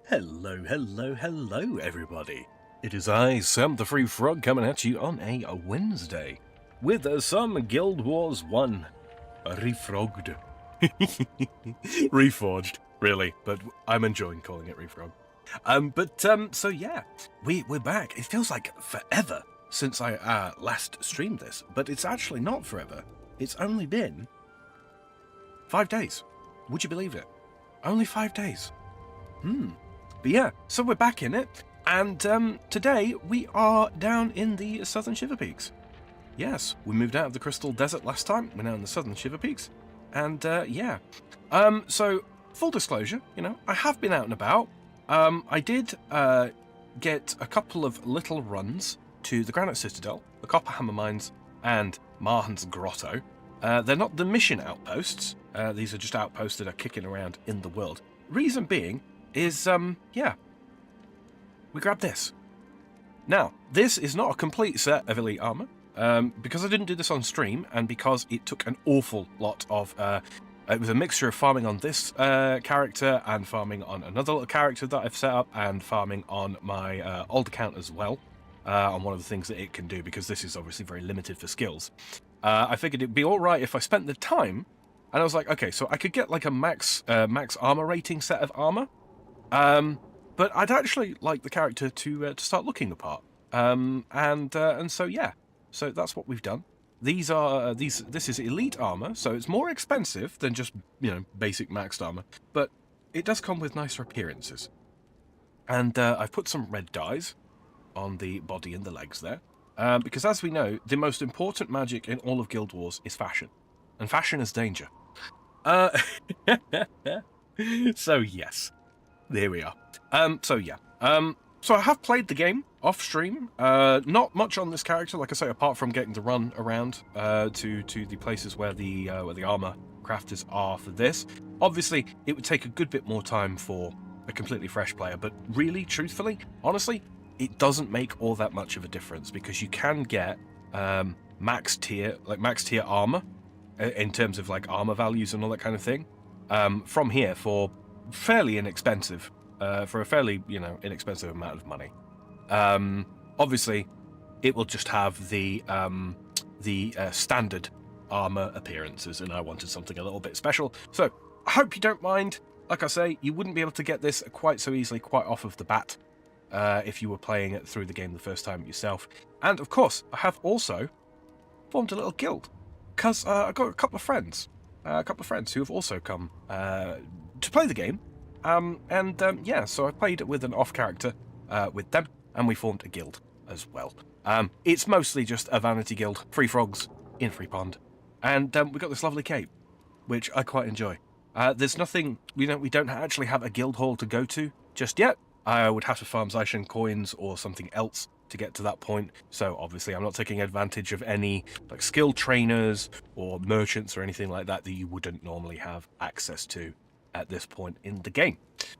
Hello, hello, hello, everybody. It is I, Sam the Free Frog, coming at you on a Wednesday with some Guild Wars 1 Refrogged. Reforged, really, but I'm enjoying calling it Refrogged. So yeah, we're back. It feels like forever since I last streamed this, but it's actually not forever. It's only been 5 days. Would you believe it? Only 5 days. But yeah, so we're back in it, and today we are down in the Southern Shiver Peaks. Yes, we moved out of the Crystal Desert last time, we're now in the Southern Shiver Peaks, and yeah. So, full disclosure, I have been out and about. I did get a couple of little runs to the Granite Citadel, the Copperhammer Mines, and Marhan's Grotto. They're not the mission outposts, these are just outposts that are kicking around in the world. Reason being is, we grabbed this. Now, this is not a complete set of elite armor, because I didn't do this on stream, and because it took an awful lot of, it was a mixture of farming on this character, and farming on another little character that I've set up, and farming on my old account as well, on one of the things that it can do, because this is obviously very limited for skills. I figured it'd be alright if I spent the time, and I was like, okay, so I could get like a max armor rating set of armor, but I'd actually like the character to start looking the part, and so yeah, so that's what we've done. This is elite armor, so it's more expensive than just basic maxed armor, but it does come with nicer appearances. And I've put some red dyes on the body and the legs there, because as we know, the most important magic in all of Guild Wars is fashion, and fashion is danger. So yes. There we are. So yeah. So I have played the game off stream. Not much on this character, like I say, apart from getting to run around to the places where the armor crafters are for this. Obviously, it would take a good bit more time for a completely fresh player, but really, truthfully, honestly, it doesn't make all that much of a difference, because you can get max tier armor in terms of like armor values and all that kind of thing from here for fairly inexpensive, for a fairly inexpensive amount of money. Obviously, it will just have the standard armor appearances, and I wanted something a little bit special. So I hope you don't mind. Like I say, you wouldn't be able to get this quite so easily, quite off of the bat, if you were playing it through the game the first time yourself. And of course, I have also formed a little guild, because I've got a couple of friends who have also come to play the game, yeah, so I played with an off character with them, and we formed a guild as well. It's mostly just a vanity guild, free frogs in Free Pond, and we got this lovely cape, which I quite enjoy. There's nothing, we don't actually have a guild hall to go to just yet. I would have to farm Zaishan coins or something else to get to that point, so obviously I'm not taking advantage of any like skill trainers or merchants or anything like that you wouldn't normally have access to at this point in the game.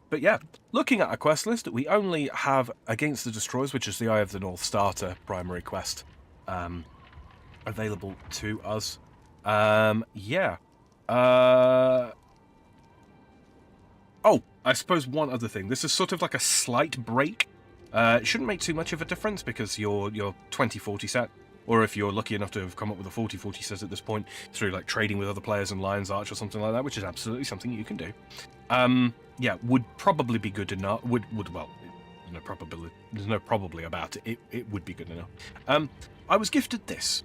But yeah, looking at our quest list, we only have Against the Destroyers, which is the Eye of the North starter primary quest, available to us. Yeah. Oh, I suppose one other thing. This is sort of like a slight break. It shouldn't make too much of a difference, because your 2040 set, or if you're lucky enough to have come up with a 40-40 set at this point through like trading with other players in Lion's Arch or something like that, which is absolutely something you can do. Yeah, would probably be good enough. Well, there's no probably about it. It would be good enough. I was gifted this.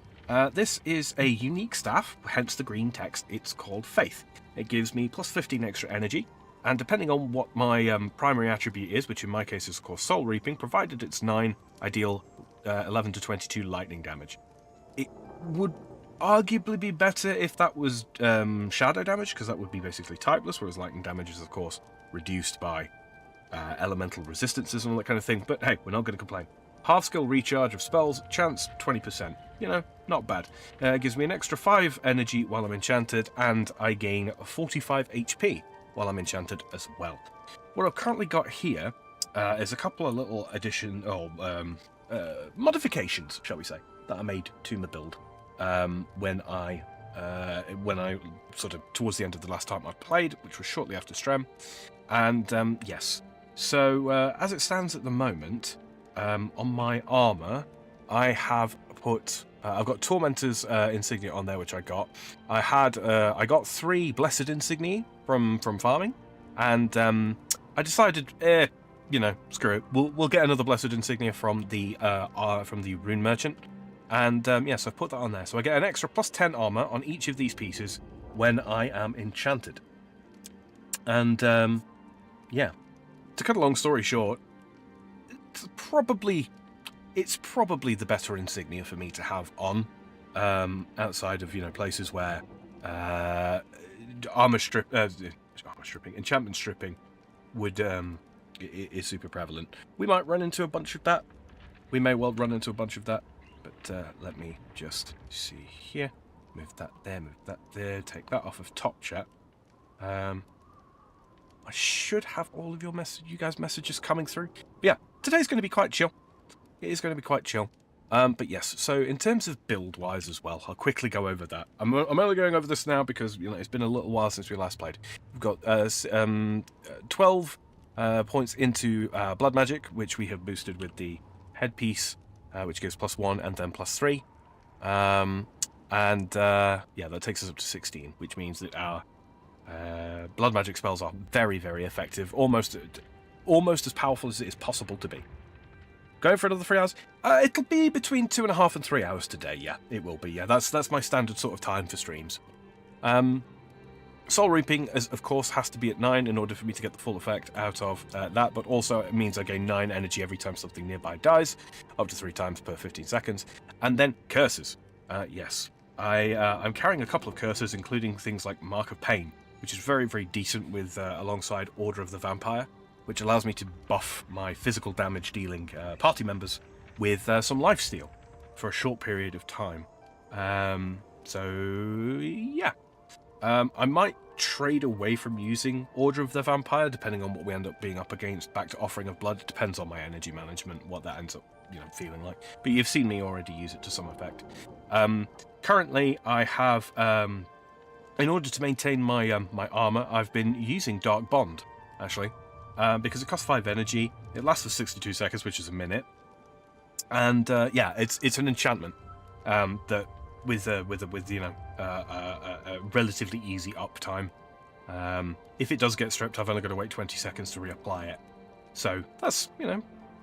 This is a unique staff, hence the green text. It's called Faith. It gives me plus 15 extra energy, and depending on what my primary attribute is, which in my case is of course Soul Reaping, provided it's 9, I deal 11 to 22 lightning damage. It would arguably be better if that was shadow damage, because that would be basically typeless, whereas lightning damage is of course reduced by elemental resistances and all that kind of thing. But hey, we're not going to complain. Half skill recharge of spells, chance 20%. Not bad. It gives me an extra 5 energy while I'm enchanted, and I gain 45 HP while I'm enchanted as well. What I've currently got here is a couple of little modifications, shall we say, that I made to my build when I sort of towards the end of the last time I played, which was shortly after Strem. And yes, So, as it stands at the moment, on my armor, I have put... I've got Tormentor's insignia on there, which I got. I got 3 Blessed Insignia from farming, and I decided, screw it. We'll get another Blessed Insignia from the Rune Merchant, and yes, I've put that on there. So I get an extra plus 10 armor on each of these pieces when I am enchanted. And yeah, to cut a long story short, it's probably the better insignia for me to have on, outside of places where enchantment stripping would is super prevalent. We might run into a bunch of that. We may well run into a bunch of that. But let me just see here. Move that there. Take that off of top chat. I should have all of you guys' messages coming through. But yeah, today's going to be quite chill. It is going to be quite chill. But yes, so in terms of build-wise as well, I'll quickly go over that. I'm only going over this now because it's been a little while since we last played. We've got 12 points into Blood Magic, which we have boosted with the headpiece, which gives +1 and then +3. Yeah, that takes us up to 16, which means that our Blood Magic spells are very, very effective, almost as powerful as it is possible to be. Going for another 3 hours? It'll be between 2.5 and 3 hours today. Yeah, it will be. Yeah, that's my standard sort of time for streams. Soul Reaping, of course, has to be at 9 in order for me to get the full effect out of that, but also it means I gain 9 energy every time something nearby dies, up to 3 times per 15 seconds. And then curses. Yes, I'm carrying a couple of curses, including things like Mark of Pain, which is very, very decent with alongside Order of the Vampire, which allows me to buff my physical damage dealing party members with some lifesteal for a short period of time. So yeah, I might trade away from using Order of the Vampire depending on what we end up being up against, back to Offering of Blood. It depends on my energy management, what that ends up feeling like, but you've seen me already use it to some effect. Currently I have in order to maintain my my armor, I've been using Dark Bond actually, because it costs 5 energy. It lasts for 62 seconds, which is a minute, and yeah, it's an enchantment that with a relatively easy uptime. If it does get stripped, I've only got to wait 20 seconds to reapply it, so that's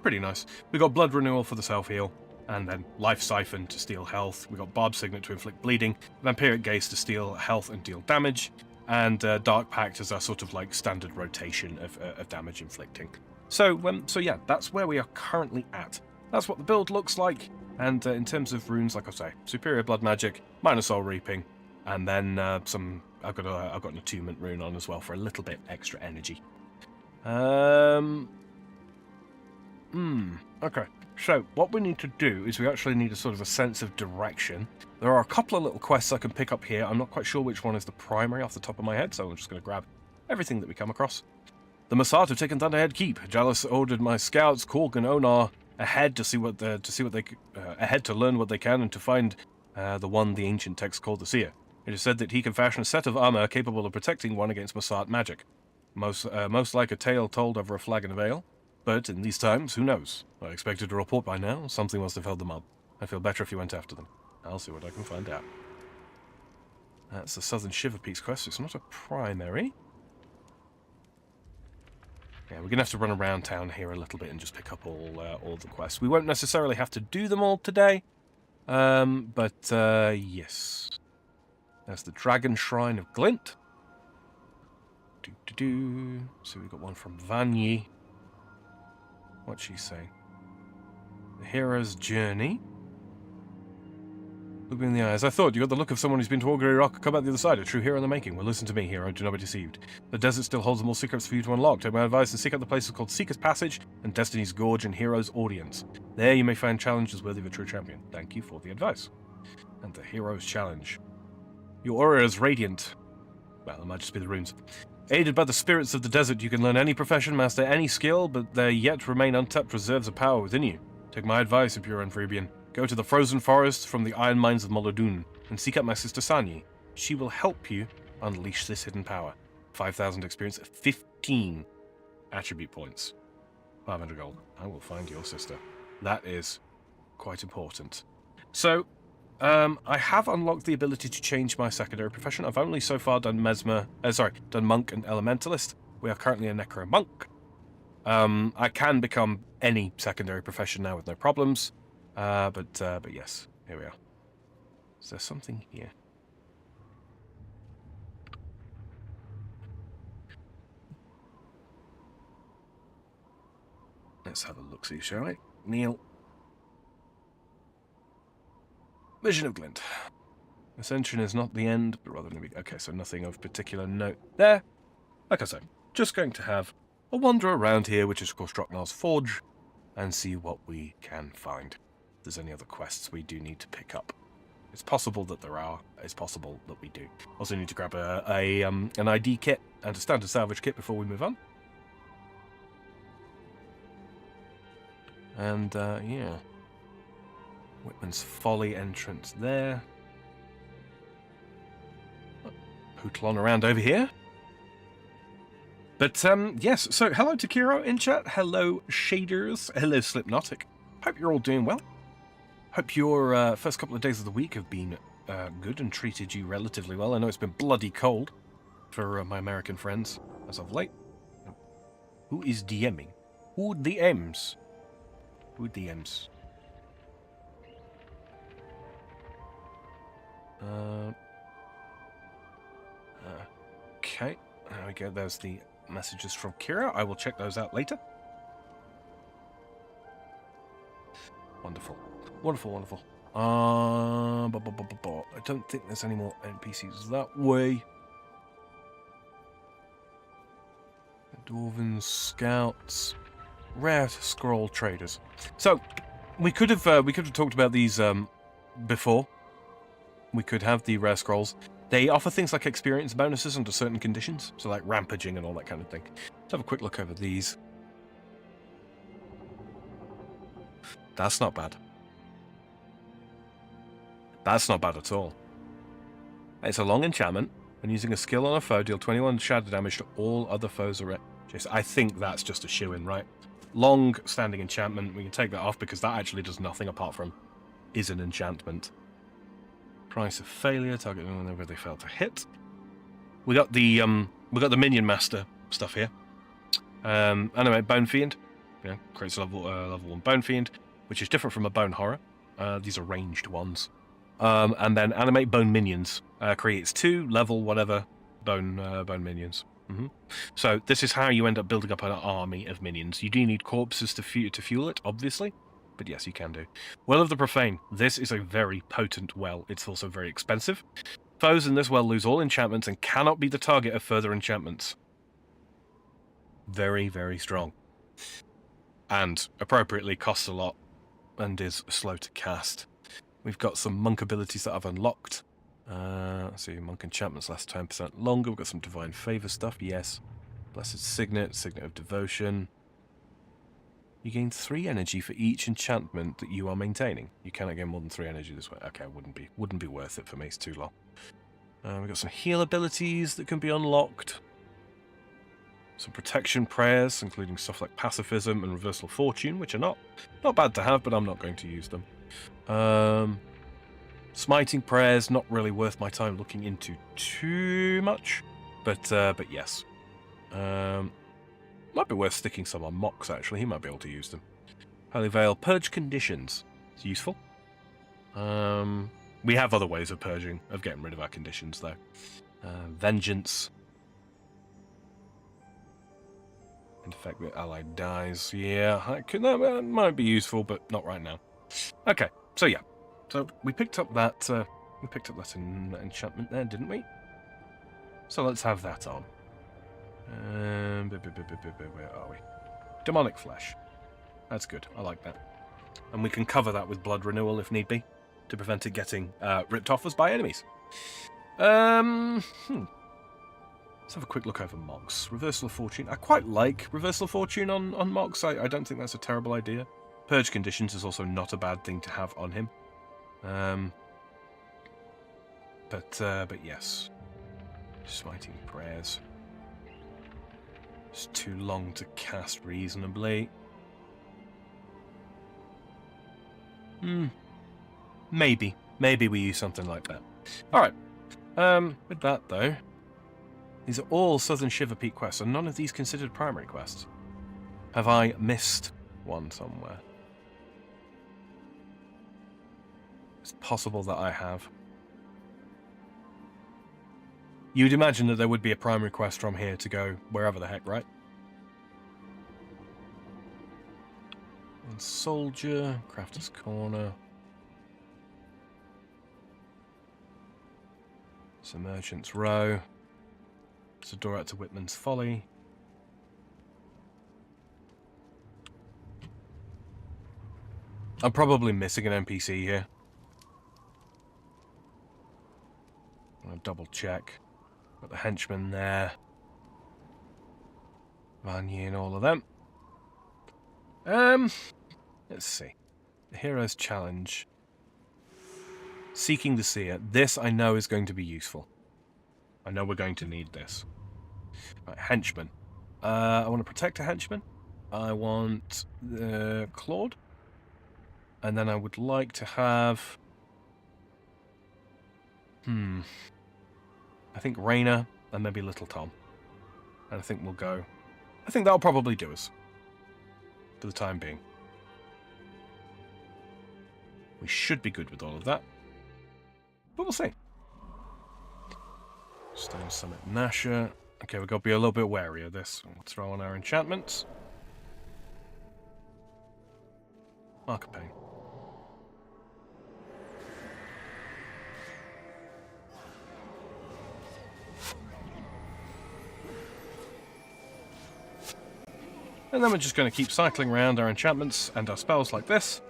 pretty nice. We got Blood Renewal for the self-heal, and then Life Siphon to steal health. We got Barb Signet to inflict bleeding, Vampiric Gaze to steal health and deal damage, and Dark Pact as our sort of like standard rotation of damage inflicting. So yeah, that's where we are currently at. That's what the build looks like. And in terms of runes, like I say, Superior Blood Magic, minor Soul Reaping, and then some. I've got an Attunement rune on as well for a little bit extra energy. Okay. So what we need to do is we actually need a sort of a sense of direction. There are a couple of little quests I can pick up here. I'm not quite sure which one is the primary off the top of my head, so I'm just going to grab everything that we come across. The Mossad have taken Thunderhead Keep. Jalus ordered my scouts, Korg and Onar, ahead to learn what they can and to find the one the ancient text called the Seer. It is said that he can fashion a set of armor capable of protecting one against Mossad magic. Most like a tale told over a flagon of ale. But in these times, who knows? I expected a report by now. Something must have held them up. I feel better if you went after them. I'll see what I can find out. That's the Southern Shiver Peaks quest. It's not a primary. Yeah, we're going to have to run around town here a little bit and just pick up all the quests. We won't necessarily have to do them all today. But yes. There's the Dragon Shrine of Glint. So we've got one from Vanyi. What's she saying? The hero's journey. Look me in the eyes. I thought you got the look of someone who's been to Augury Rock. Come out the other side. A true hero in the making. Well, listen to me, hero. Do not be deceived. The desert still holds more secrets for you to unlock. Take my advice and seek out the places called Seeker's Passage and Destiny's Gorge and Hero's Audience. There you may find challenges worthy of a true champion. Thank you for the advice. And the hero's challenge. Your aura is radiant. Well, it might just be the runes. Aided by the spirits of the desert, you can learn any profession, master any skill, but there yet remain untapped reserves of power within you. Take my advice, Impure Amphibian. Go to the frozen forests from the iron mines of Molodun and seek out my sister Sanyi. She will help you unleash this hidden power. 5,000 experience, 15 attribute points. 500 gold. I will find your sister. That is quite important. So, I have unlocked the ability to change my secondary profession. I've only so far done done monk and elementalist. We are currently a necromonk. I can become any secondary profession now with no problems. But yes, here we are. Is there something here? Let's have a look-see, shall we? Neil. Vision of Glint. Ascension is not the end, but rather... Okay, so nothing of particular note there. Like I say, just going to have a wander around here, which is, of course, Dropnar's Forge, and see what we can find. If there's any other quests we do need to pick up. It's possible that there are. It's possible that we do. Also need to grab an ID kit and a standard salvage kit before we move on. And, yeah. Whitman's Folly entrance there. Pootling around over here. But, yes, so hello to Kiro in chat. Hello, Shaders. Hello, Slipnotic. Hope you're all doing well. Hope your first couple of days of the week have been good and treated you relatively well. I know it's been bloody cold for my American friends as of late. Who is DMing? Who DMs? Who DMs? Okay, there we go. There's the messages from Kira. I will check those out later. Wonderful. Wonderful, wonderful. I don't think there's any more NPCs that way. Dwarven Scouts. Rare Scroll Traders. So, we could have talked about these before. We could have the Rare Scrolls. They offer things like experience bonuses under certain conditions, so like rampaging and all that kind of thing. Let's have a quick look over these. That's not bad. That's not bad at all. It's a long enchantment. When using a skill on a foe, deal 21 shadow damage to all other foes around. I think that's just a shoo-in, right? Long standing enchantment. We can take that off because that actually does nothing apart from is an enchantment. Price of failure, target whenever they fail to hit. We got the minion master stuff here. Animate Bone Fiend. Yeah, creates a level 1 Bone Fiend, which is different from a Bone Horror. These are ranged ones. And then Animate Bone Minions creates 2 level whatever bone minions. So this is how you end up building up an army of minions. You do need corpses to fuel it, obviously. But yes, you can do. Well of the Profane. This is a very potent well. It's also very expensive. Foes in this well lose all enchantments and cannot be the target of further enchantments. Very, very strong. And appropriately costs a lot and is slow to cast. We've got some monk abilities that I've unlocked. Let's see, monk enchantments last 10% longer. We've got some divine favor stuff, yes. Blessed Signet, Signet of Devotion. You gain 3 energy for each enchantment that you are maintaining. You cannot gain more than 3 energy this way. Okay, wouldn't be worth it for me. It's too long. We've got some heal abilities that can be unlocked. Some protection prayers, including stuff like pacifism and reversal fortune, which are not bad to have, but I'm not going to use them. Smiting prayers, not really worth my time looking into too much, but yes. Might be worth sticking some on Mox, actually. He might be able to use them. Holy Veil. Purge conditions. It's useful. We have other ways of purging, of getting rid of our conditions, though. Vengeance. Infect the allied dies. Yeah, that might be useful, but not right now. Okay, so yeah. So we picked up that enchantment there, didn't we? So let's have that on. Where are we? Demonic Flesh. That's good. I like that. And we can cover that with Blood Renewal if need be, to prevent it getting ripped off us by enemies. Let's have a quick look over Mox. Reversal of Fortune. I quite like Reversal of Fortune on Mox. I don't think that's a terrible idea. Purge Conditions is also not a bad thing to have on him. But yes. Smiting Prayers. It's too long to cast reasonably. Maybe. Maybe we use something like that. Alright. With that, though, these are all Southern Shiver Peak quests, and none of these considered primary quests. Have I missed one somewhere? It's possible that I have. You'd imagine that there would be a primary quest from here to go wherever the heck, right? And Soldier, Crafter's Corner. Some Merchant's Row. It's a door out to Whitman's Folly. I'm probably missing an NPC here. I'm gonna double check. Got the henchman there. Vanya and all of them. Let's see. The Hero's Challenge. Seeking the Seer. This I know is going to be useful. I know we're going to need this. Right, henchman. I want to protect a henchman. I want Claude. And then I would like to have... I think Raina and maybe Little Tom. And I think we'll go... I think that'll probably do us. For the time being. We should be good with all of that. But we'll see. Stone Summit Nasher. Okay, we've got to be a little bit wary of this. We'll throw on our enchantments. Mark of Pain. And then we're just going to keep cycling around our enchantments and our spells like this.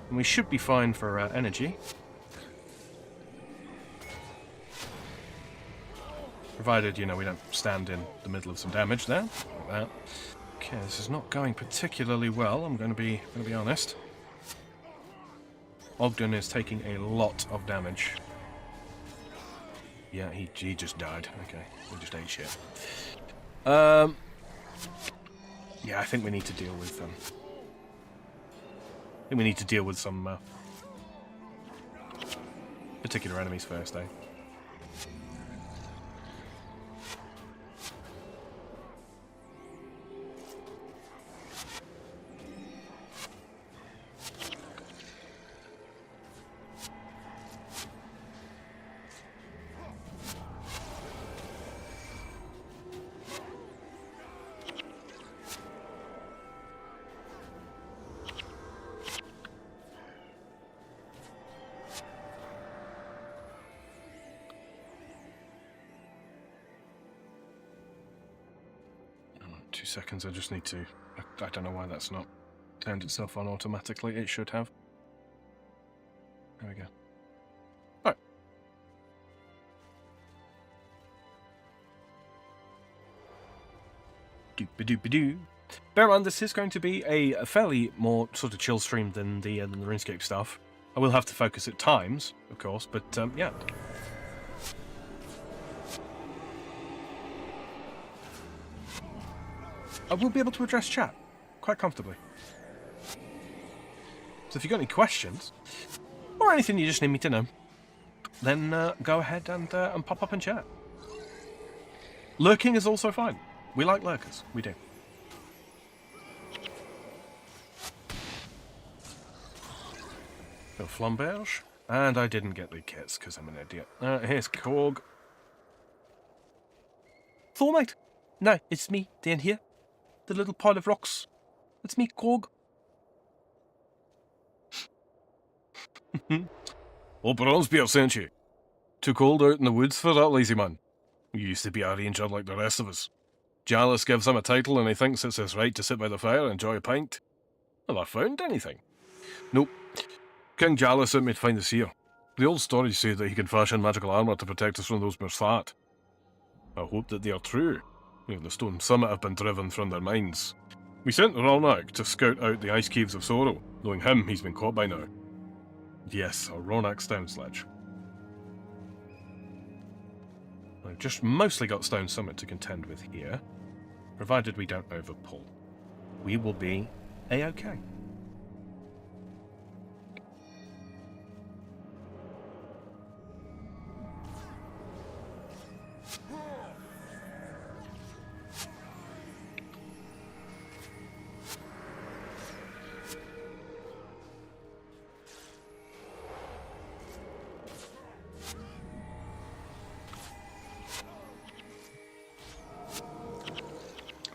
And we should be fine for energy. Provided, you know, we don't stand in the middle of some damage there. Like that. Okay, this is not going particularly well, I'm going to be honest. Ogden is taking a lot of damage. Yeah, he just died. Okay, he just ate shit. Yeah, I think we need to deal with them. I think we need to deal with some particular enemies first, eh? Seconds, I just need to... I don't know why that's not turned itself on automatically. It should have. There we go. Alright. Doop-a-doop-a-doo. Bear in mind, this is going to be a fairly more sort of chill stream than the RuneScape stuff. I will have to focus at times, of course, but yeah. I will be able to address chat quite comfortably. So if you've got any questions, or anything you just need me to know, then go ahead and pop up and chat. Lurking is also fine. We like lurkers. We do. Go Flamberge. And I didn't get the kits because I'm an idiot. Here's Korg. Thormate. No, it's me, down here. The little pile of rocks. It's me, Korg. Oh, Bronzebeard sent you. Too cold out in the woods for that lazy man. You used to be a ranger like the rest of us. Jalis gives him a title and he thinks it's his right to sit by the fire and enjoy a pint. Have I found anything? Nope. King Jalis sent me to find the seer. The old stories say that he can fashion magical armour to protect us from those Mursat. I hope that they are true. The Stone Summit have been driven from their minds. We sent Ronak to scout out the ice caves of Sorrow. Knowing him, he's been caught by now. Yes, a Ronak's down sledge. I've just mostly got Stone Summit to contend with here, provided we don't overpull. We will be a-okay.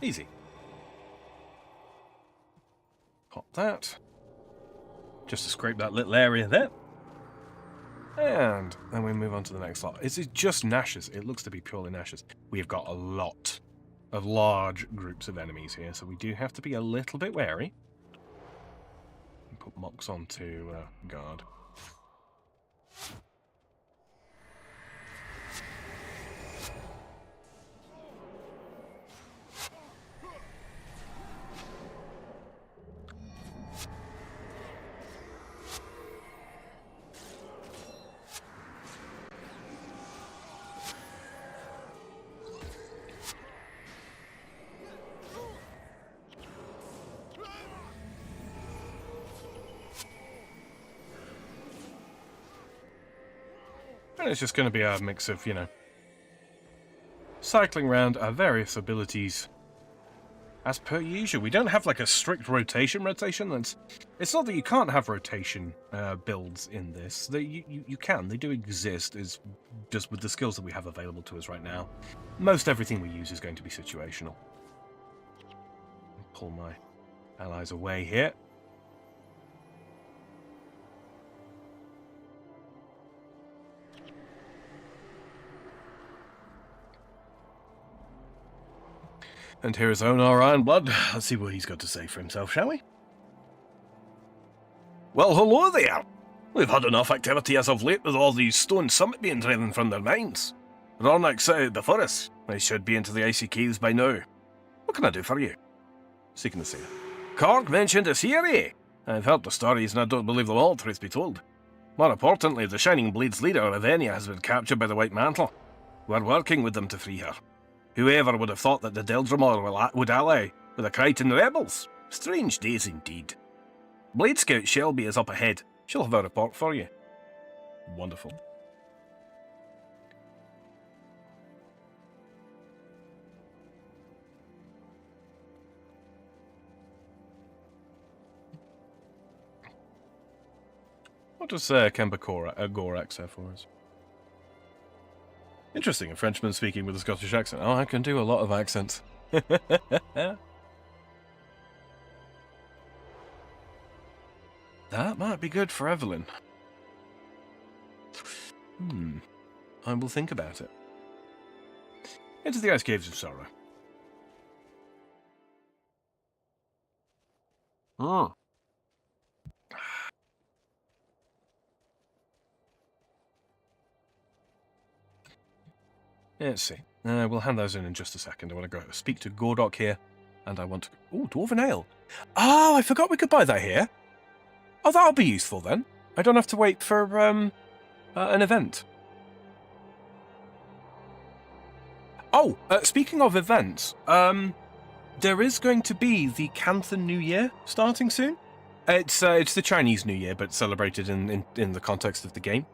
Easy. Pop that. Just to scrape that little area there. And then we move on to the next lot. Is it just Nashes? It looks to be purely Nashes. We've got a lot of large groups of enemies here, so we do have to be a little bit wary. Put Mox onto guard. And it's just going to be a mix of, you know, cycling around our various abilities as per usual. We don't have like a strict rotation. It's not that you can't have rotation builds in this. You can. They do exist. Is just with the skills that we have available to us right now. Most everything we use is going to be situational. Pull my allies away here. And here is Onar Ironblood. Let's see what he's got to say for himself, shall we? Well, hello there. We've had enough activity as of late with all these stone summit being driven from their mines. Ronak's out before us. I should be into the icy caves by now. What can I do for you? Seeking to see it. Cork mentioned us here, eh? I've heard the stories and I don't believe them all, truth be told. More importantly, the Shining Blade's leader, Ravenia, has been captured by the White Mantle. We're working with them to free her. Whoever would have thought that the Deldrimor would ally with the Crichton rebels? Strange days indeed. Blade Scout Shelby is up ahead. She'll have a report for you. Wonderful. What does Kemba Gorax have for us? Interesting, a Frenchman speaking with a Scottish accent. Oh, I can do a lot of accents. That might be good for Evelyn. I will think about it. Into the Ice Caves of Sorrow. Oh. Let's see. We'll hand those in just a second. I want to go speak to Gordok here, and I want to... Oh, Dwarven Ale. Oh, I forgot we could buy that here. Oh, that'll be useful then. I don't have to wait for an event. Oh, speaking of events, there is going to be the Canthan New Year starting soon. It's the Chinese New Year, but celebrated in the context of the game.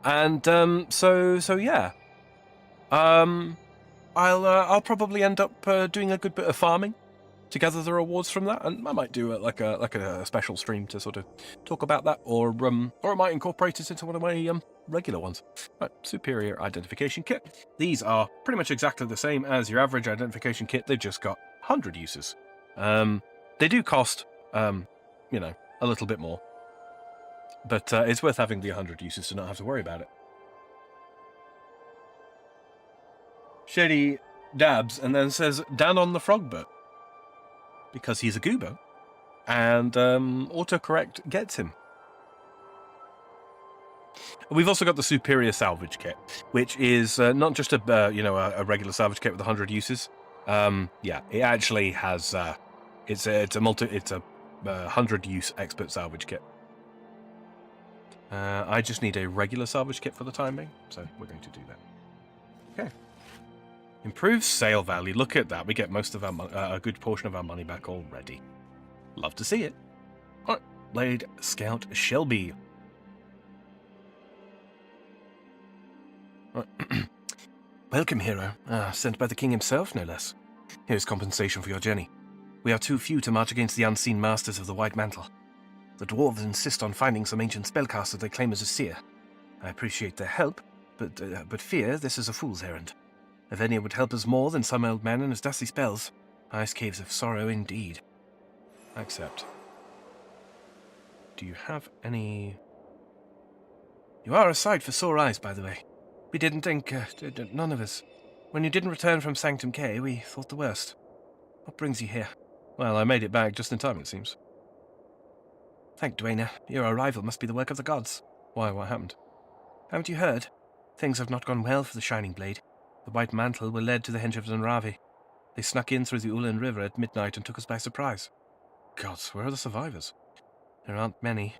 And so yeah. I'll probably end up doing a good bit of farming to gather the rewards from that, and I might do like a special stream to sort of talk about that, or I might incorporate it into one of my regular ones. Right, superior identification kit. These are pretty much exactly the same as your average identification kit. They've just got 100 uses. They do cost you know, a little bit more, but it's worth having the 100 uses to not have to worry about it. Shady dabs and then says, Dan on the Frogbert. Because he's a goober. And autocorrect gets him. We've also got the Superior Salvage Kit, which is not just a regular salvage kit with 100 uses. Yeah, it actually has... it's a 100-use expert salvage kit. I just need a regular salvage kit for the time being, so we're going to do that. Okay. Improves sale value. Look at that. We get most of our a good portion of our money back already. Love to see it. All right. Blade Scout Shelby. Welcome, hero. Sent by the king himself, no less. Here's compensation for your journey. We are too few to march against the unseen masters of the White Mantle. The dwarves insist on finding some ancient spellcaster they claim as a seer. I appreciate their help, but fear this is a fool's errand. If any would help us more than some old man and his dusty spells, Ice caves of sorrow indeed. Accept. Do you have any... You are a sight for sore eyes, by the way. We didn't think, none of us. When you didn't return from Sanctum K, we thought the worst. What brings you here? Well, I made it back just in time, it seems. Thank Dwayne. Your arrival must be the work of the gods. Why, what happened? Haven't you heard? Things have not gone well for the Shining Blade. The White Mantle were led to the Henge of Dunravi. They snuck in through the Ulan River at midnight and took us by surprise. Gods, where are the survivors? There aren't many.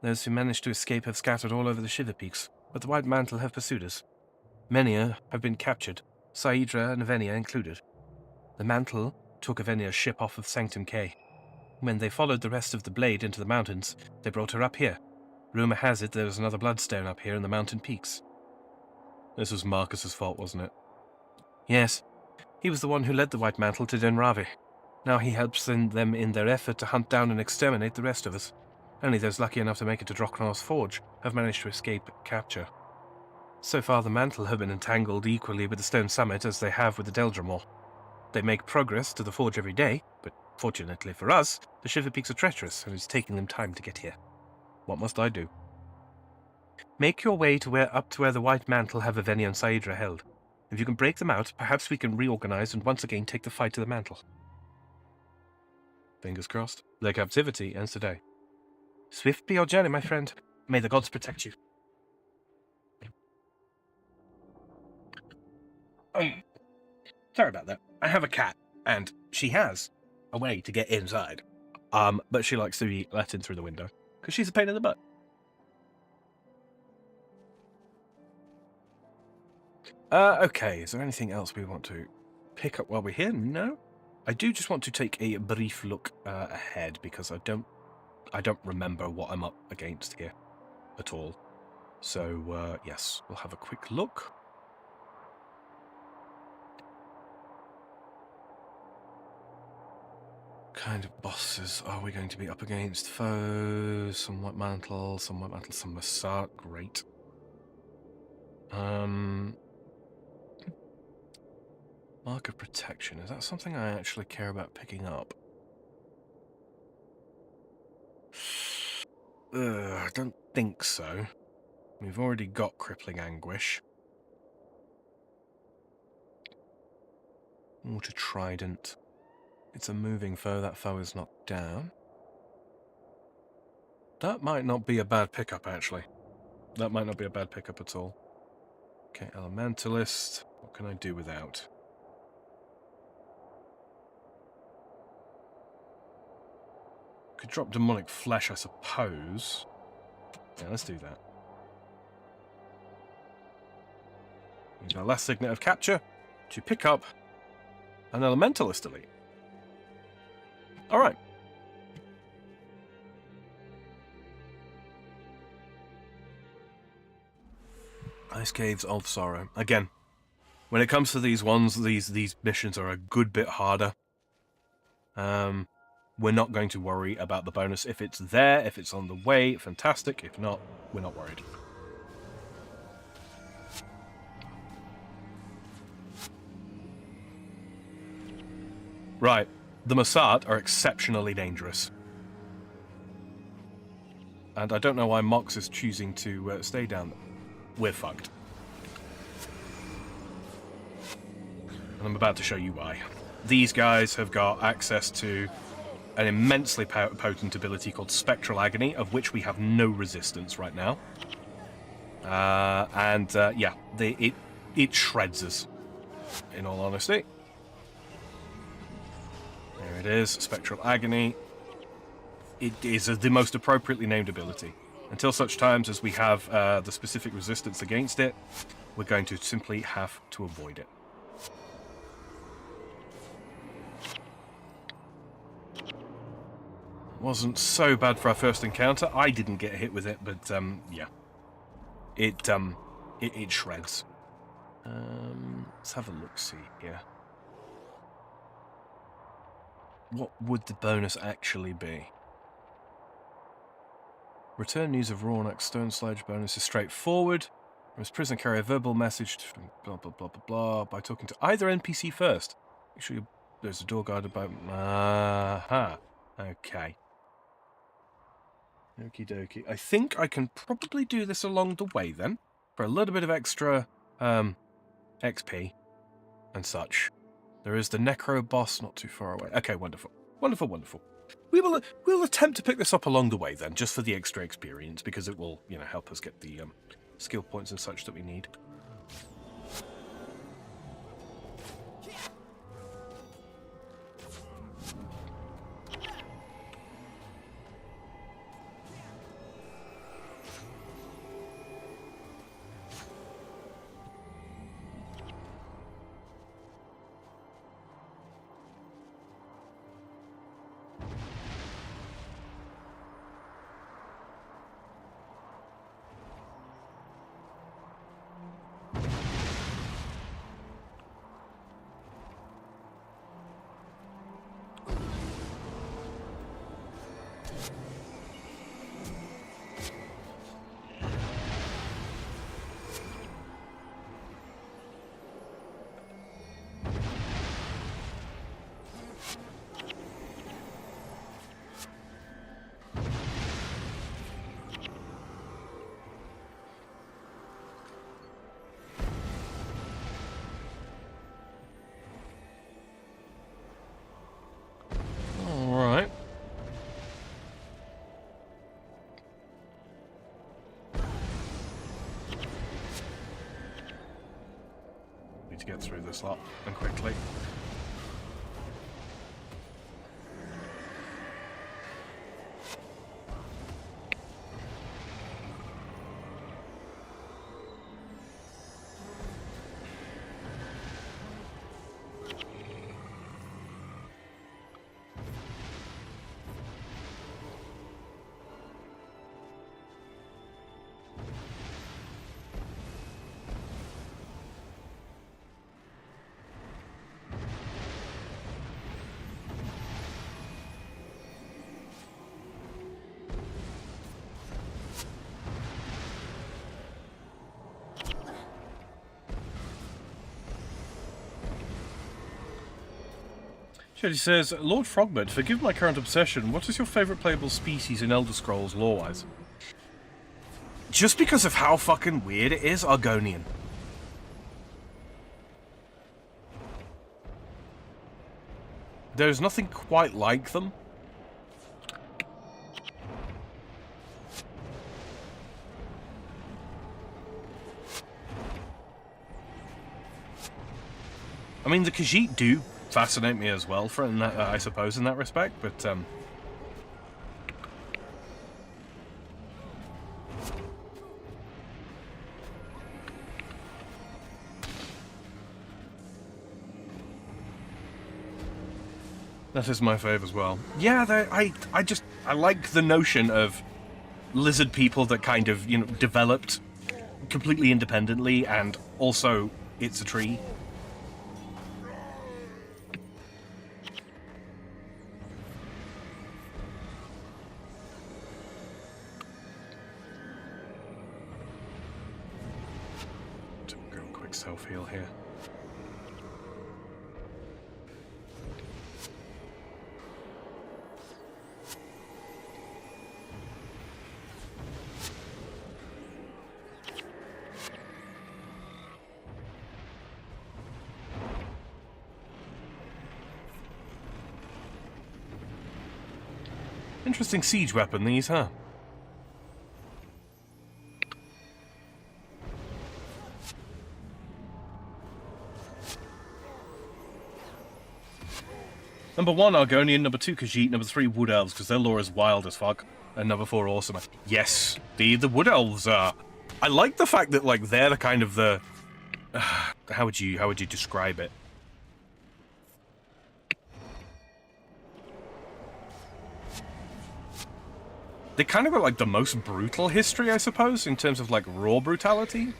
Those who managed to escape have scattered all over the Shiver Peaks, but the White Mantle have pursued us. Many have been captured, Saidra and Avenia included. The Mantle took Avenia's ship off of Sanctum K. When they followed the rest of the Blade into the mountains, they brought her up here. Rumour has it there was another Bloodstone up here in the mountain peaks. This was Marcus's fault, wasn't it? Yes. He was the one who led the White Mantle to Dunravi. Now he helps them in their effort to hunt down and exterminate the rest of us. Only those lucky enough to make it to Droknor's Forge have managed to escape capture. So far the Mantle have been entangled equally with the Stone Summit as they have with the Deldramore. They make progress to the Forge every day, but fortunately for us, the Shiver Peaks are treacherous and it's taking them time to get here. What must I do? Make your way to up to where the White Mantle have Avenia and Saidra held. If you can break them out, perhaps we can reorganize and once again take the fight to the Mantle. Fingers crossed. Their captivity ends today. Swift be your journey, my friend. May the gods protect you. Sorry about that. I have a cat, and she has a way to get inside. But she likes to be let in through the window, because she's a pain in the butt. Okay, is there anything else we want to pick up while we're here? No? I do just want to take a brief look ahead, because I don't remember what I'm up against here at all. So, yes, we'll have a quick look. Kind of bosses are we going to be up against? Foes, some White Mantle, some Massart. Great. Mark of Protection. Is that something I actually care about picking up? I don't think so. We've already got Crippling Anguish. Water Trident. It's a moving foe. That foe is not down. That might not be a bad pickup, actually. That might not be a bad pickup at all. Okay, Elementalist. What can I do without? Could drop Demonic Flesh, I suppose. Yeah, let's do that. Use our last Signet of Capture to pick up an Elementalist Elite. Alright. Ice Caves of Sorrow. Again, when it comes to these ones, these missions are a good bit harder. We're not going to worry about the bonus. If it's there, if it's on the way, fantastic. If not, we're not worried. Right. The Massart are exceptionally dangerous. And I don't know why Mox is choosing to stay down there. We're fucked. And I'm about to show you why. These guys have got access to an immensely potent ability called Spectral Agony, of which we have no resistance right now. Yeah, it shreds us, in all honesty. There it is, Spectral Agony. It is the most appropriately named ability. Until such times as we have the specific resistance against it, we're going to simply have to avoid it. Wasn't so bad for our first encounter. I didn't get hit with it, but yeah. It shreds. Let's have a look-see here. What would the bonus actually be? Return news of Rornak Stone Sledge bonus is straightforward. As prisoner carry a verbal message to blah blah blah blah blah by talking to either NPC first. Make sure you There's a door guarded by... Aha. Okay. Okie dokie. I think I can probably do this along the way, then. For a little bit of extra, XP and such. There is the Necro boss not too far away. Okay, wonderful. Wonderful, wonderful. We'll attempt to pick this up along the way, then, just for the extra experience, because it will, help us get the, skill points and such that we need. Alright. Need to get through this lot, and quickly. She says, Lord Frogbird, forgive my current obsession. What is your favourite playable species in Elder Scrolls lore-wise? Just because of how fucking weird it is, Argonian. There's nothing quite like them. I mean, the Khajiit do fascinate me as well, for in that, I suppose, in that respect, but that is my fave as well. Yeah, I like the notion of lizard people that kind of, developed completely independently, and also it's a tree. Self-heal here. Interesting siege weapon, these, huh? Number 1, Argonian. Number 2, Khajiit. Number 3, Wood Elves, because their lore is wild as fuck. And number 4, Awesome. Yes, the Wood Elves are... I like the fact that, like, they're the kind of the... how would you describe it? They kind of got, like, the most brutal history, I suppose, in terms of, like, raw brutality.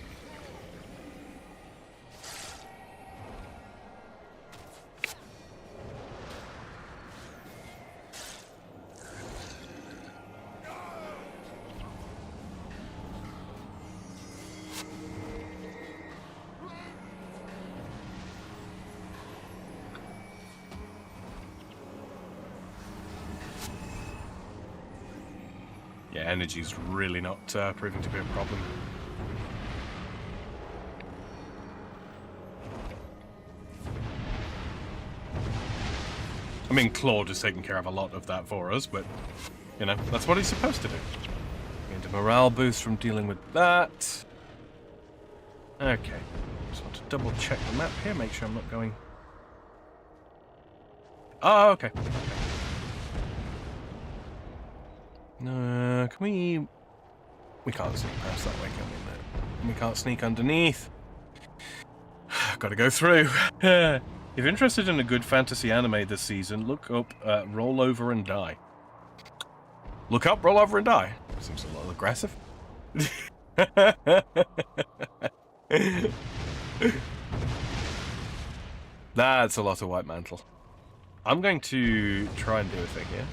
energy's really not proving to be a problem. I mean, Claude is taking care of a lot of that for us, but, you know, that's what he's supposed to do. Gained a morale boost from dealing with that. Okay. Just want to double check the map here, make sure I'm not going... Oh, okay. Can we... We can't sneak past that way, can we? No. We can't sneak underneath. Gotta go through. If you're interested in a good fantasy anime this season, look up Roll Over and Die. Look up Roll Over and Die. Seems a little aggressive. That's a lot of white mantle. I'm going to try and do a thing here.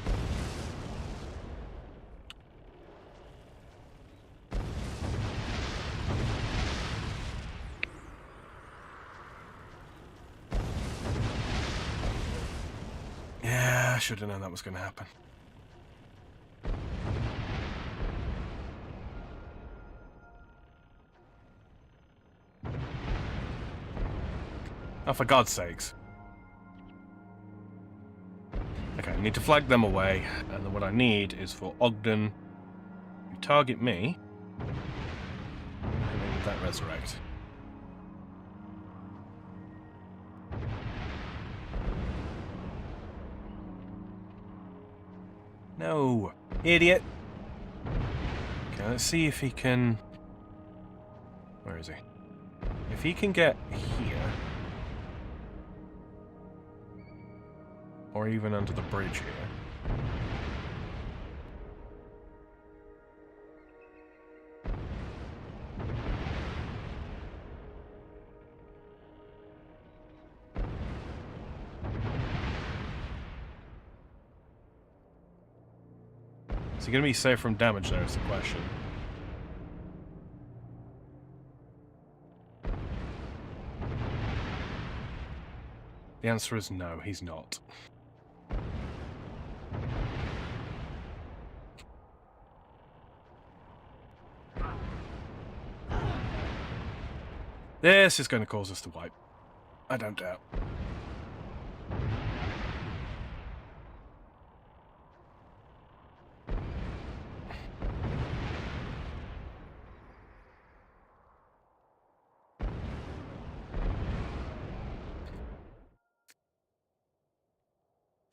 Yeah, I should have known that was going to happen. Oh, for God's sakes. Okay, I need to flag them away, and then what I need is for Ogden to target me, and then with that resurrect. No, idiot! Okay, let's see if he can... Where is he? If he can get here... Or even under the bridge here. Is he going to be safe from damage there is the question. The answer is no, he's not. This is going to cause us to wipe. I don't doubt.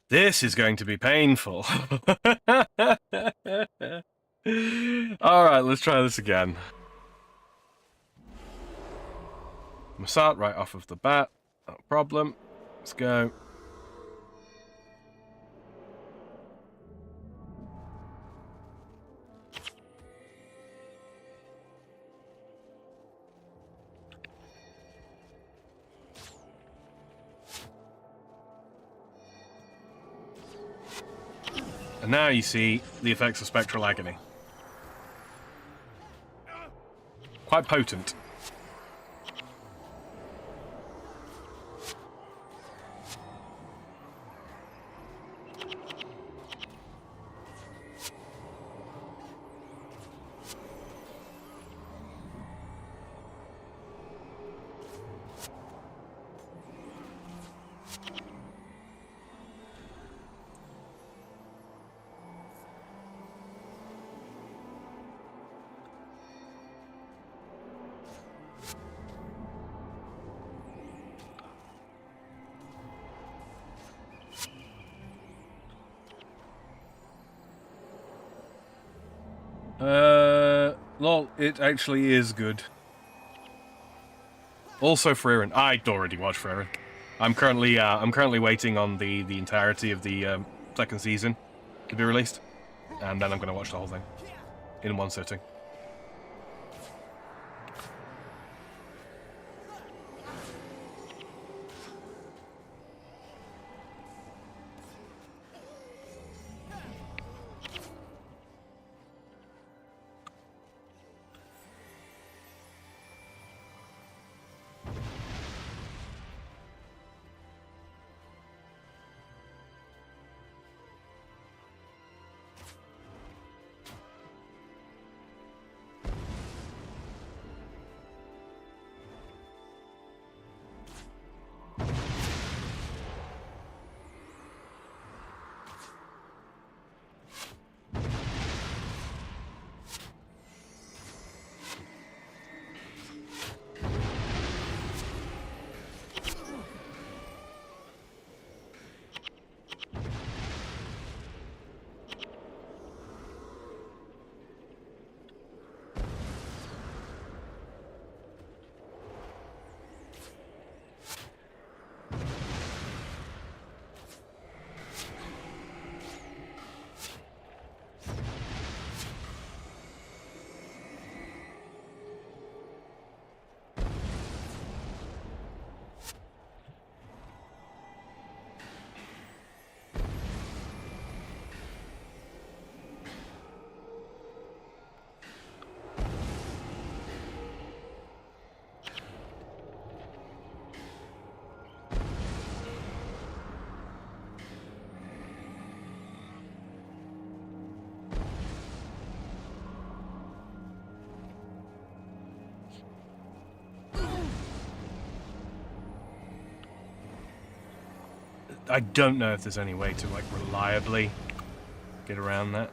This is going to be painful. Alright, let's try this again. Massat right off of the bat. No problem. Let's go. And now you see the effects of Spectral Agony. Quite potent. Lol, it actually is good. Also for Aaron. I'd already watched for Aaron. I'm currently waiting on the entirety of the second season to be released, and then I'm going to watch the whole thing in one sitting. I don't know if there's any way to, like, reliably get around that.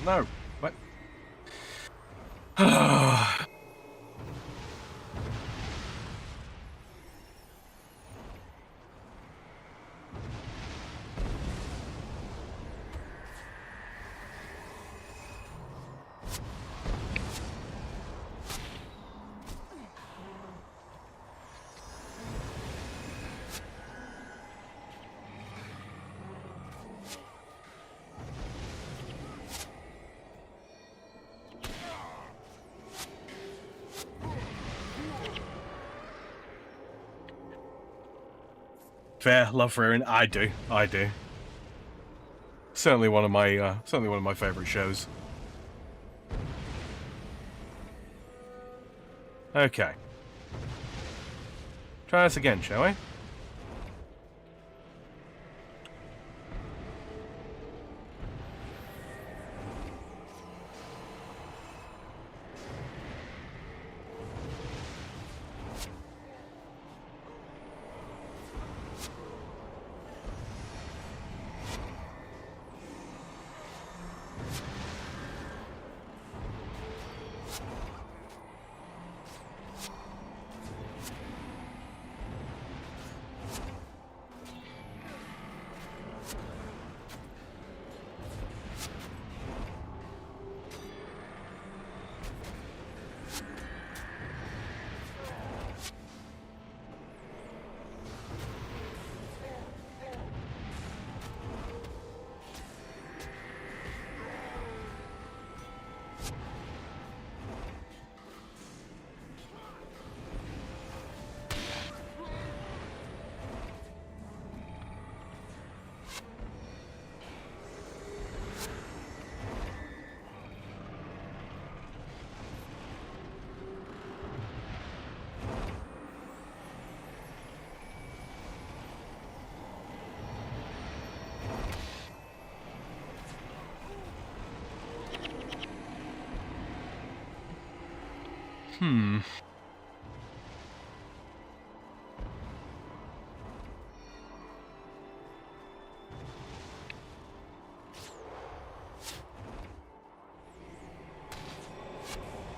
No. What? Fair, love Ruin. I do. Certainly one of my favorite shows. Okay. Try this again, shall we?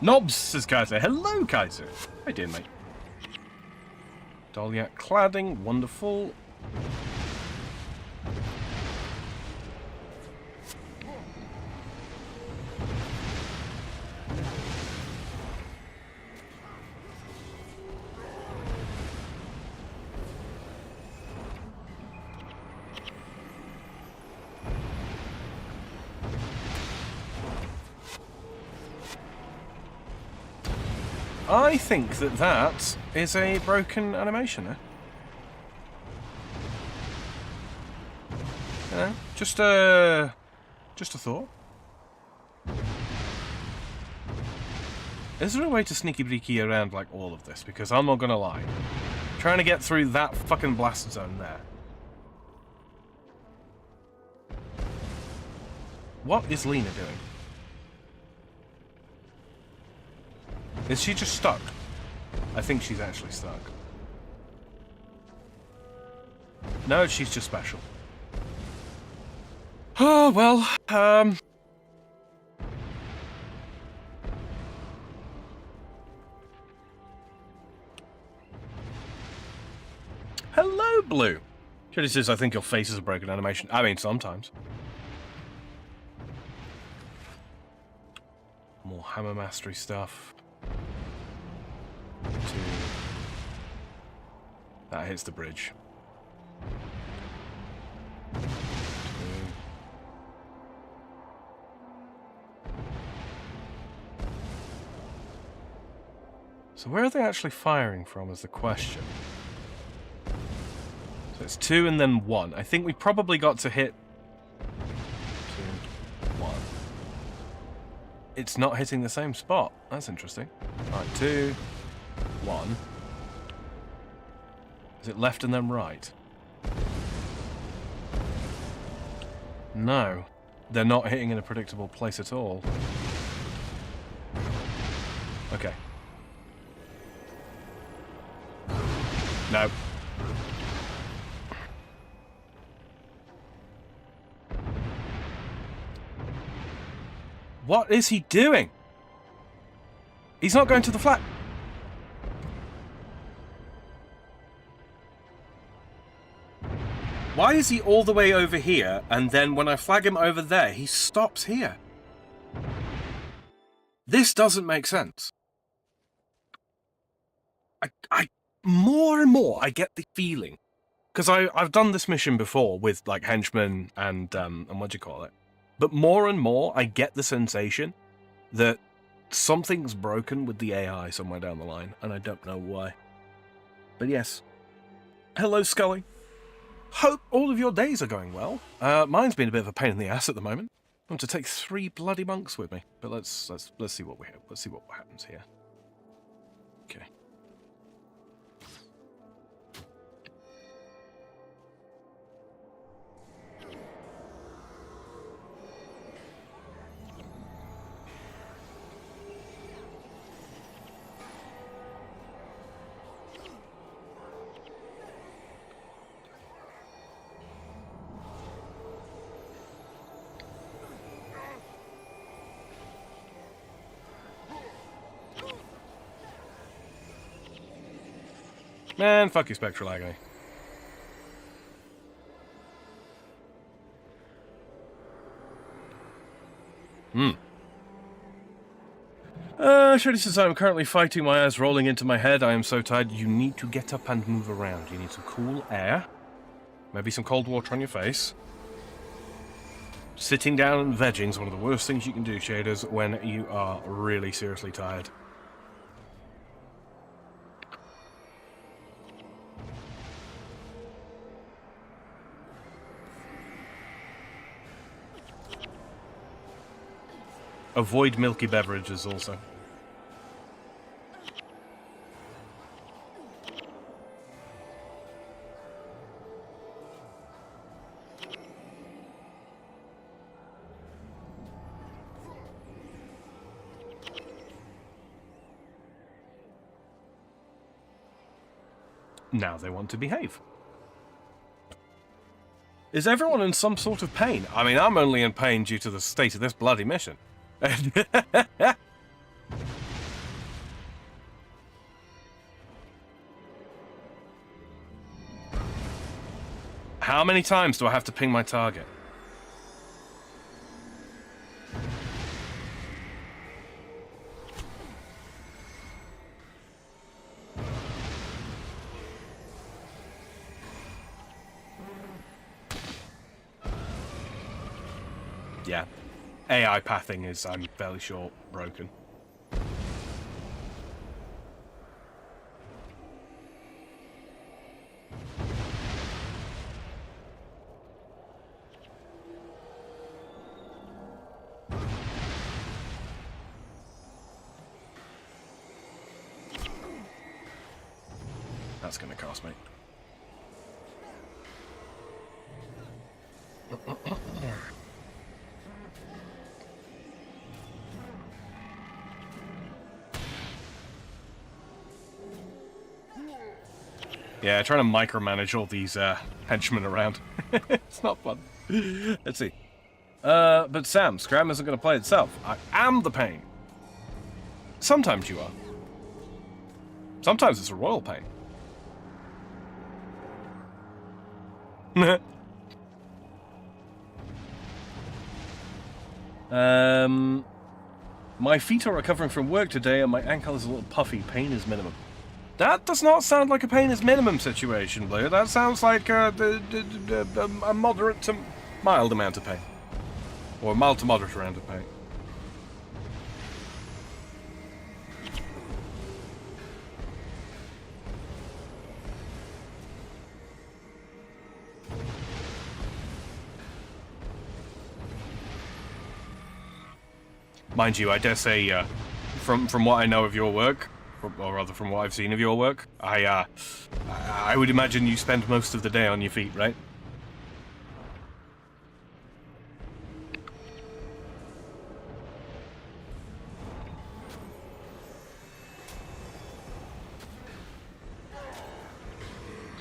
Knobs, says Kaiser. Hello, Kaiser. How you doing, mate? Dahlia cladding, wonderful. I think that is a broken animation there. Just a thought. Is there a way to sneaky breaky around like all of this? Because I'm not gonna lie, trying to get through that fucking blast zone there. What is Lena doing? Is she just stuck? I think she's actually stuck. No, she's just special. Oh, well, Hello, Blue. Shirley says, I think your face is a broken animation. I mean, sometimes. More hammer mastery stuff. That hits the bridge. So where are they actually firing from is the question. So it's 2 and then 1. I think we probably got to hit 2, 1. It's not hitting the same spot. That's interesting. Alright, 2, 1. Is it left and then right? No. They're not hitting in a predictable place at all. Okay. No. What is he doing? He's not going to the flat. Why is he all the way over here, and then when I flag him over there, he stops here? This doesn't make sense. I more and more, I get the feeling, because I've done this mission before with, like, henchmen and what do you call it? But more and more, I get the sensation that something's broken with the AI somewhere down the line, and I don't know why. But yes. Hello, Scully. Hope all of your days are going well. Mine's been a bit of a pain in the ass at the moment. I want to take 3 bloody monks with me, but let's see what let's see what happens here. Okay. Man, fuck you, Spectral Agony. Shreddy says, I'm currently fighting my eyes rolling into my head. I am so tired. You need to get up and move around. You need some cool air. Maybe some cold water on your face. Sitting down and vegging is one of the worst things you can do, Shaders, when you are really seriously tired. Avoid milky beverages also. Now they want to behave. Is everyone in some sort of pain? I mean, I'm only in pain due to the state of this bloody mission. How many times do I have to ping my target? Yeah. AI pathing is, I'm fairly sure, broken. That's going to cost me. Yeah, trying to micromanage all these henchmen around. It's not fun. Let's see. But Sam, Scram isn't going to play itself. I am the pain. Sometimes you are. Sometimes it's a royal pain. My feet are recovering from work today and my ankle is a little puffy. Pain is minimum. That does not sound like a pain is minimum situation, Blair. That sounds like a moderate to mild amount of pain. Or a mild to moderate amount of pain. Mind you, I dare say, from what I know of your work, or rather from what I've seen of your work, I would imagine you spend most of the day on your feet, right?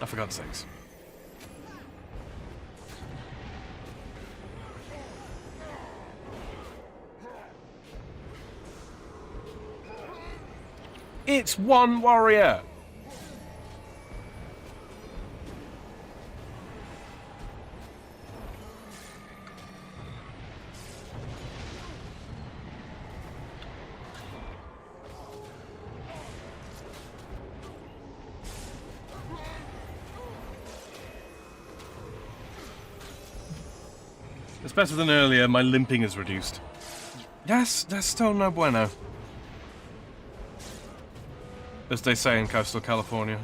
Oh, for God's sakes. It's one warrior! It's better than earlier, my limping is reduced. Yes, that's still no bueno. As they say in coastal California.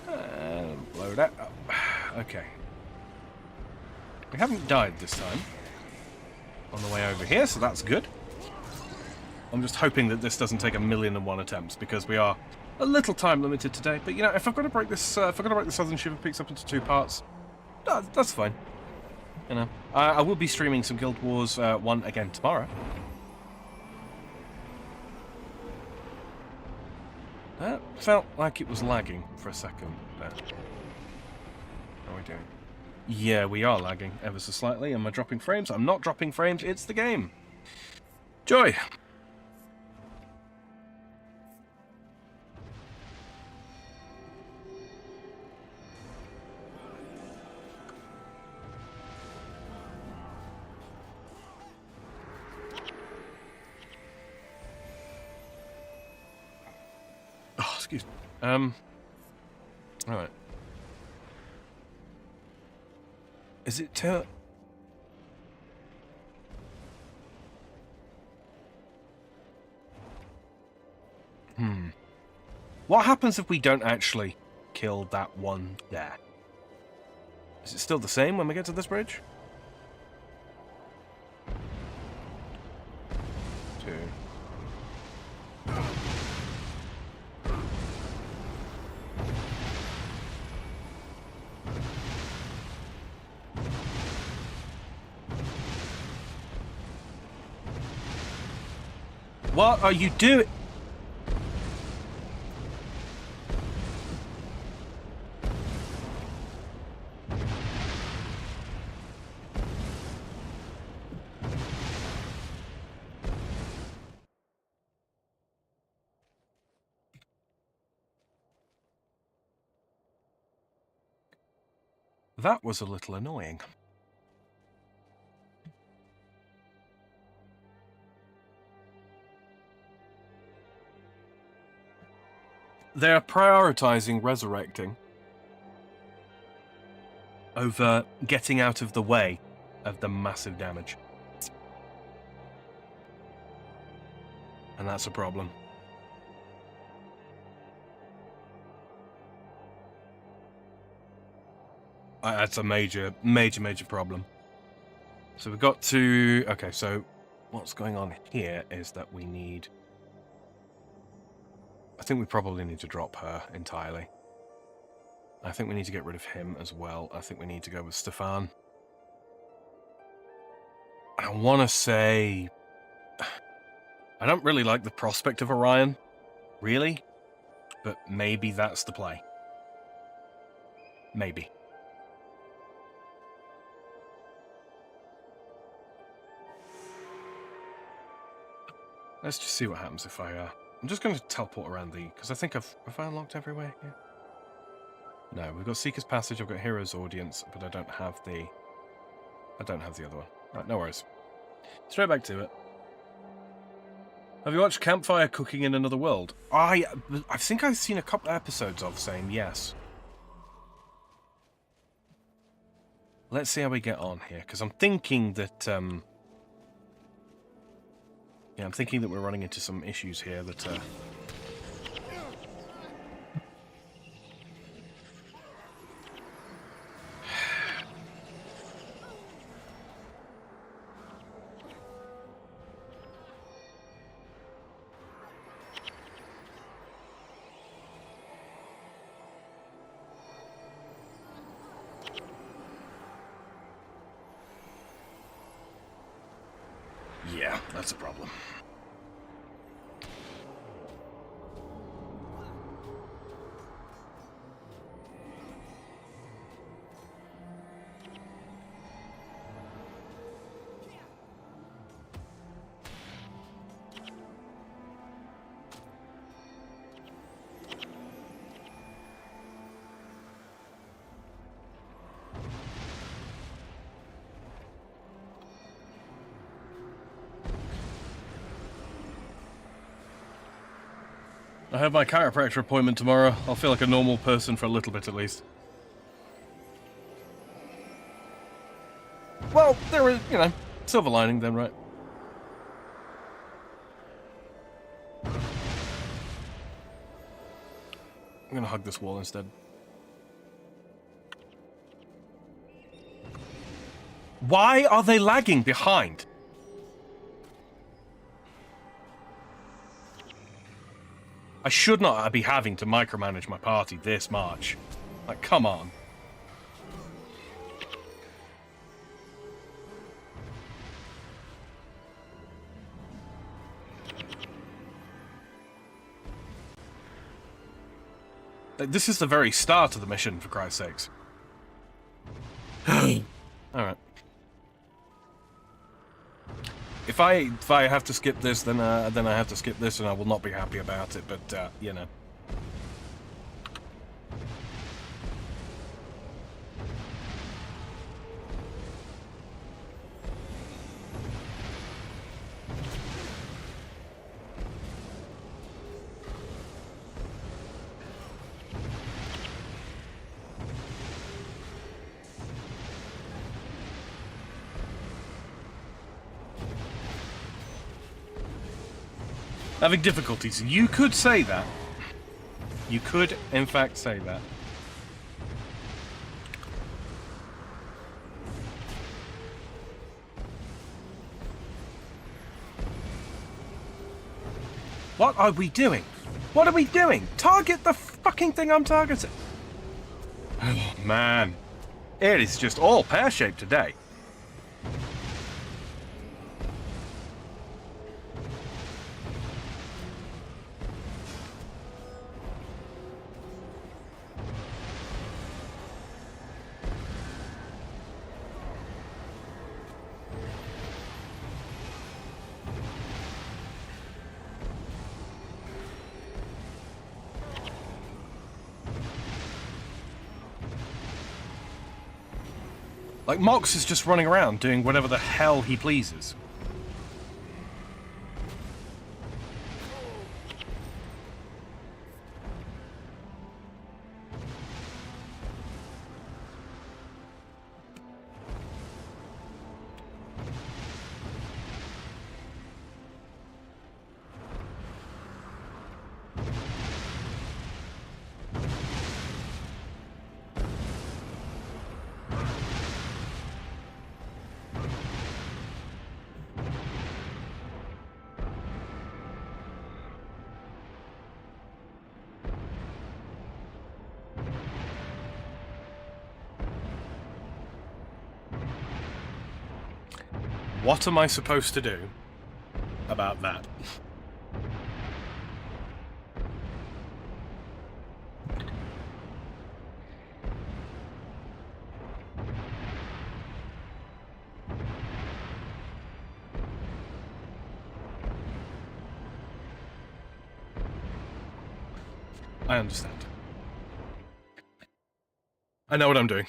Blow that up. Okay. We haven't died this time. On the way over here, so that's good. I'm just hoping that this doesn't take 1,000,001 attempts, because we are a little time limited today. But you know, if I've got to break this, if I've got to break the Southern Shiver Peaks up into 2 parts, that's fine. You know, I will be streaming some Guild Wars 1 again tomorrow. That felt like it was lagging for a second there. How are we doing? Yeah, we are lagging ever so slightly. Am I dropping frames? I'm not dropping frames. It's the game. Joy. Oh, excuse me. All right. Is it What happens if we don't actually kill that one there? Is it still the same when we get to this bridge? 2. What are you doing? That was a little annoying. They're prioritizing resurrecting over getting out of the way of the massive damage. And that's a problem. That's a major problem. So we've got to... Okay, so what's going on here is that we need... I think we probably need to drop her entirely. I think we need to get rid of him as well. I think we need to go with Stefan. I want to say... I don't really like the prospect of Orion, really, but maybe that's the play. Maybe. Let's just see what happens if I... I'm just going to teleport around because I think have I unlocked everywhere here? No, we've got Seeker's Passage, I've got Hero's Audience, but I don't have the other one. Right, no worries. Straight back to it. Have you watched Campfire Cooking in Another World? I think I've seen a couple episodes of saying yes. Let's see how we get on here, because I'm thinking that yeah, I'm thinking that we're running into some issues here that... That's a problem. I have my chiropractor appointment tomorrow. I'll feel like a normal person for a little bit at least. Well, there is, you know, silver lining then, right? I'm gonna hug this wall instead. Why are they lagging behind? I should not be having to micromanage my party this much. Like, come on. Like, this is the very start of the mission, for Christ's sakes. Alright. If I have to skip this, then I have to skip this, and I will not be happy about it. But you know. Having difficulties. You could say that. You could, in fact, say that. What are we doing? What are we doing? Target the fucking thing I'm targeting. Oh, man. It is just all pear-shaped today. Like, Mox is just running around doing whatever the hell he pleases. What am I supposed to do about that? I understand. I know what I'm doing.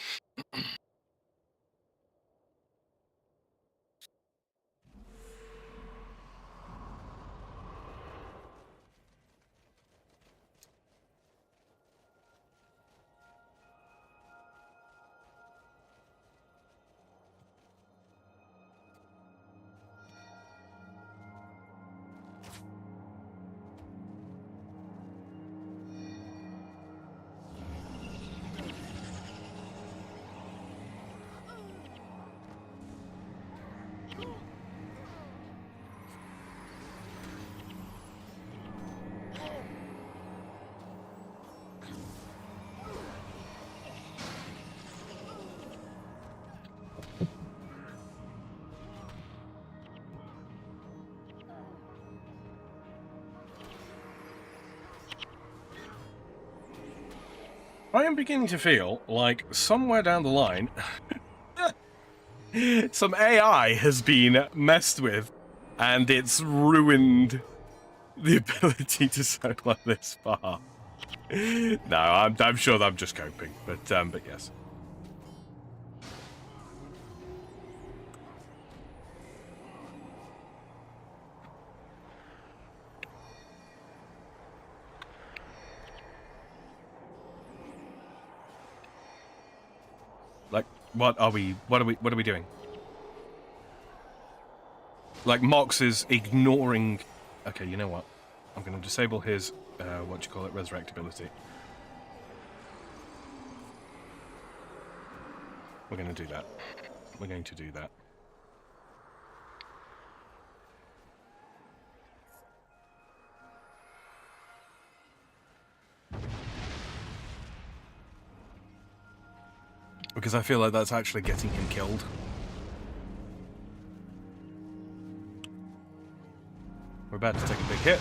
I am beginning to feel like somewhere down the line, some AI has been messed with, and it's ruined the ability to solo this far. No, I'm sure I'm just coping, but yes. Like, what are we doing? Like, Mox is ignoring... Okay, you know what? I'm going to disable his, resurrect ability. We're going to do that. We're going to do that. Because I feel like that's actually getting him killed. We're about to take a big hit.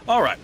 All right.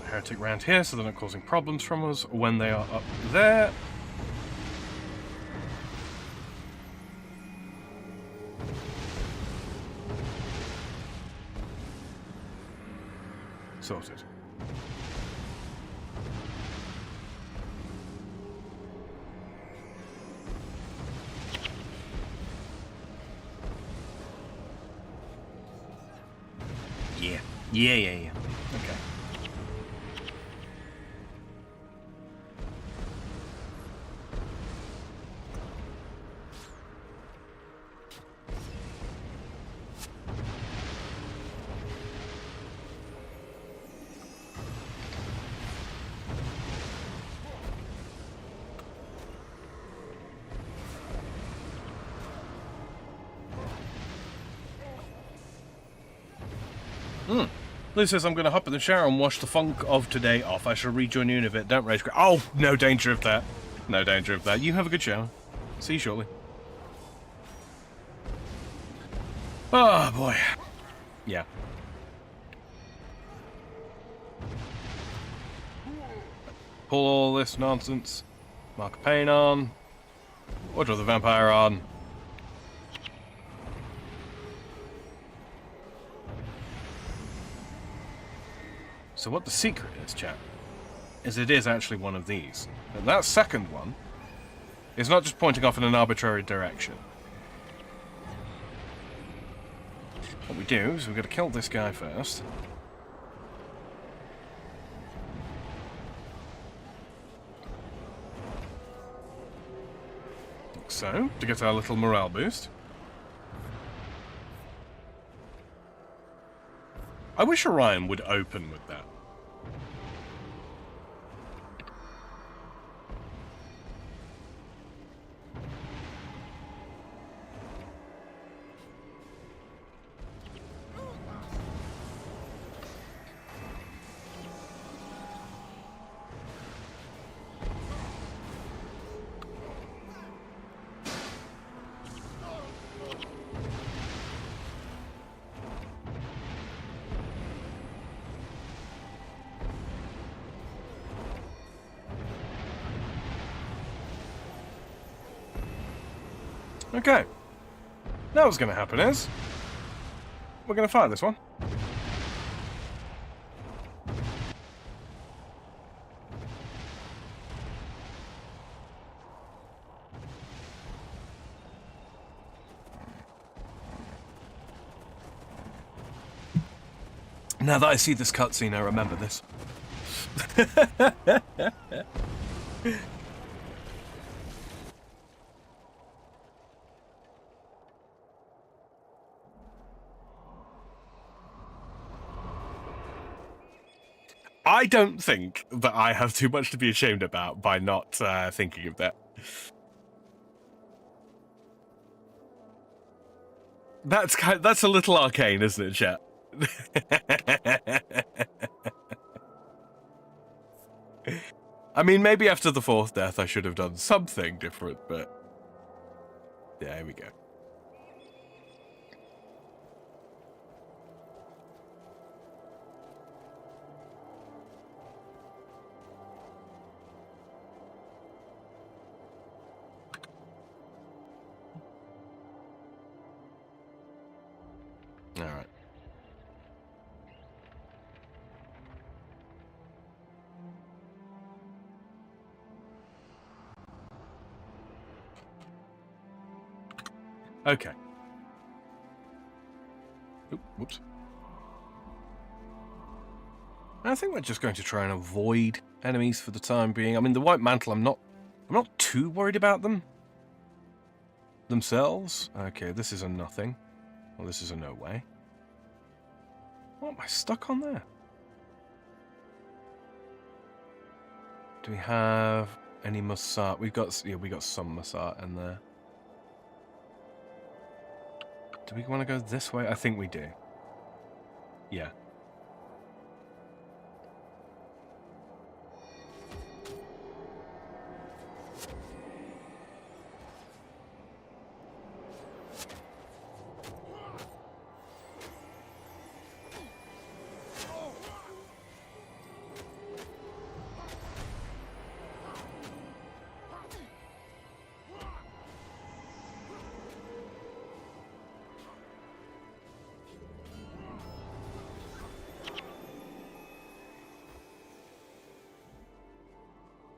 Heretic round here, so they're not causing problems from us when they are up there. Sorted. Yeah. Okay. Lou says, I'm going to hop in the shower and wash the funk of today off. I shall rejoin you in a bit. Don't rage. Oh, no danger of that. No danger of that. You have a good shower. See you shortly. Oh, boy. Yeah. Pull all this nonsense. Mark of Pain on. Order of the Vampire on. So what the secret is, chat, is it is actually one of these. And that second one is not just pointing off in an arbitrary direction. What we do is we've got to kill this guy first. Like so, to get our little morale boost. I wish Orion would open with that. Okay. Now what's going to happen is we're going to fire this one. Now that I see this cutscene, I remember this. I don't think that I have too much to be ashamed about by not thinking of that. That's a little arcane, isn't it, chat? I mean, maybe after the 4th death I should have done something different, but yeah, here we go. All right. Okay. Oop, whoops. I think we're just going to try and avoid enemies for the time being. I mean, the White Mantle, I'm not too worried about them themselves. Okay, this is a nothing. Well, this is a no way. What am I stuck on there? Do we have any Massat? We got some Massat in there. Do we want to go this way? I think we do. Yeah.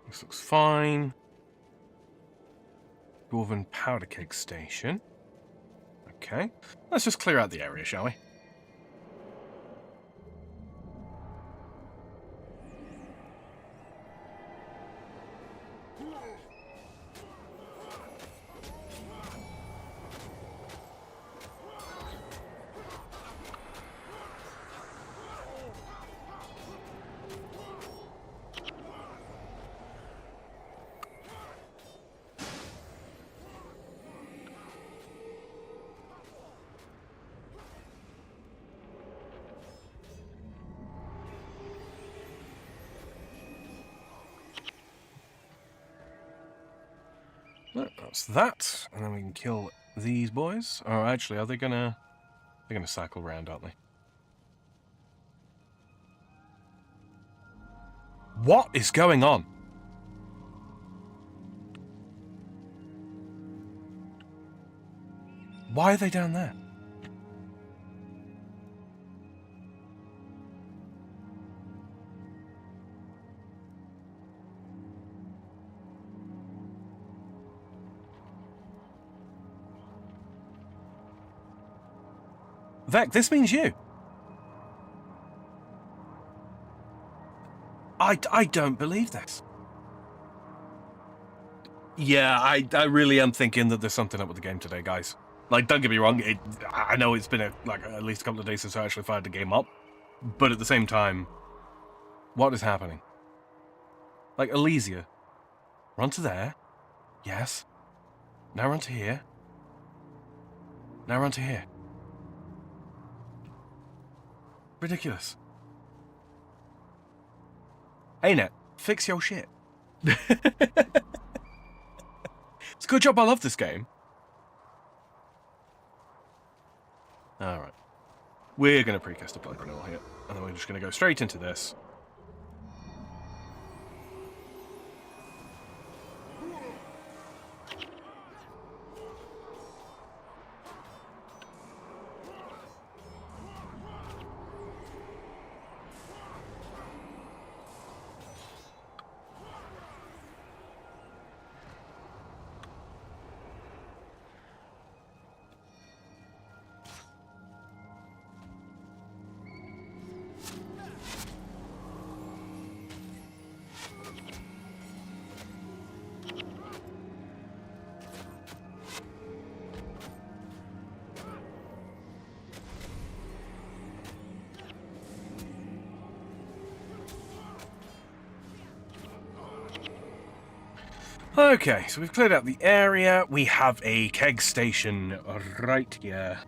This looks fine. Dwarven Powder Keg Station. Okay. Let's just clear out the area, shall we? No, that's that, and then we can kill these boys. Oh, actually, are they gonna? They're gonna cycle around, aren't they? What is going on? Why are they down there? Vec, this means you. I don't believe this. Yeah, I really am thinking that there's something up with the game today, guys. Like, don't get me wrong, I know it's been at least a couple of days since I actually fired the game up, but at the same time, what is happening? Like, Elysia, run to there. Yes. Now run to here. Now run to here. Ridiculous. Hey, Net, fix your shit. It's a good job I love this game. Alright. We're going to precast a blood renewal here, and then we're just going to go straight into this. Okay, so we've cleared out the area. We have a keg station right here.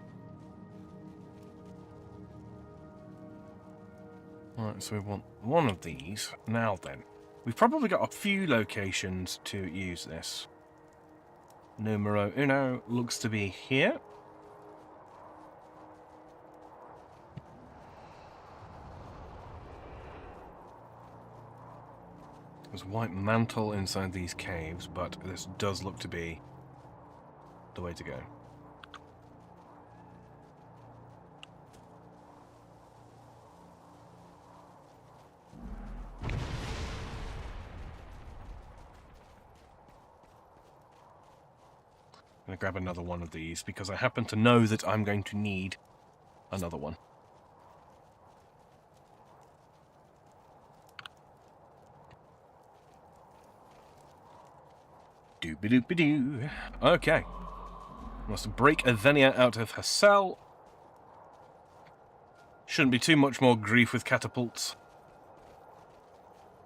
Alright, so we want one of these. Now then, we've probably got a few locations to use this. Numero uno looks to be here. There's white mantle inside these caves, but this does look to be the way to go. I'm going to grab another one of these because I happen to know that I'm going to need another one. Doobie-doobie-doo. Okay. Must break Avenia out of her cell. Shouldn't be too much more grief with catapults.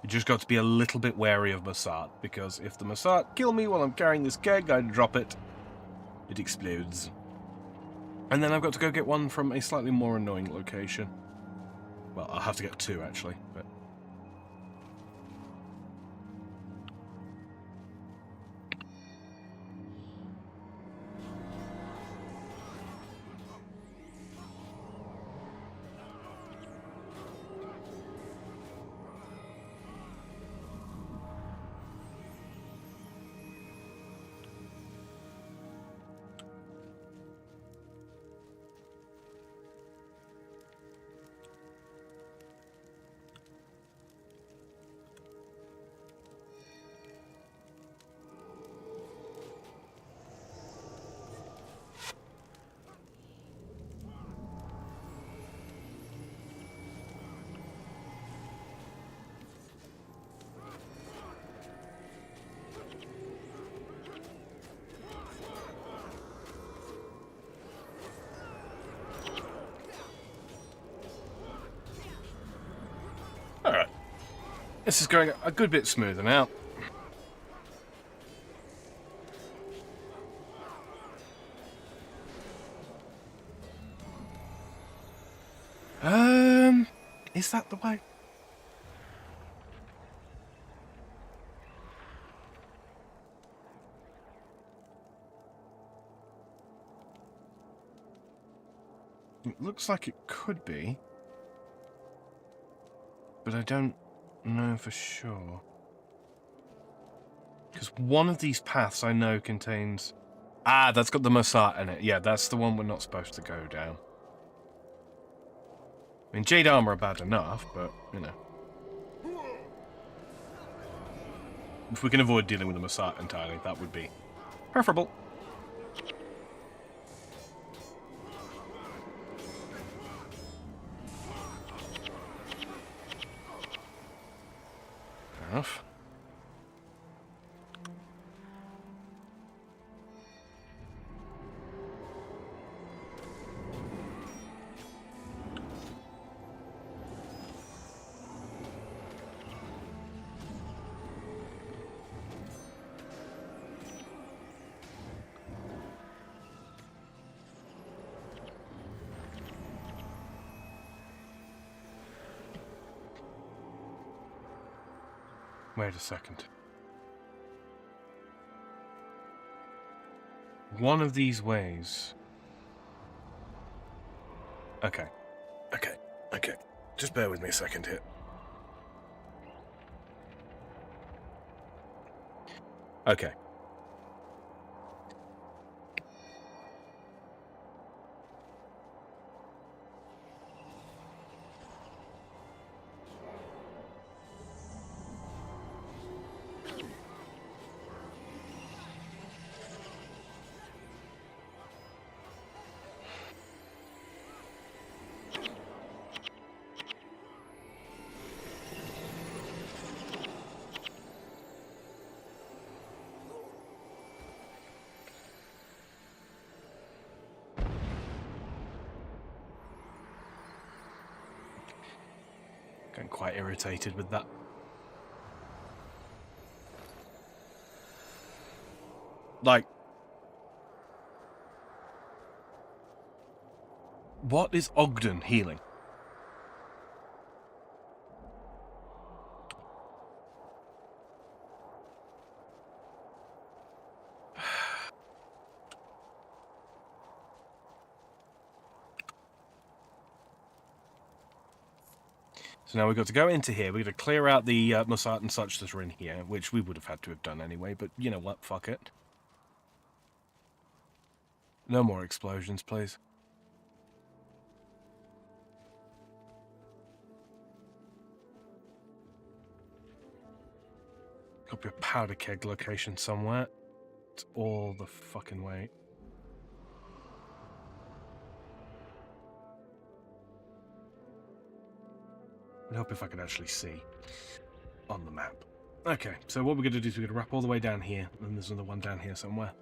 You just got to be a little bit wary of Mossad, because if the Mossad kill me while I'm carrying this keg, I drop it. It explodes. And then I've got to go get one from a slightly more annoying location. Well, I'll have to get two, actually, but... Alright. This is going a good bit smoother now. Is that the way? It looks like it could be. But I don't know for sure. Because one of these paths I know contains... Ah, that's got the Mossad in it. Yeah, that's the one we're not supposed to go down. I mean, Jade Armor are bad enough, but, you know. If we can avoid dealing with the Mossad entirely, that would be preferable. Fair enough. Wait a second. One of these ways... Okay. Okay. Just bear with me a second here. Okay. Getting quite irritated with that. Like, what is Ogden healing? So now we've got to go into here. We've got to clear out the Mussat and such that are in here, which we would have had to have done anyway, but you know what? Fuck it. No more explosions, please. Got to be a powder keg location somewhere. It's all the fucking way. I'd hope if I could actually see on the map. Okay, so what we're going to do is we're going to wrap all the way down here, and there's another one down here somewhere.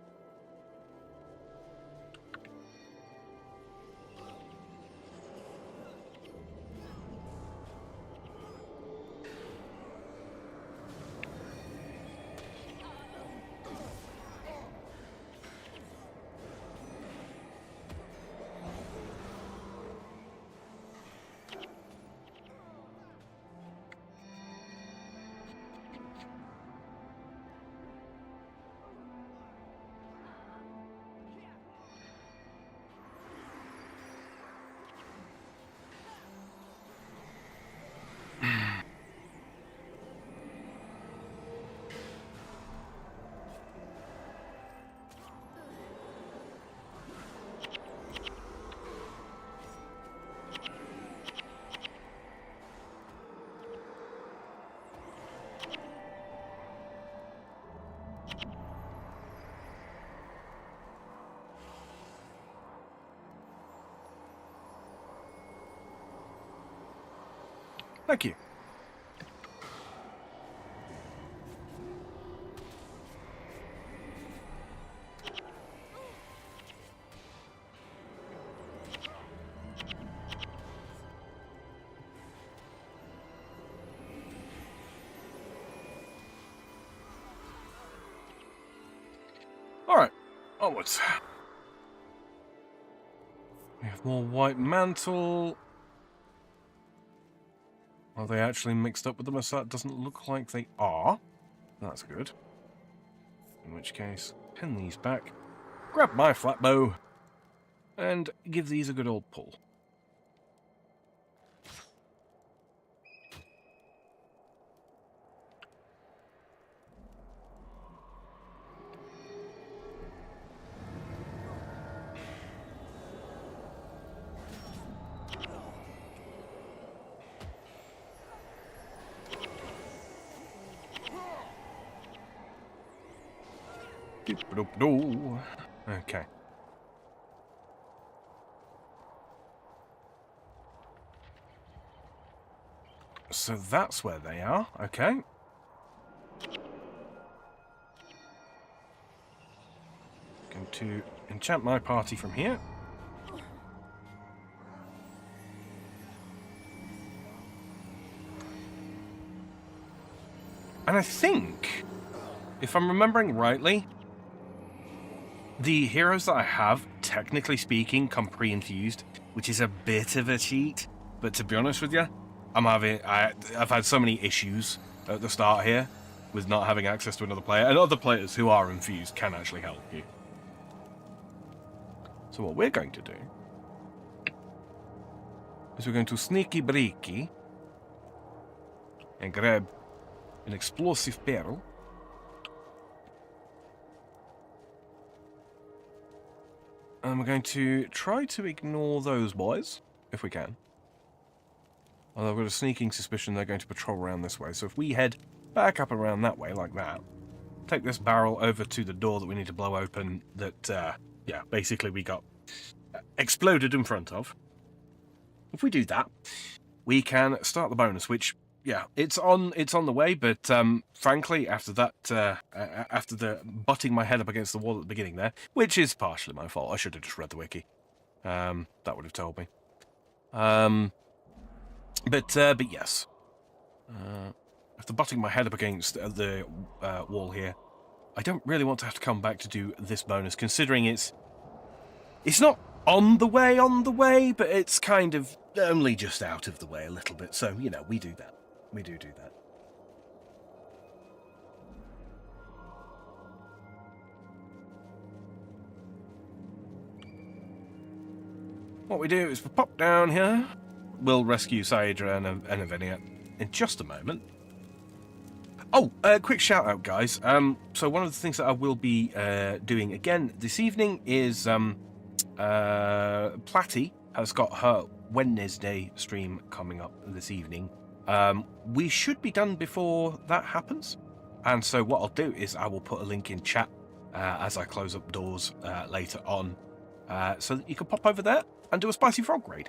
Thank you. Alright, onwards. We have more white mantle. Are they actually mixed up with the Mussat? Doesn't look like they are. That's good. In which case, pin these back, grab my flatbow, and give these a good old pull. Okay. So that's where they are. Okay. Going to enchant my party from here. And I think, if I'm remembering rightly, the heroes that I have, technically speaking, come pre-infused, which is a bit of a cheat. But to be honest with you, I've had so many issues at the start here with not having access to another player, and other players who are infused can actually help you. So what we're going to do is we're going to sneaky breaky and grab an explosive barrel. And we're going to try to ignore those boys, if we can. Although I've got a sneaking suspicion they're going to patrol around this way. So if we head back up around that way, like that, take this barrel over to the door that we need to blow open that, yeah, basically we got exploded in front of. If we do that, we can start the bonus, which, yeah, it's on the way, but frankly, after that, after the butting my head up against the wall at the beginning there, which is partially my fault, I should have just read the wiki. That would have told me. But yes. After butting my head up against the wall here, I don't really want to have to come back to do this bonus, considering it's not on the way, but it's kind of only just out of the way a little bit. So, you know, we do that. We do that. What we do is we pop down here. We'll rescue Saedra and Avenia in just a moment. Oh, quick shout out, guys. So one of the things that I will be doing again this evening is Platty has got her Wednesday stream coming up this evening. We should be done before that happens. And so what I'll do is I will put a link in chat as I close up doors later on, so that you can pop over there and do a spicy frog raid.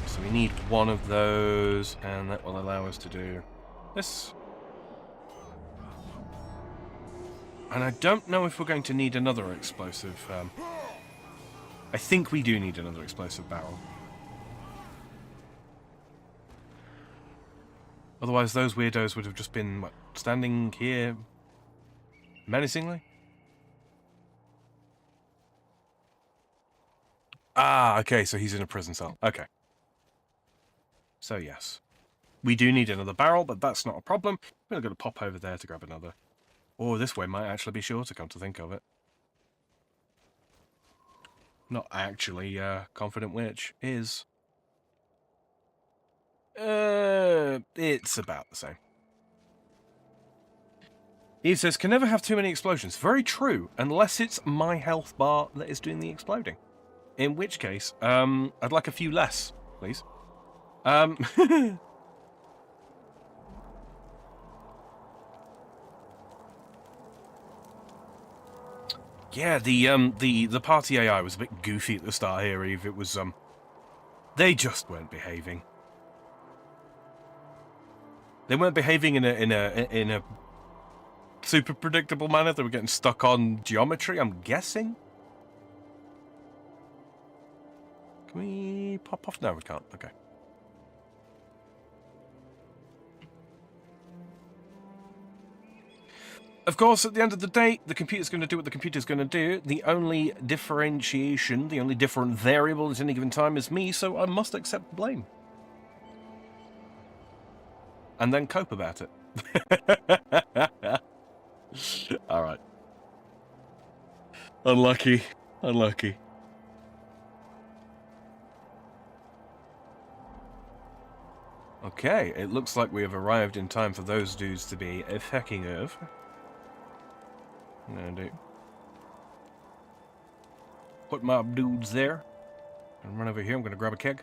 So we need one of those, and that will allow us to do this. And I don't know if we're going to need another explosive. I think we do need another explosive barrel. Otherwise, those weirdos would have just been standing here menacingly. Ah, okay, so he's in a prison cell. Okay. So, yes. We do need another barrel, but that's not a problem. We're going to pop over there to grab another. Or this way might actually be shorter, come to think of it. Not actually confident which is. It's about the same. He says, can never have too many explosions. Very true, unless it's my health bar that is doing the exploding. In which case, I'd like a few less, please. Yeah, the party AI was a bit goofy at the start here, Eve. It was, they just weren't behaving. They weren't behaving in a super predictable manner. They were getting stuck on geometry, I'm guessing. Can we pop off? No, we can't. Okay. Of course, at the end of the day, the computer's going to do what the computer's going to do. The only differentiation, the only different variable at any given time is me, so I must accept the blame. And then cope about it. Alright. Unlucky. Unlucky. Okay, it looks like we have arrived in time for those dudes to be effecting Earth. No, dude. Put my dudes there. And run over here. I'm going to grab a keg.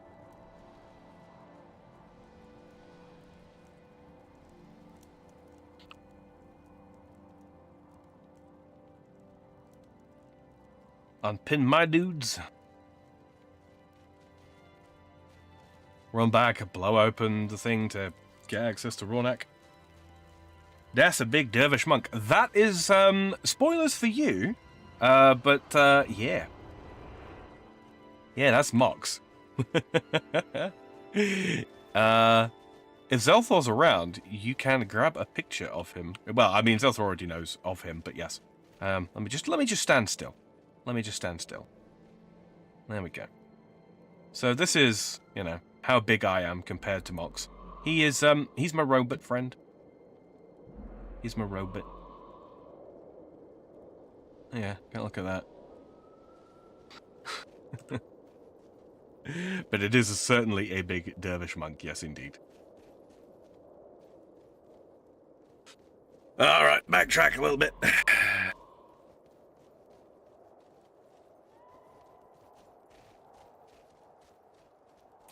Unpin my dudes. Run back, blow open the thing to get access to Rornak. That's a big dervish monk. That is, spoilers for you, but, yeah. Yeah, that's Mox. If Zelthor's around, you can grab a picture of him. Well, I mean, Zelthor already knows of him, but yes. Let me just stand still. Let me just stand still. There we go. So this is, you know, how big I am compared to Mox. He is, he's my robot friend. He's my robot. Yeah, can't look at that. But it is certainly a big dervish monk, yes indeed. Alright, backtrack a little bit.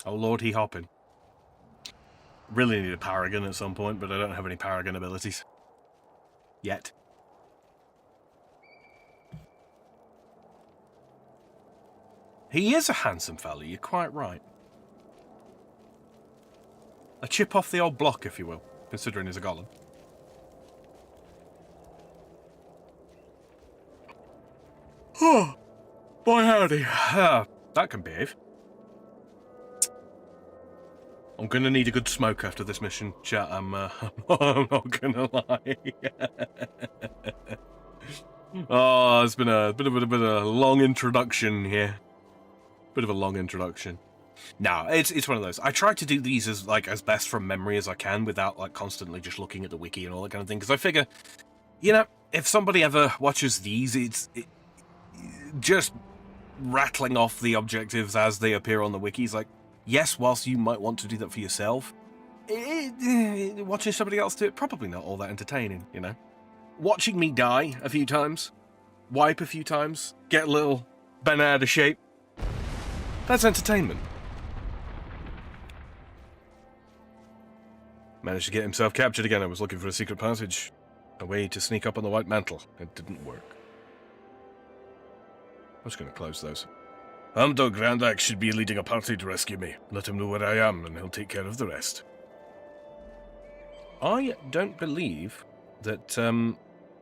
Oh lord, he hopping. Really need a paragon at some point, but I don't have any paragon abilities. Yet. He is a handsome fella, you're quite right. A chip off the old block, if you will, considering he's a golem. Oh, boy howdy. That can behave. I'm gonna need a good smoke after this mission, chat. I'm not gonna lie. Oh, it's been a bit of a long introduction here. Bit of a long introduction. No, it's one of those. I try to do these as best from memory as I can without like constantly just looking at the wiki and all that kind of thing. Because I figure, you know, if somebody ever watches these, it's just rattling off the objectives as they appear on the wikis. Like, yes, whilst you might want to do that for yourself, watching somebody else do it, probably not all that entertaining, you know? Watching me die a few times, wipe a few times, get a little bent out of shape, that's entertainment. Managed to get himself captured again. I was looking for a secret passage, a way to sneak up on the White Mantle. It didn't work. I'm just going to close those. Amdo Grandak should be leading a party to rescue me. Let him know where I am, and he'll take care of the rest. I don't believe that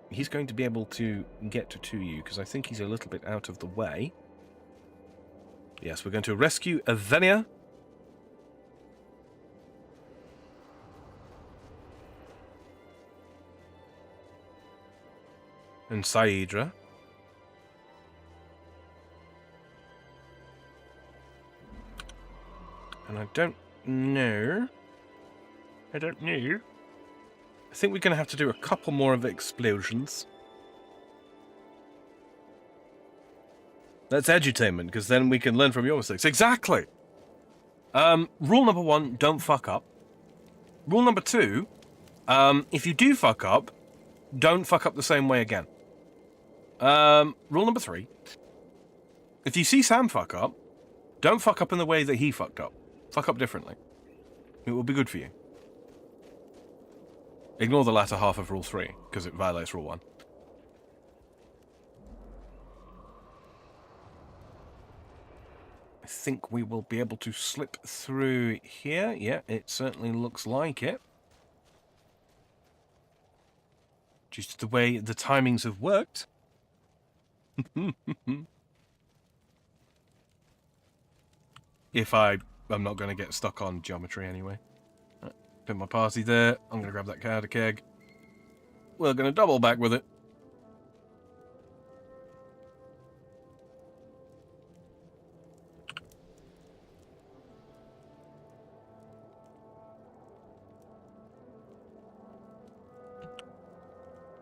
he's going to be able to get to you, because I think he's a little bit out of the way. Yes, we're going to rescue Avenia. And Saidra. And I don't know. I think we're going to have to do a couple more of the explosions. That's edutainment, because then we can learn from your mistakes. Exactly! Rule number 1, don't fuck up. Rule number 2, if you do fuck up, don't fuck up the same way again. Rule number 3, if you see Sam fuck up, don't fuck up in the way that he fucked up. Fuck up differently. It will be good for you. Ignore the latter half of Rule 3, because it violates Rule 1. I think we will be able to slip through here. Yeah, it certainly looks like it. Just the way the timings have worked. If I'm not going to get stuck on geometry anyway. Right, put my party there. I'm going to grab that powder keg. We're going to double back with it.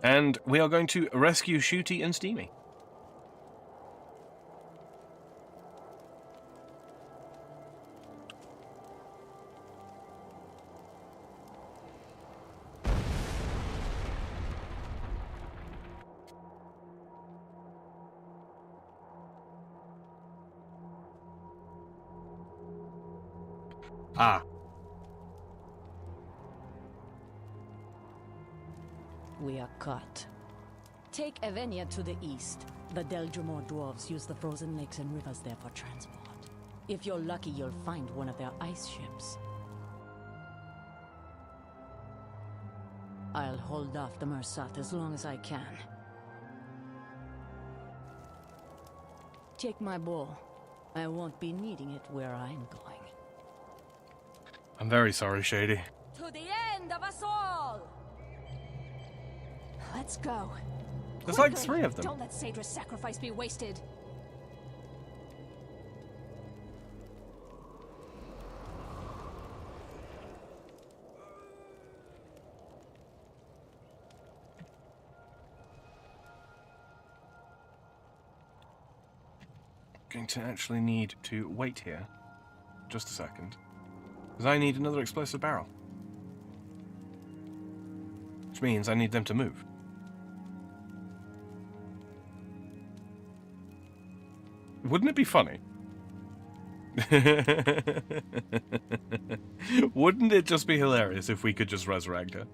And we are going to rescue Shooty and Steamy. Ah. We are caught. Take Avenia to the east. The Deldrimor dwarves use the frozen lakes and rivers there for transport. If you're lucky, you'll find one of their ice ships. I'll hold off the Mersath as long as I can. Take my bow. I won't be needing it where I'm going. I'm very sorry, Shady. To the end of us all! Let's go. There's like 3 of them. Don't let Sadra's sacrifice be wasted. Going to actually need to wait here. Just a second. Because I need another explosive barrel. Which means I need them to move. Wouldn't it be funny? Wouldn't it just be hilarious if we could just resurrect her?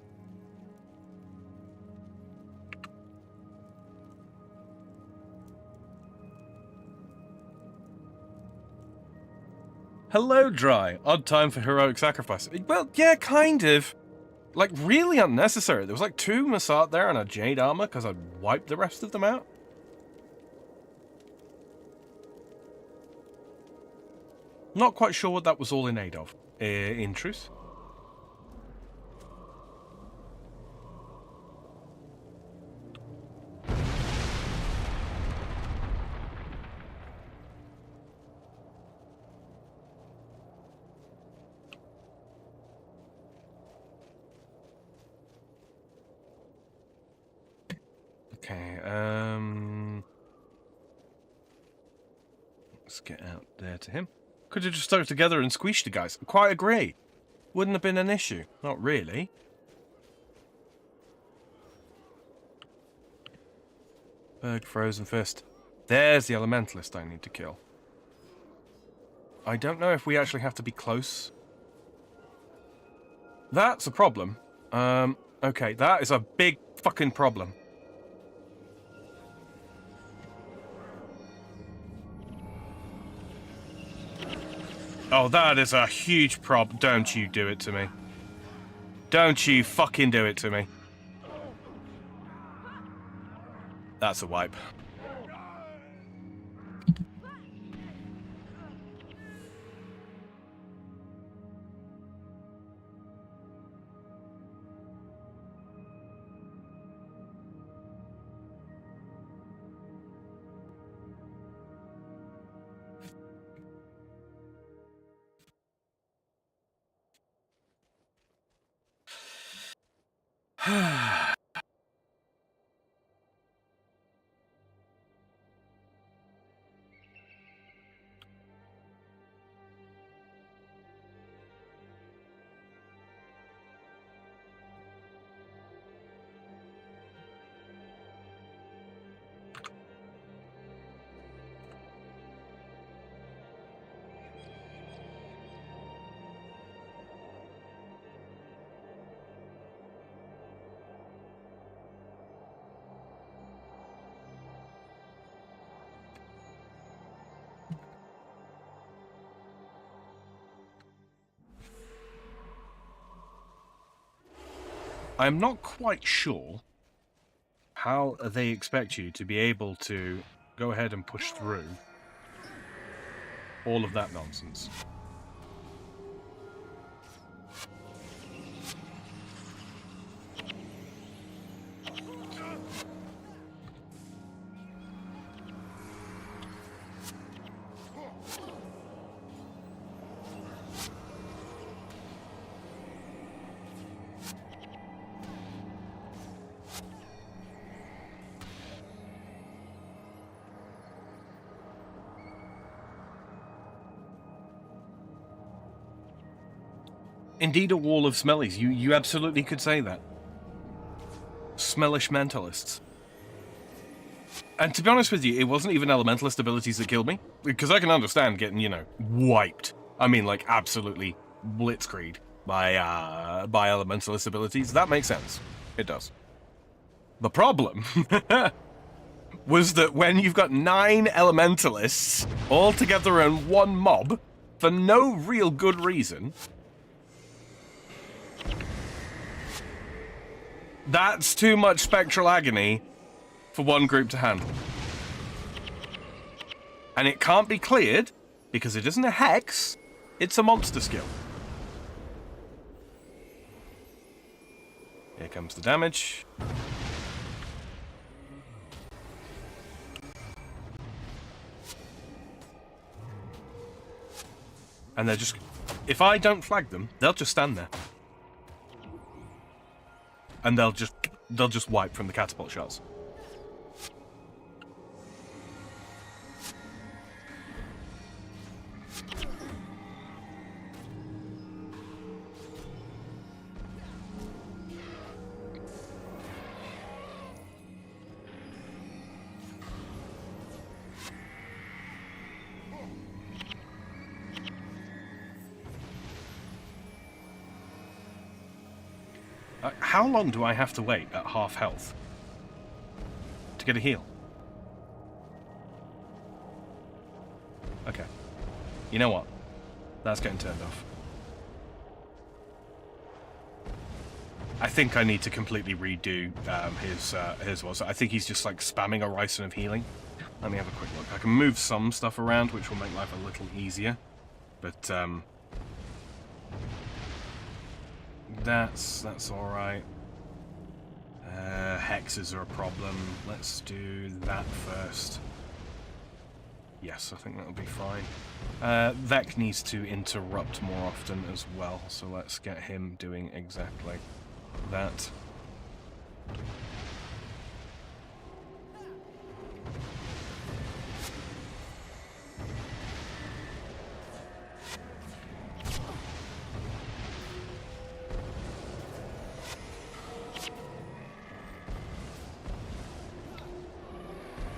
Hello, Dry. Odd time for heroic sacrifice. Well, yeah, kind of. Like, really unnecessary. There was like 2 Masat there and a Jade armor because I'd wiped the rest of them out. Not quite sure what that was all in aid of. In truth. Okay, let's get out there to him. Could have just stuck together and squeezed the guys. Quite agree. Wouldn't have been an issue. Not really. Berg, Frozen Fist. There's the Elementalist I need to kill. I don't know if we actually have to be close. That's a problem. Okay, that is a big fucking problem. Oh, that is a huge problem. Don't you do it to me. Don't you fucking do it to me. That's a wipe. I'm not quite sure how they expect you to be able to go ahead and push through all of that nonsense. Indeed, a wall of smellies. You absolutely could say that. Smellish mentalists. And to be honest with you, it wasn't even elementalist abilities that killed me. Because I can understand getting, you know, wiped. I mean, like, absolutely blitzkrieged by elementalist abilities. That makes sense. It does. The problem was that when you've got 9 elementalists all together in one mob, for no real good reason, that's too much spectral agony for one group to handle. And it can't be cleared because it isn't a hex, it's a monster skill. Here comes the damage. And they're just... if I don't flag them, they'll just stand there. And they'll just wipe from the catapult shots. How long do I have to wait at half health to get a heal? Okay. You know what? That's getting turned off. I think I need to completely redo his was. I think he's just like spamming a Horizon of healing. Let me have a quick look. I can move some stuff around, which will make life a little easier. But That's all right. Hexes are a problem. Let's do that first. Yes, I think that'll be fine. Vec needs to interrupt more often as well, so let's get him doing exactly that.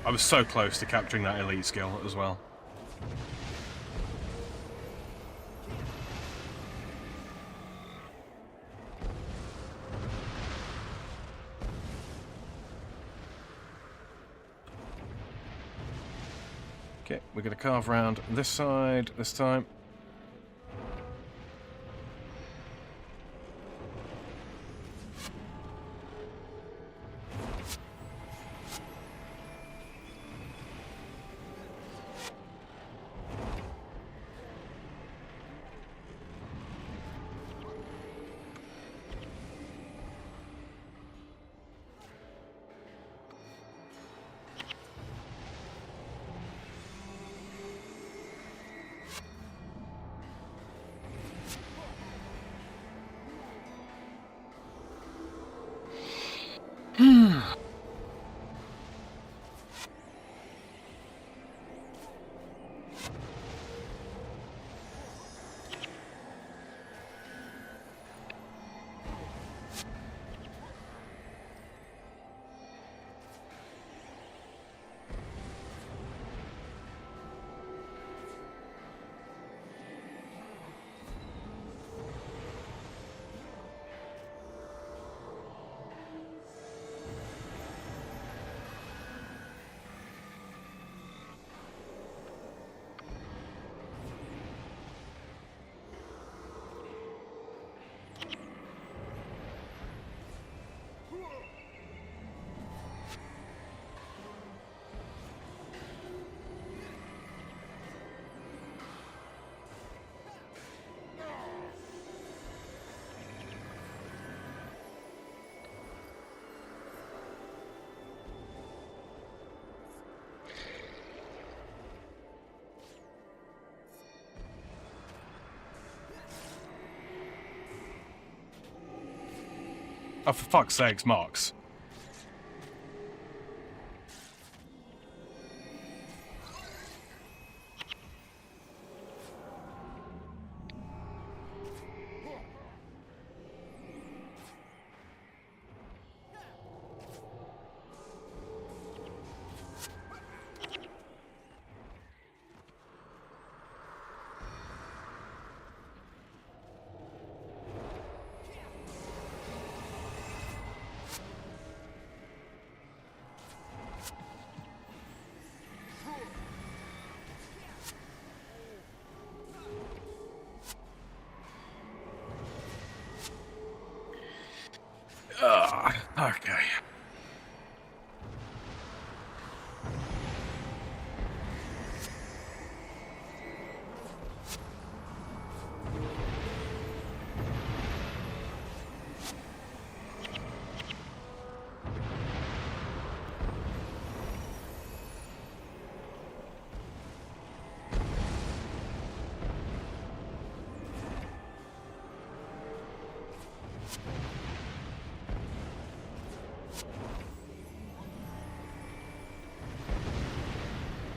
I was so close to capturing that elite skill as well. Okay, we're going to carve around this side this time. Oh, for fuck's sakes, Marks. Okay.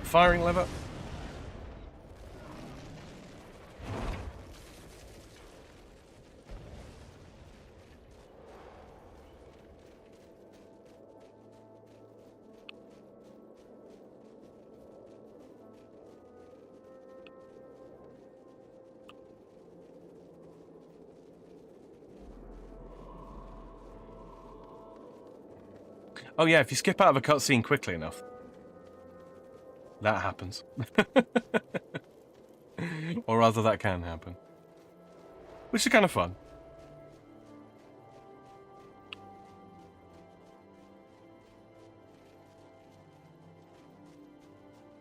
Firing lever. Oh yeah, if you skip out of a cutscene quickly enough, that happens. Or rather, that can happen. Which is kind of fun.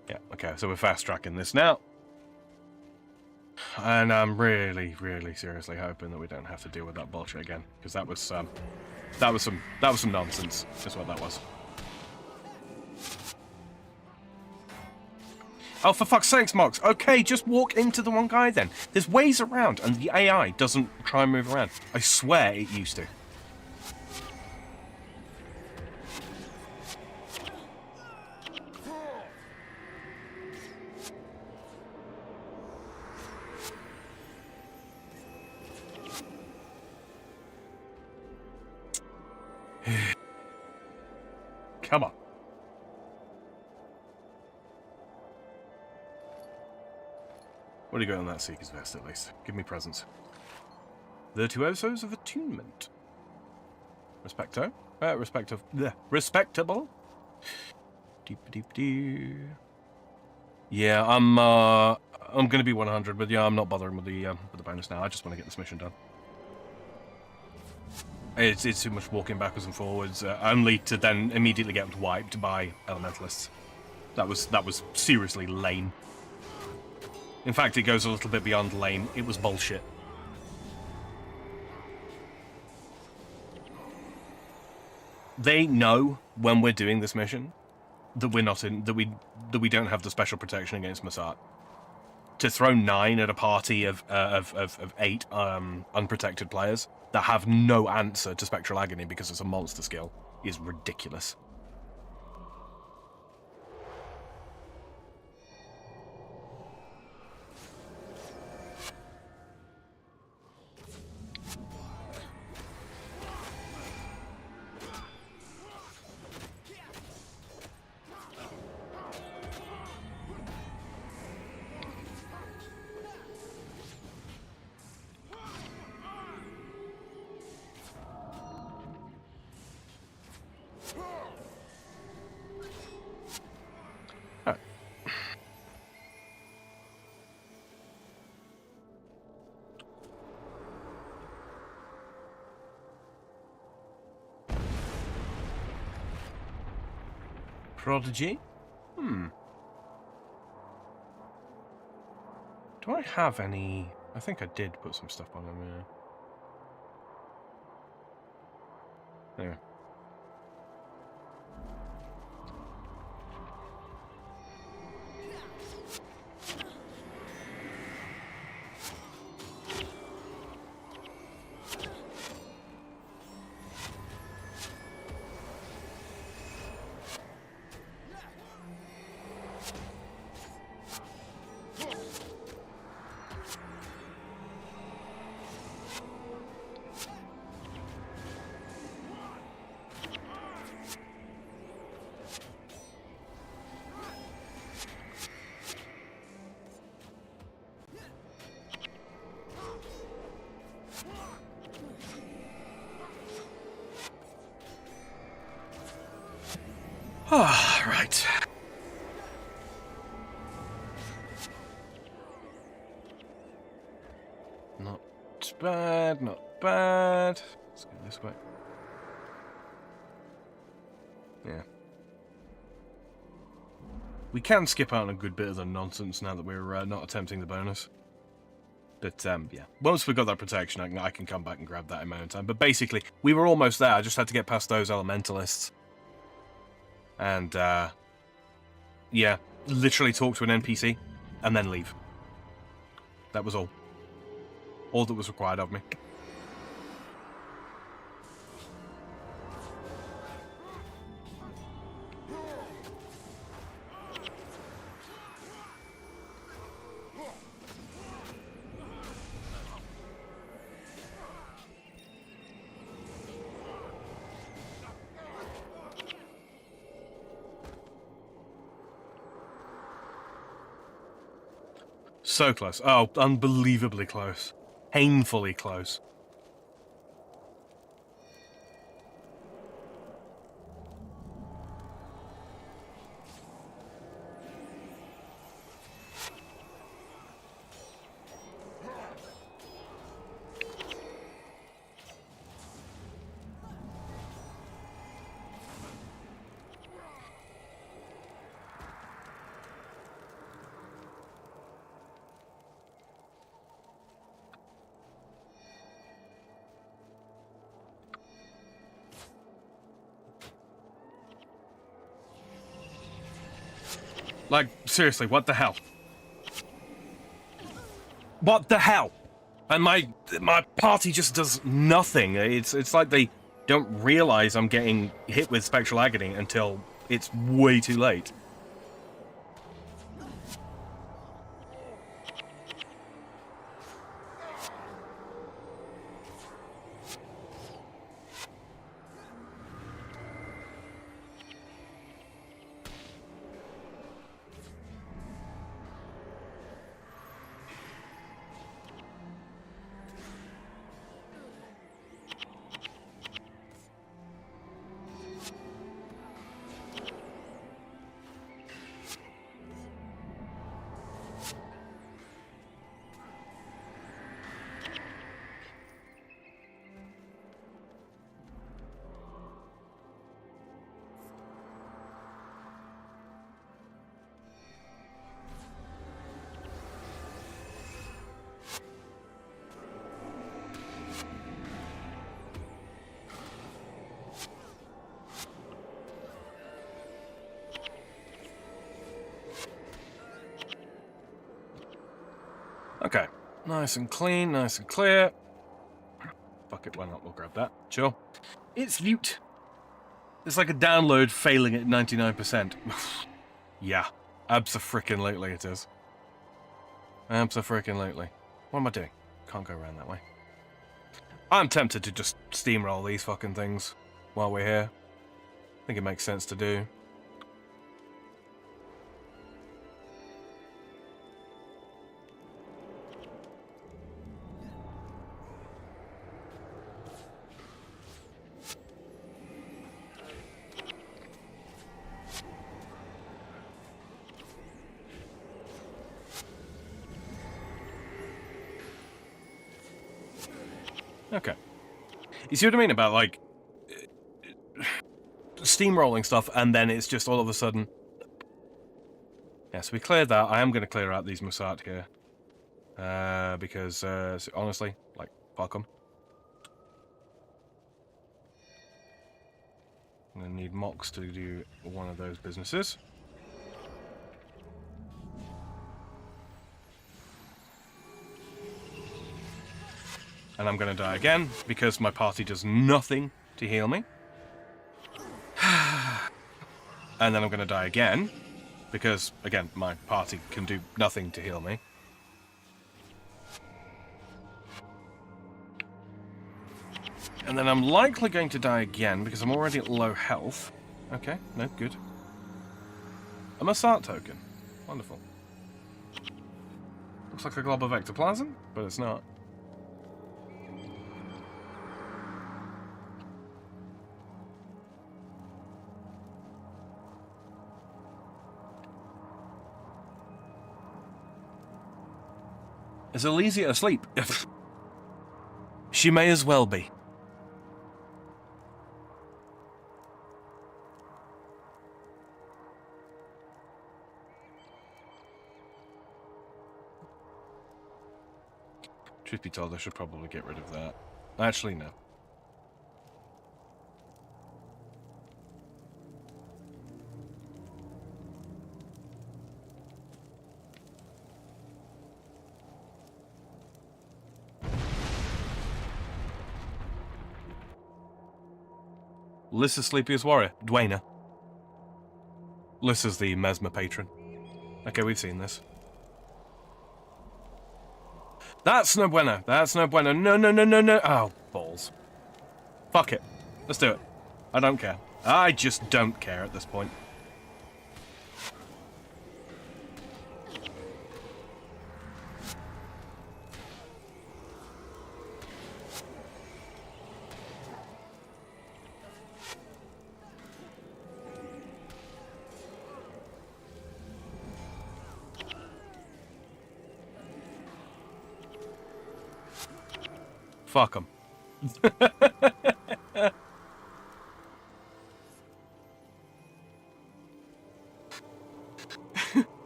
Yeah, okay, so we're fast-tracking this now. And I'm really, really seriously hoping that we don't have to deal with that bullshit again, because that was some nonsense. Is what that was. Oh, for fuck's sakes, Mox. Okay, just walk into the one guy then. There's ways around, and the AI doesn't try and move around. I swear it used to. Come on. What do you got on that Seeker's Vest, at least? Give me presents. Virtuosos of Attunement. Respecto. Respectable. Deep. Yeah, I'm gonna be 100, but yeah, I'm not bothering with the bonus now. I just want to get this mission done. It's too much walking backwards and forwards, only to then immediately get wiped by elementalists. That was seriously lame. In fact, it goes a little bit beyond lame. It was bullshit. They know when we're doing this mission that we're not in that we don't have the special protection against Massat. To throw 9 at a party of 8 unprotected players that have no answer to Spectral Agony because it's a monster skill is ridiculous. Prodigy? Do I have any... I think I did put some stuff on them, yeah. Anyway. Ah, right. Not bad, not bad. Let's go this way. Yeah. We can skip out on a good bit of the nonsense now that we're not attempting the bonus. But, yeah. Once we've got that protection, I can come back and grab that in my own time. But basically, we were almost there. I just had to get past those elementalists. And, yeah, literally talk to an NPC and then leave. That was all. All that was required of me. So close. Oh, unbelievably close. Painfully close. Like, seriously, what the hell? What the hell? And my party just does nothing. It's like they don't realize I'm getting hit with spectral agony until it's way too late. Okay, nice and clean, nice and clear. Fuck it, why not? We'll grab that. Sure. It's Vute. It's like a download failing at 99%. Yeah, abso-frickin-lately it is. Abso-frickin-lately. What am I doing? Can't go around that way. I'm tempted to just steamroll these fucking things while we're here. I think it makes sense to do. Okay. You see what I mean about, like, steamrolling stuff, and then it's just all of a sudden... Yeah, so we cleared that. I am going to clear out these Musat here. Because, honestly, like, fuck them. I'm going to need Mox to do one of those businesses. And I'm going to die again, because my party does nothing to heal me. And then I'm going to die again, because, again, my party can do nothing to heal me. And then I'm likely going to die again, because I'm already at low health. Okay, no, good. A Musat token. Wonderful. Looks like a glob of ectoplasm, but it's not. Is Elysia asleep? She may as well be. Truth be told, I should probably get rid of that. Actually, no. Lyssa's sleepiest warrior, Dwayna. Lyssa's the Mesmer patron. Okay, we've seen this. That's no bueno. That's no bueno. No, no, no, no, no. Oh, balls. Fuck it. Let's do it. I don't care. I just don't care at this point. Fuck them.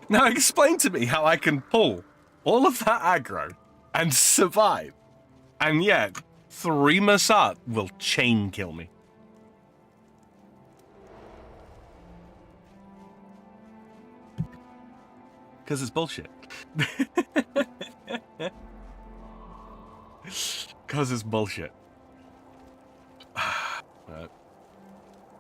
Now explain to me how I can pull all of that aggro and survive, and yet 3 Musat will chain kill me. Because it's bullshit. Because it's bullshit. Right.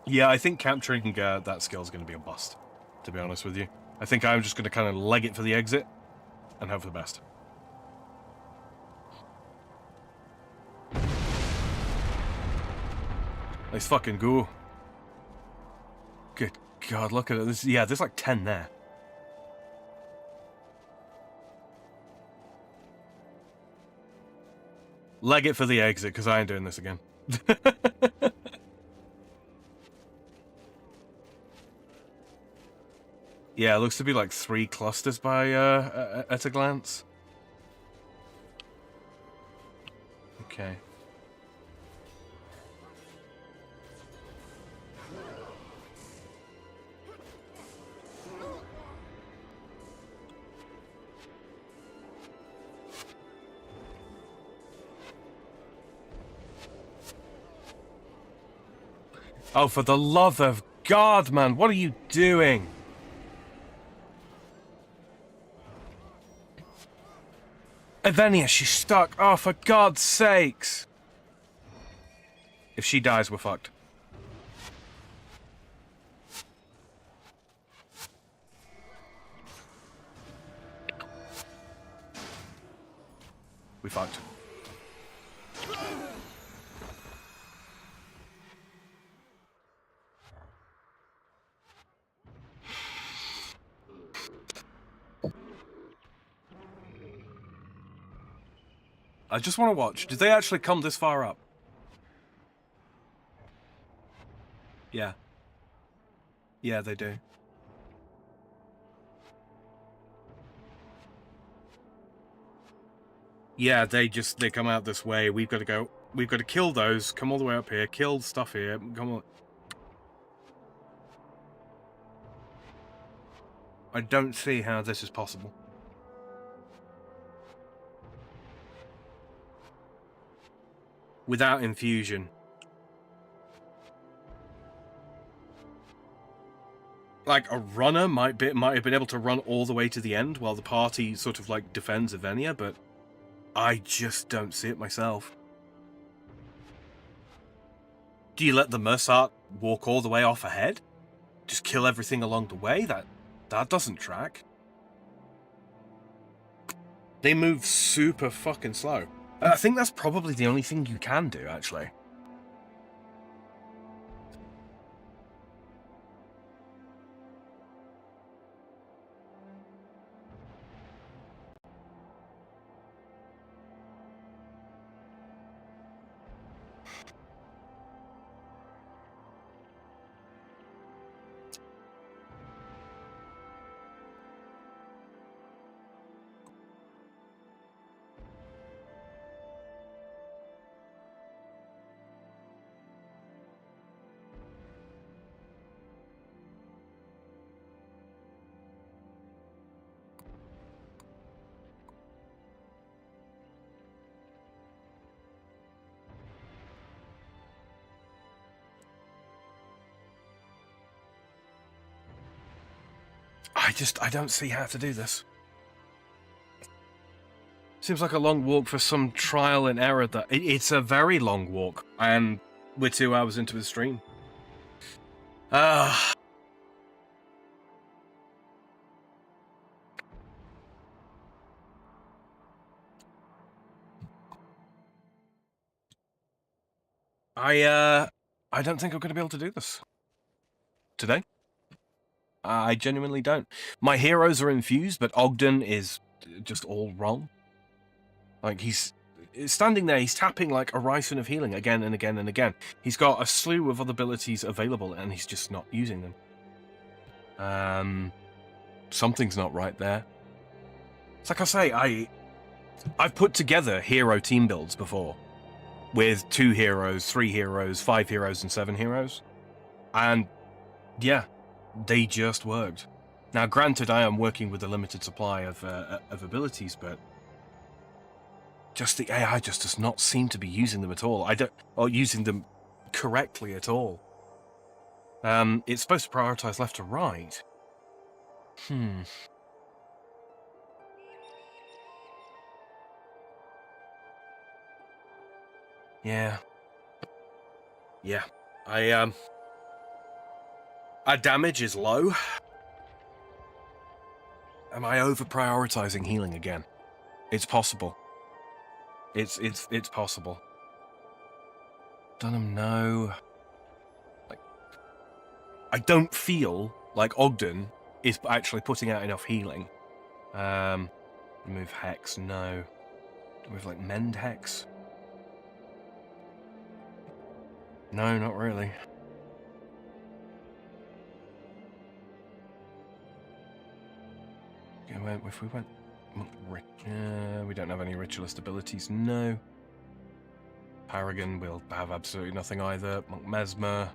Yeah, I think capturing that skill is going to be a bust, to be honest with you. I think I'm just going to kind of leg it for the exit and hope for the best. Let's fucking go. Good God, look at it. Yeah, there's like 10 there. Leg it for the exit, because I ain't doing this again. Yeah, it looks to be like 3 clusters by at a glance. Okay. Oh, for the love of God, man, what are you doing? Evenia, she's stuck. Oh, for God's sakes. If she dies, we're fucked. We fucked. I just want to watch. Did they actually come this far up? Yeah. Yeah, they do. Yeah, they come out this way. We've got to kill those, come all the way up here, kill stuff here, come on. I don't see how this is possible. Without infusion. Like, a runner might have been able to run all the way to the end while the party sort of, like, defends Evenia, but I just don't see it myself. Do you let the Mersat walk all the way off ahead? Just kill everything along the way? That doesn't track. They move super fucking slow. I think that's probably the only thing you can do, actually. I don't see how to do this. Seems like a long walk for some trial and error. It's a very long walk, and we're 2 hours into the stream. I don't think I'm going to be able to do this today. I genuinely don't. My heroes are infused, but Ogden is just all wrong. Like, he's standing there, he's tapping like a Rison of Healing again and again and again. He's got a slew of other abilities available, and he's just not using them. Something's not right there. It's like I say, I've put together hero team builds before, with 2 heroes, 3 heroes, 5 heroes, and 7 heroes. And, yeah, they just worked. Now, granted, I am working with a limited supply of abilities, but just the AI just does not seem to be using them at all. Or using them correctly at all. It's supposed to prioritize left to right. Yeah. Yeah. Our damage is low. Am I over-prioritizing healing again? It's possible. It's possible. Dunham, no. Like, I don't feel like Ogden is actually putting out enough healing. Remove Hex, no. Remove, like, Mend Hex? No, not really. If we went... we don't have any ritualist abilities, no. Paragon will have absolutely nothing either. Monk Mesmer.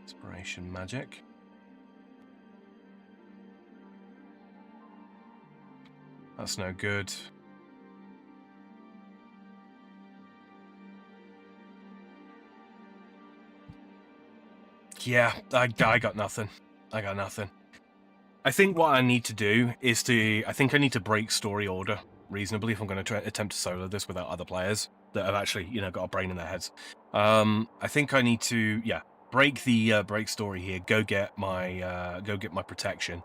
Inspiration Magic. That's no good. Yeah, I got nothing. I got nothing. I think what I need to do is I think I need to break story order reasonably if I'm going to attempt to solo this without other players that have actually, got a brain in their heads. I think I need to, break the break story here. Go get my protection,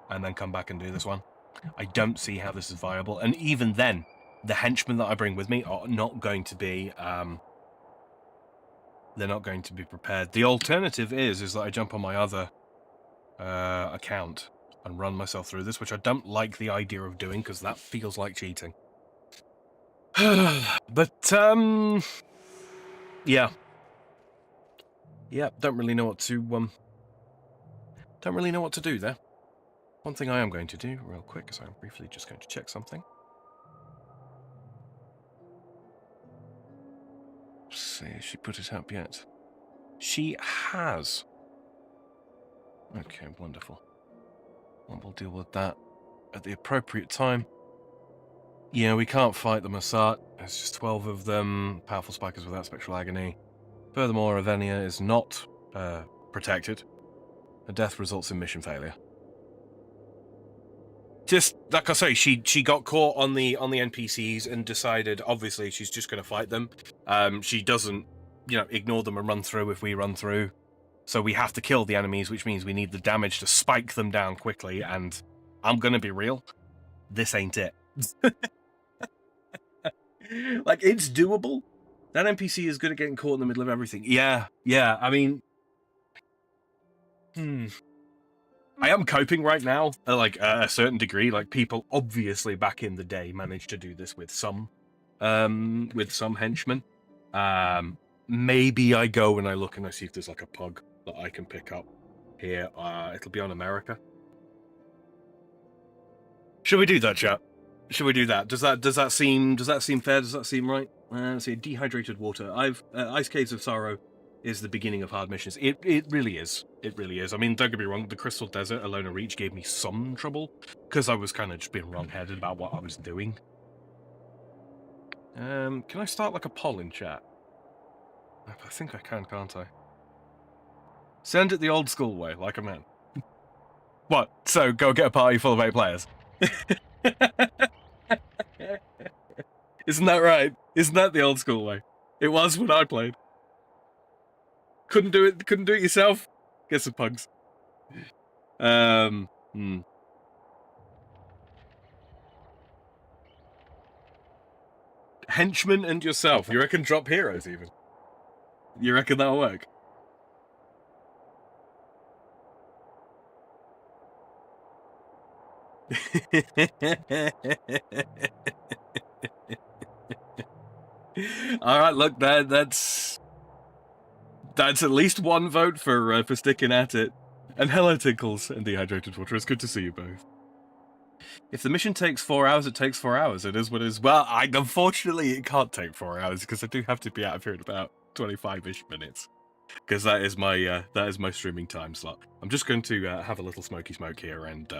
and then come back and do this one. I don't see how this is viable, and even then, the henchmen that I bring with me are not going to be. They're not going to be prepared. The alternative is that I jump on my other account and run myself through this, which I don't like the idea of doing because that feels like cheating. But yeah, don't really know what to do there. One thing I am going to do real quick is I'm briefly just going to check something. Let's see, has she put it up yet? She has. Okay, wonderful. We'll deal with that at the appropriate time. Yeah, we can't fight the Massat. There's just 12 of them. Powerful spikers without spectral agony. Furthermore, Avenia is not protected. A death results in mission failure. Just like I say, she got caught on the NPCs and decided obviously she's just going to fight them. She doesn't, ignore them and run through if we run through. So we have to kill the enemies, which means we need the damage to spike them down quickly. And I'm going to be real, this ain't it. Like, it's doable. That NPC is good at getting caught in the middle of everything. Yeah. I mean, I am coping right now, like, a certain degree. Like, people obviously back in the day managed to do this with some henchmen. Maybe I go and I look and I see if there's like a pug that I can pick up here. It'll be on America. Should we do that, chat? Should we do that? Does that seem fair? Does that seem right? Let's see, dehydrated water. Ice Caves of Sorrow is the beginning of hard missions. It really is. It really is. I mean, don't get me wrong, the Crystal Desert, Alona Reach gave me some trouble because I was kind of just being wrong-headed about what I was doing. Can I start like a poll in chat? I think I can, can't I? Send it the old school way, like a man. What? So, go get a party full of 8 players? Isn't that right? Isn't that the old school way? It was when I played. Couldn't do it yourself? Get some pugs. Henchman and yourself. You reckon drop heroes even? You reckon that'll work? All right, look, that's at least one vote for sticking at it. And hello, Tinkles and Dehydrated Water. It's good to see you both. If the mission takes 4 hours, it takes 4 hours. It is what it is. Well, unfortunately, it can't take 4 hours because I do have to be out of here in about 25-ish minutes. Because that is my streaming time slot. I'm just going to have a little smoky smoke here and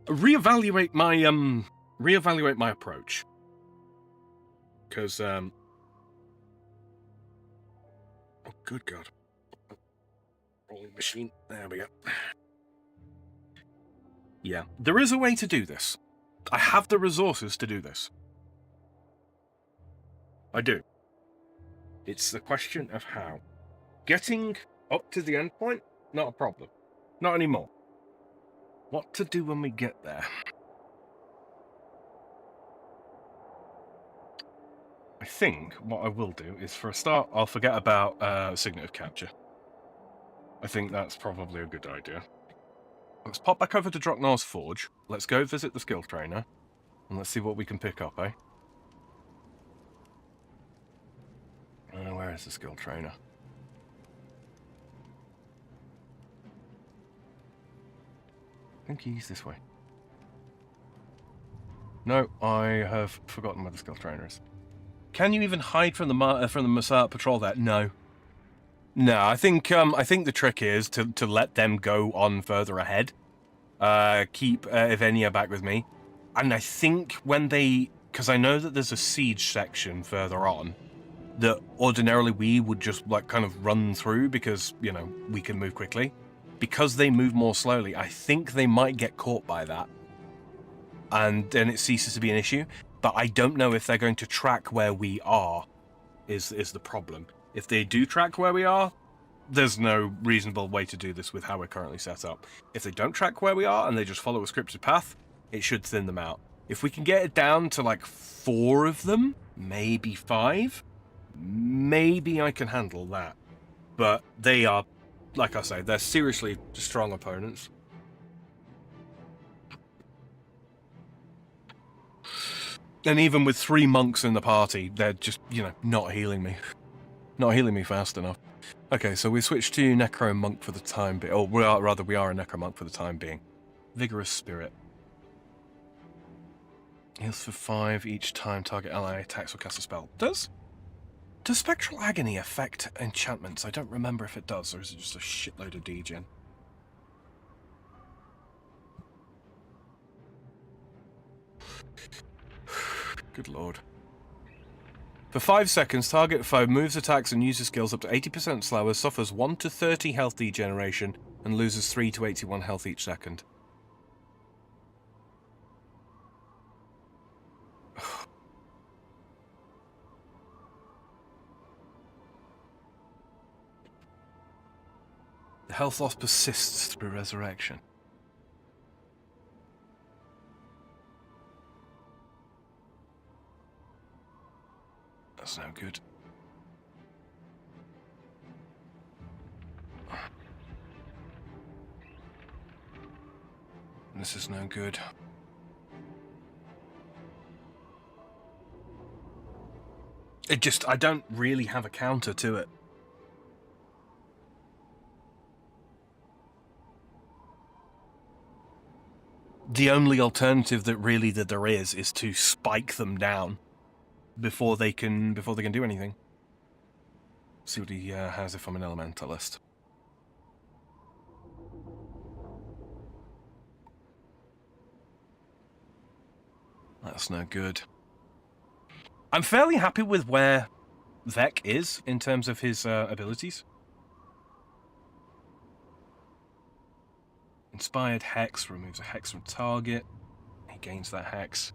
reevaluate my approach. Because oh, good God. Rolling machine. There we go. Yeah, there is a way to do this. I have the resources to do this. I do. It's the question of how. Getting up to the end point, not a problem. Not anymore. What to do when we get there? I think what I will do is, for a start, I'll forget about Signet of Capture. I think that's probably a good idea. Let's pop back over to Drocknar's Forge. Let's go visit the skill trainer. And let's see what we can pick up, eh? Where is the skill trainer? I think he's this way. No, I have forgotten where the skill trainer is. Can you even hide from the Masat patrol there? No. No, I think the trick is to let them go on further ahead. Keep Ivenia back with me. And I think when they... Because I know that there's a siege section further on that ordinarily we would just, like, kind of run through because, you know, we can move quickly. Because they move more slowly, I think they might get caught by that. And then it ceases to be an issue. But I don't know if they're going to track where we are, is the problem. If they do track where we are, there's no reasonable way to do this with how we're currently set up. If they don't track where we are and they just follow a scripted path, it should thin them out. If we can get it down to like 4 of them, maybe 5, maybe I can handle that. But they are, like I say, they're seriously strong opponents. And even with 3 monks in the party, they're just, you know, not healing me. Not healing me fast enough. Okay, so we switched to Necro Monk for the time being. Or we are a Necro Monk for the time being. Vigorous Spirit. Heals for 5 each time target ally attacks or casts a spell. Does Spectral Agony affect enchantments? I don't remember if it does, or is it just a shitload of degen? Good lord. For 5 seconds, target foe moves, attacks, and uses skills up to 80% slower, suffers 1 to 30 health degeneration, and loses 3 to 81 health each second. The health loss persists through resurrection. That's no good. This is no good. I don't really have a counter to it. The only alternative that there is to spike them down before they can do anything. See what he has if I'm an elementalist. That's no good. I'm fairly happy with where Vec is in terms of his abilities. Inspired Hex removes a hex from target. He gains that hex.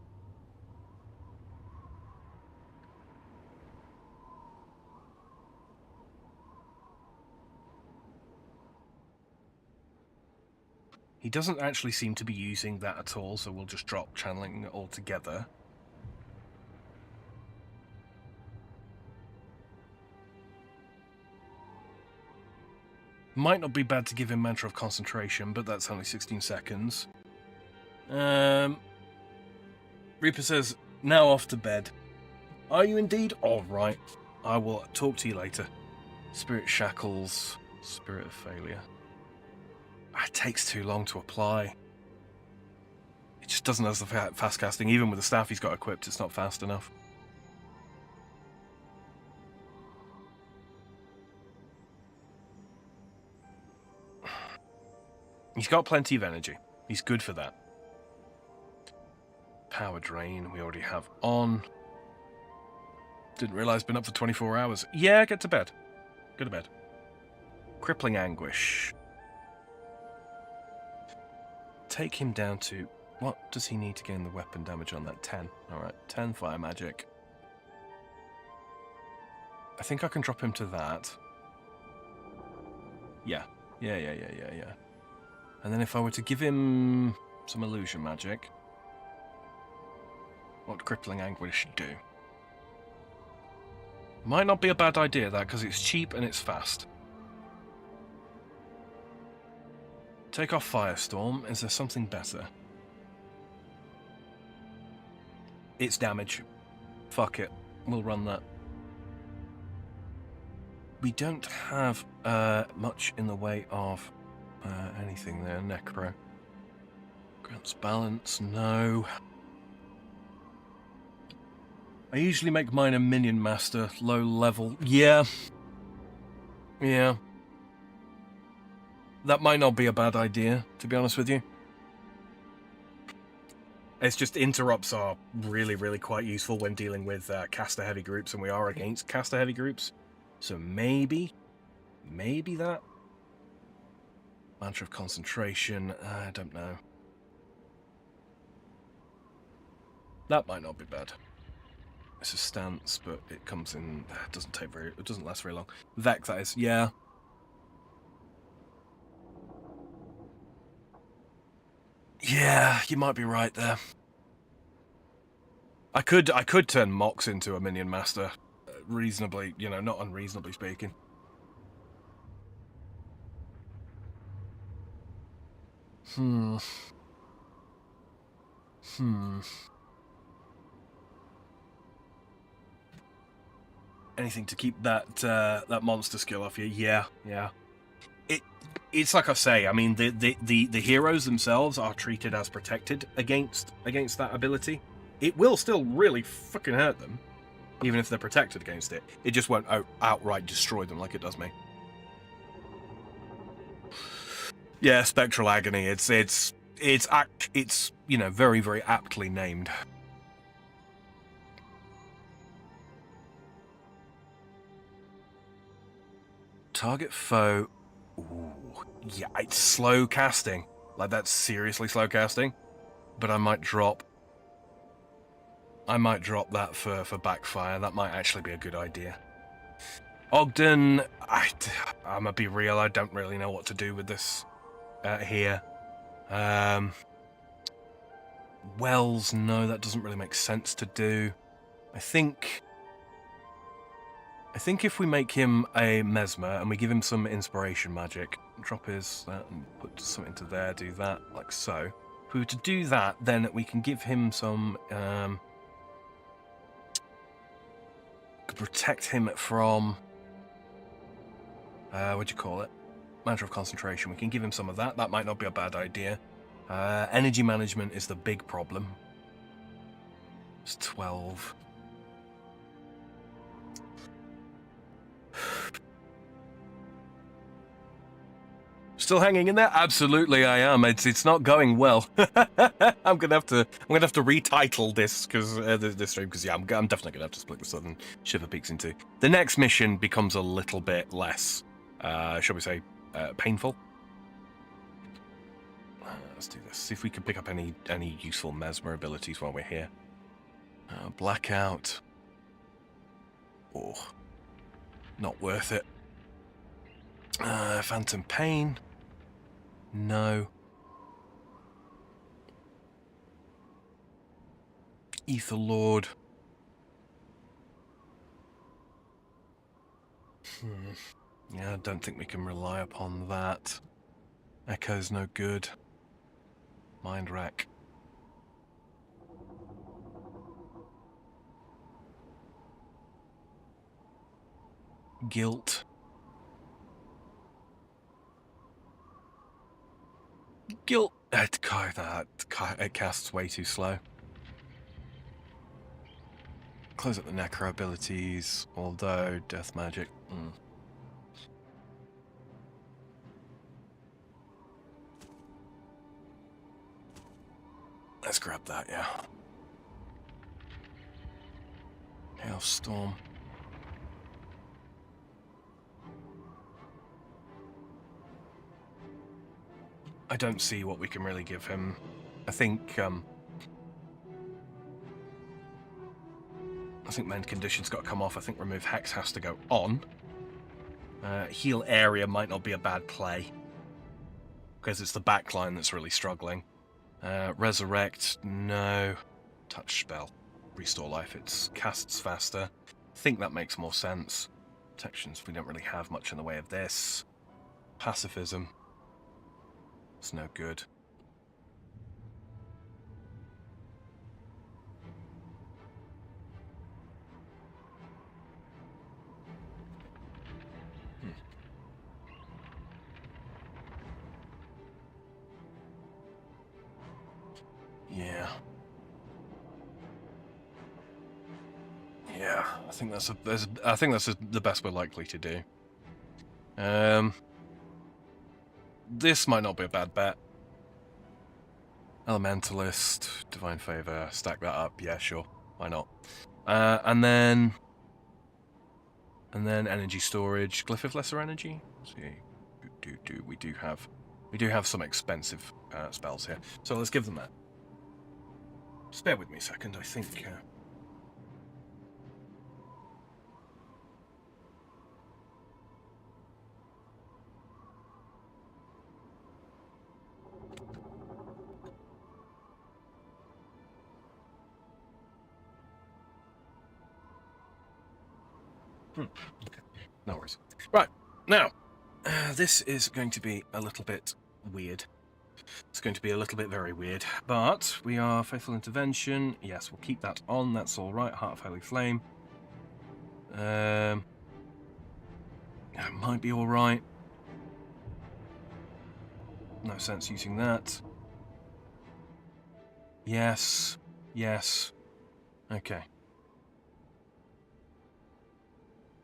He doesn't actually seem to be using that at all, so we'll just drop channeling altogether. Might not be bad to give him Mantra of Concentration, but that's only 16 seconds. Reaper says, now off to bed. Are you indeed? Alright. I will talk to you later. Spirit Shackles, Spirit of Failure. It takes too long to apply. It just doesn't have the fast casting. Even with the staff he's got equipped, it's not fast enough. He's got plenty of energy. He's good for that. Power Drain, we already have on. Didn't realise been up for 24 hours. Yeah, get to bed. Go to bed. Crippling Anguish. Take him down to What does he need to gain the weapon damage on that? 10. Alright, 10 fire magic. I think I can drop him to that. Yeah. Yeah. And then if I were to give him some illusion magic, what crippling anguish do? Might not be a bad idea, that, because it's cheap and it's fast. Take off Firestorm. Is there something better? It's damage. Fuck it. We'll run that. We don't have much in the way of anything there. Necro. Grants balance. No. I usually make mine a minion master. Low level. Yeah. Yeah. That might not be a bad idea, to be honest with you. It's just interrupts are really, really quite useful when dealing with caster-heavy groups, and we are against caster-heavy groups. So maybe that. Mantra of Concentration, I don't know. That might not be bad. It's a stance, but it comes in. It doesn't last very long. Vex, that is, yeah. Yeah, you might be right there. I could turn Mox into a minion master, reasonably, not unreasonably speaking. Anything to keep that monster skill off you? Yeah. It's like I say. I mean, the heroes themselves are treated as protected against that ability. It will still really fucking hurt them, even if they're protected against it. It just won't outright destroy them like it does me. Yeah, Spectral Agony. It's very, very aptly named. Target foe. Ooh, yeah, it's slow casting. Like, that's seriously slow casting. But I might drop that for backfire. That might actually be a good idea. Ogden, I'm gonna be real. I don't really know what to do with this here. Wells, no, that doesn't really make sense to do. I think if we make him a Mesmer and we give him some inspiration magic, drop his that and put something to there, do that, like so. If we were to do that, then we can give him some protect him from what do you call it? Mantra of Concentration. We can give him some of that. That might not be a bad idea. Energy management is the big problem. It's 12. Still hanging in there? Absolutely, I am. It's not going well. I'm gonna have to retitle this because this stream because I'm definitely gonna have to split the Southern Shiver Peaks in two. The next mission becomes a little bit less, shall we say, painful. Let's do this. See if we can pick up any useful Mesmer abilities while we're here. Blackout. Oh, not worth it. Phantom Pain. No. Ether Lord. Yeah, I don't think we can rely upon that. Echo's no good. Mind Rack. Guilt. Guilt. It casts way too slow. Close up the necro abilities, although death magic. Let's grab that, yeah. Hailstorm. I don't see what we can really give him I think mend conditions got to come off. I think remove hex has to go on. Heal area might not be a bad play, because it's the backline that's really struggling. Resurrect, no. Touch spell. Restore life, it casts faster. I think that makes more sense. Protections, we don't really have much in the way of this. Pacifism. It's no good. Yeah. Yeah, I think that's the best we're likely to do. This might not be a bad bet. Elementalist, Divine Favor, stack that up. Yeah, sure. Why not? And then energy storage, Glyph of Lesser Energy. Let's see, we do have some expensive spells here, so let's give them that. Just bear with me a second. I think. Okay. No worries. Right, now, this is going to be a little bit weird. It's going to be a little bit very weird, but we are Faithful Intervention. Yes, we'll keep that on. That's all right. Heart of Holy Flame. That might be all right. No sense using that. Yes. Yes. Okay.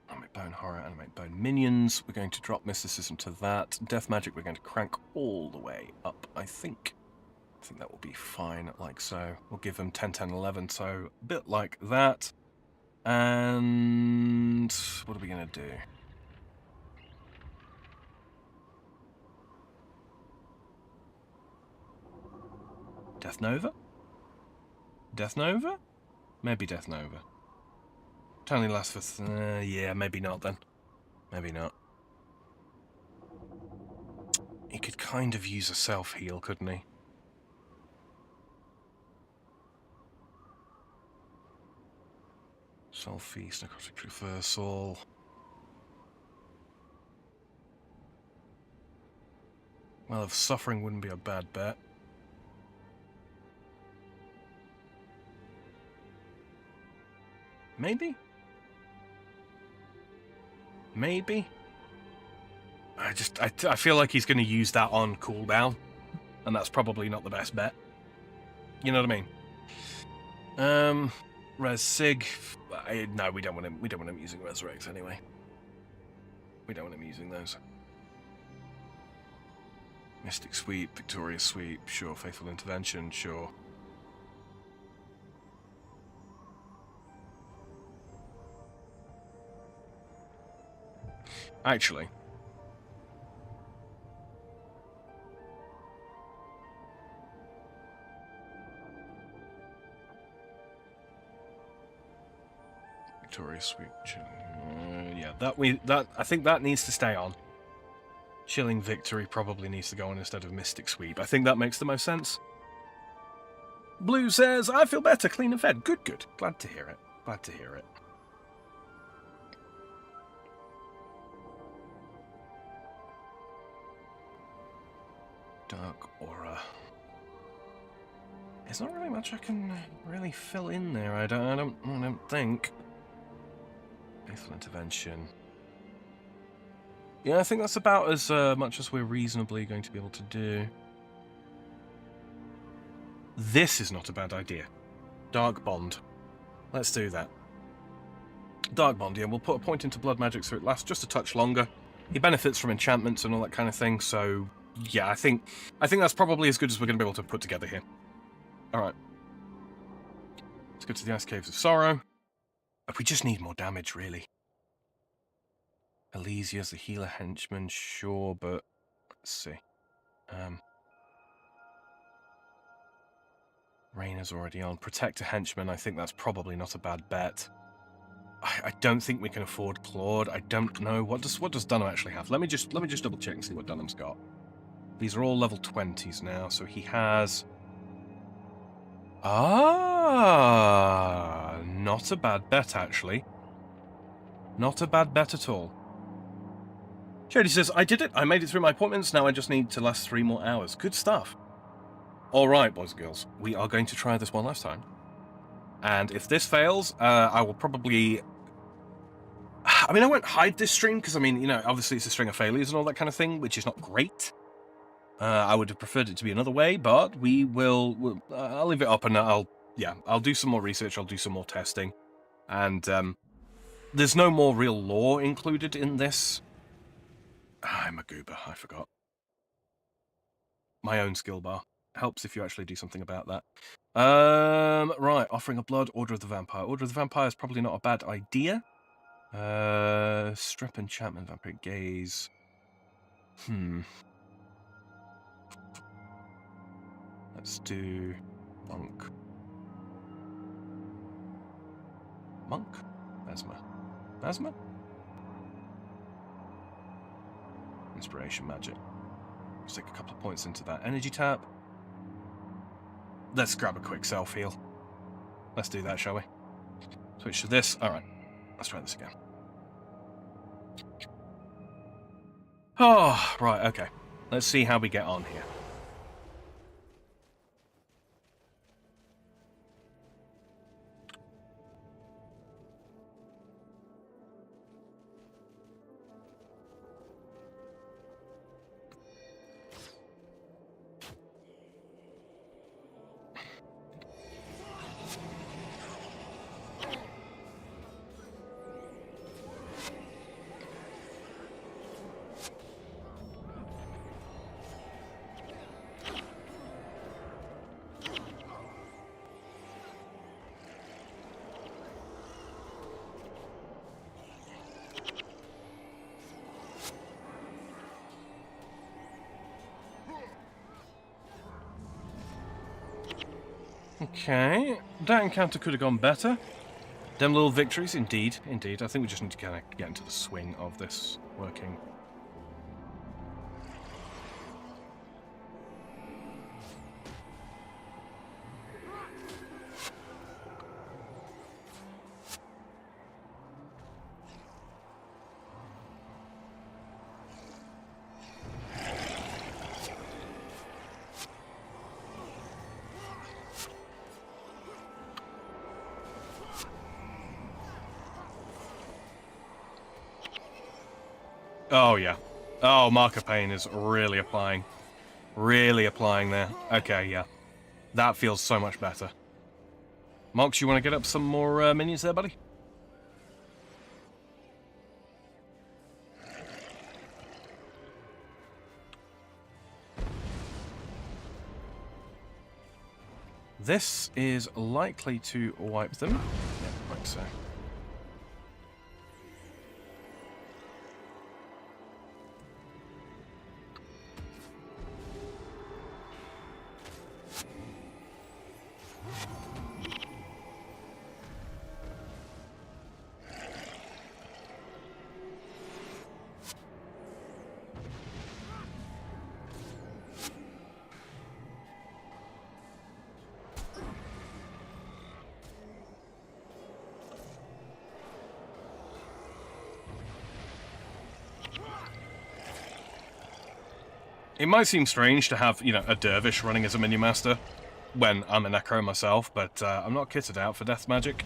Animate Bone Horror, Animate Bone Minions. We're going to drop Mysticism to that. Death Magic we're going to crank all the way up, I think. I think that will be fine, like so. We'll give them 10, 10, 11, so a bit like that. And what are we going to do? Death Nova? Death Nova? Maybe Death Nova. It only lasts for... yeah, maybe not then. Maybe not. He could kind of use a self-heal, couldn't he? Soul Feast, Necrotic Reversal. Well, if Suffering wouldn't be a bad bet. Maybe? Maybe? I feel like he's going to use that on cooldown, and that's probably not the best bet. You know what I mean? Res Sig. No, we don't want him using Resurrects anyway. We don't want him using those. Mystic Sweep, Victorious Sweep, sure. Faithful Intervention, sure. Actually, Victorious Sweep, yeah, I think that needs to stay on. Chilling Victory probably needs to go on instead of Mystic Sweep. I think that makes the most sense. Blue says, I feel better, clean and fed. Good, good. Glad to hear it. Glad to hear it. Dark Aura. There's not really much I can really fill in there. I don't think. Faithful Intervention. Yeah, I think that's about as much as we're reasonably going to be able to do. This is not a bad idea. Dark Bond. Let's do that. Dark Bond, yeah, we'll put a point into Blood Magic so it lasts just a touch longer. He benefits from enchantments and all that kind of thing, so yeah, I think that's probably as good as we're going to be able to put together here. Alright. Let's go to the Ice Caves of Sorrow. We just need more damage, really. Elysia's the healer henchman, sure, but let's see. Rayna's already on. Protect a henchman. I think that's probably not a bad bet. I don't think we can afford Claude. I don't know. What does Dunham actually have? Let me just double check and see what Dunham's got. These are all level 20s now, so he has... Ah, not a bad bet, actually. Not a bad bet at all. Shady says, I did it. I made it through my appointments. Now I just need to last 3 more hours. Good stuff. All right, boys and girls. We are going to try this one last time. And if this fails, I will probably... I mean, I won't hide this stream because, I mean, you know, obviously it's a string of failures and all that kind of thing, which is not great. I would have preferred it to be another way, but I'll leave it up and I'll do some more research. I'll do some more testing. And there's no more real lore included in this. I'm a goober. I forgot. My own skill bar. Helps if you actually do something about that. Right, Offering of Blood, Order of the Vampire. Order of the Vampire is probably not a bad idea. Strip Enchantment, Vampiric Gaze. Let's do Monk. Monk? Mesmer. Mesmer? Inspiration Magic. Let's take a couple of points into that energy tap. Let's grab a quick self-heal. Let's do that, shall we? Switch to this. Alright. Let's try this again. Oh, right, okay. Let's see how we get on here. Okay, that encounter could have gone better. Them little victories, indeed, indeed. I think we just need to kind of get into the swing of this working. Oh, yeah. Oh, Mark of Pain is really applying. Really applying there. Okay, yeah. That feels so much better. Mox, you want to get up some more minions there, buddy? This is likely to wipe them. Yeah, like so. It might seem strange to have, you know, a dervish running as a minion master when I'm a necro myself, but I'm not kitted out for death magic.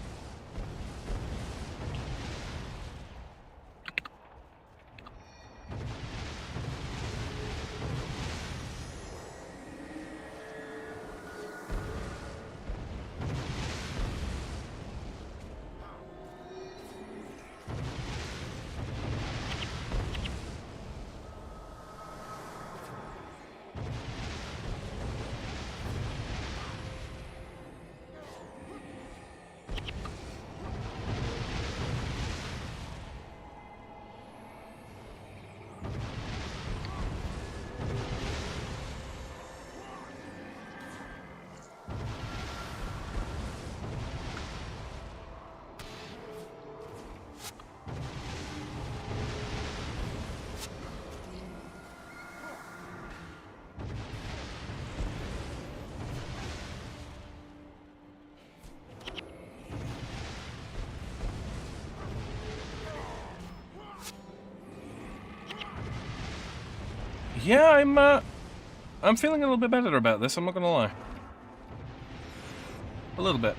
Yeah, I'm feeling a little bit better about this, I'm not gonna lie. A little bit.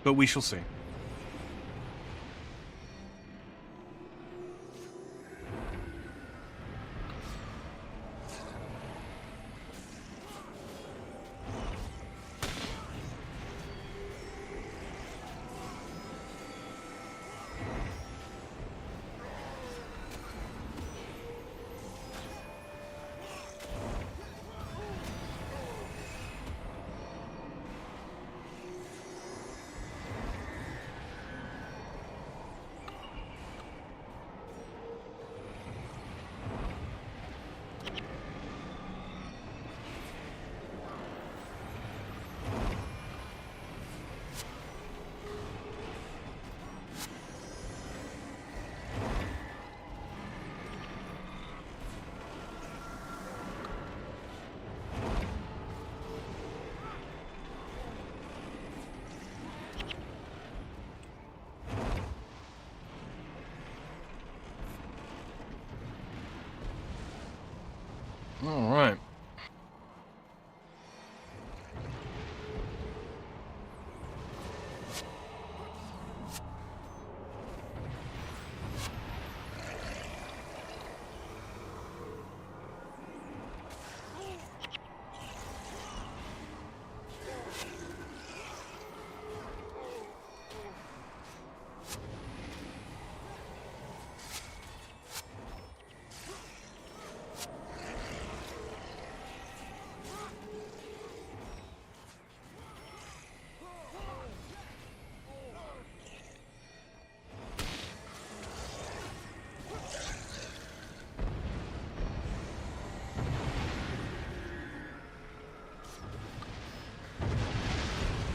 But we shall see. All right.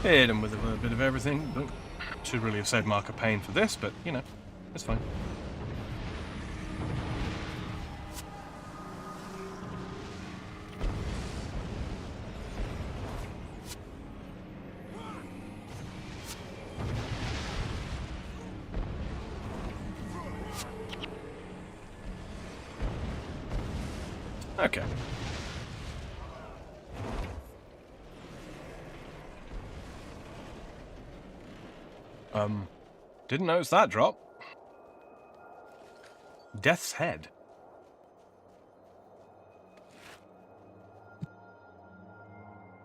Hit him with a bit of everything. But should really have said mark of pain for this, but you know, it's fine. Okay. Didn't notice that drop. Death's Head.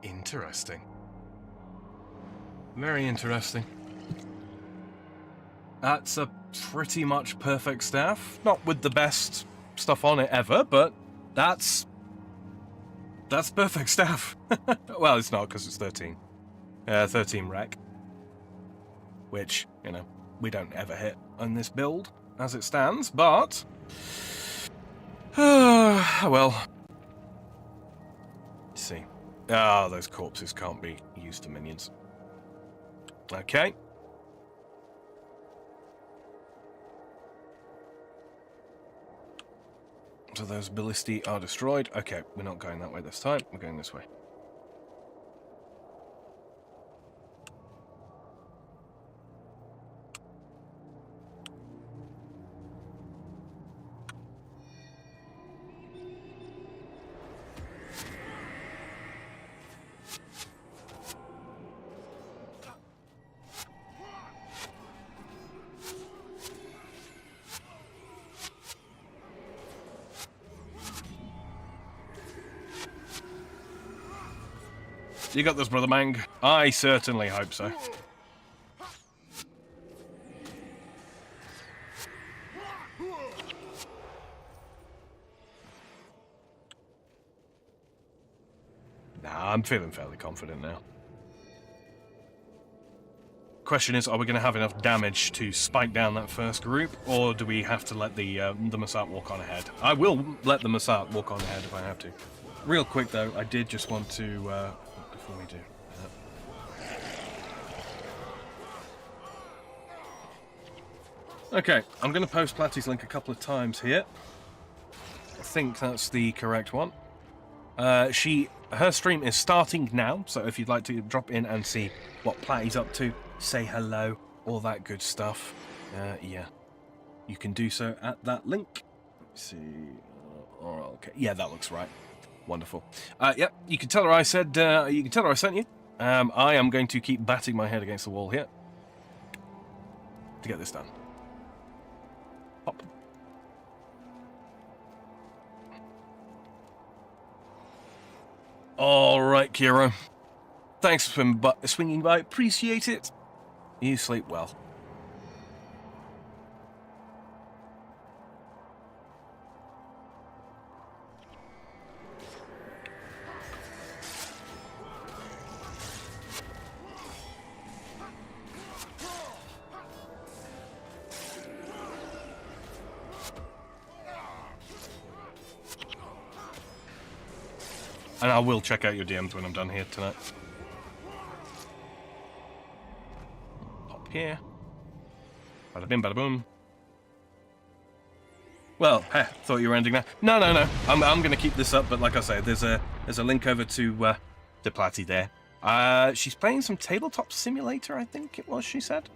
Interesting. Very interesting. That's a pretty much perfect staff. Not with the best stuff on it ever, but that's perfect staff. Well, it's not because it's 13. 13 rec. Which, you know, we don't ever hit on this build as it stands, but well. Let's see. Ah, those corpses can't be used to minions. Okay. So those ballistae are destroyed. Okay, we're not going that way this time. We're going this way. You got this, Brother Mang. I certainly hope so. Nah, I'm feeling fairly confident now. Question is, are we going to have enough damage to spike down that first group, or do we have to let the Masat walk on ahead? I will let the Masat walk on ahead if I have to. Real quick, though, I did just want to... before we do that. Okay, I'm going to post Platty's link a couple of times here. I think that's the correct one. Her stream is starting now, so if you'd like to drop in and see what Platty's up to, say hello, all that good stuff. Yeah. you can do so at that link. Let's see. Okay, yeah, that looks right. Wonderful. Yep, you can tell her I said. You can tell her I sent you. I am going to keep batting my head against the wall here to get this done. Pop. All right, Kira. Thanks for swinging by. Appreciate it. You sleep well. And I will check out your DMs when I'm done here tonight. Pop here. Bada bim, bada boom. Well, thought you were ending there. No. I'm going to keep this up, but like I say, there's a link over to Platty there. She's playing some tabletop simulator, I think it was. She said.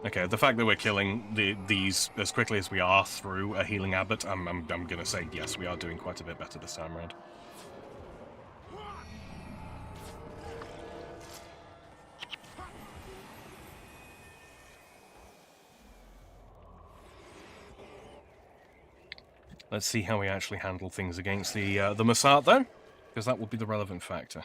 Okay, the fact that we're killing these as quickly as we are through a healing abbot, I'm gonna say yes, we are doing quite a bit better this time around. Let's see how we actually handle things against the Massart, though, because that will be the relevant factor.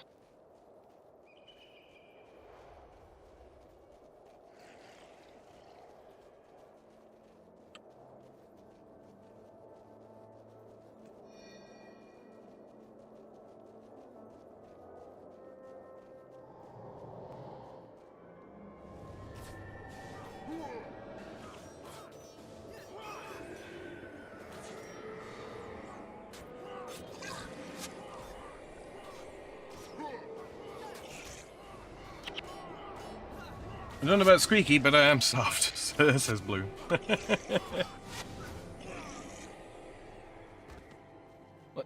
I don't know about squeaky, but I am soft, says Blue.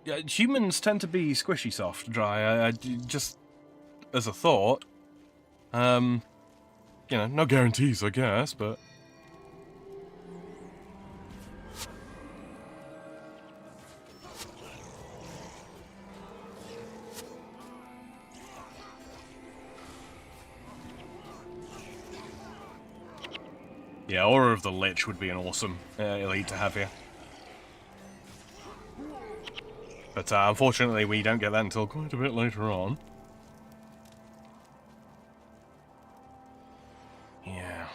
Humans tend to be squishy soft, dry. Just as a thought. You know, no guarantees, I guess, but... Yeah, Aura of the Lich would be an awesome elite to have here. But unfortunately, we don't get that until quite a bit later on. Yeah.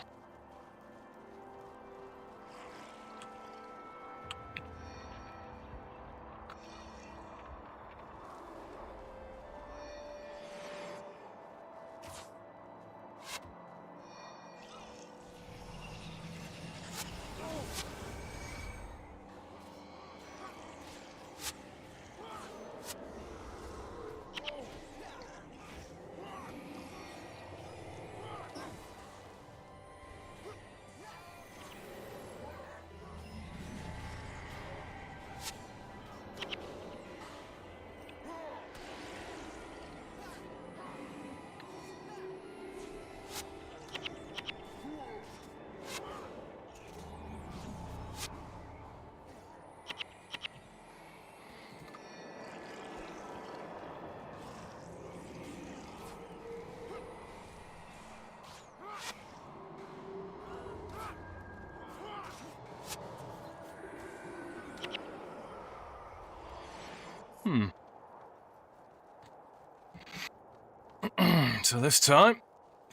So this time,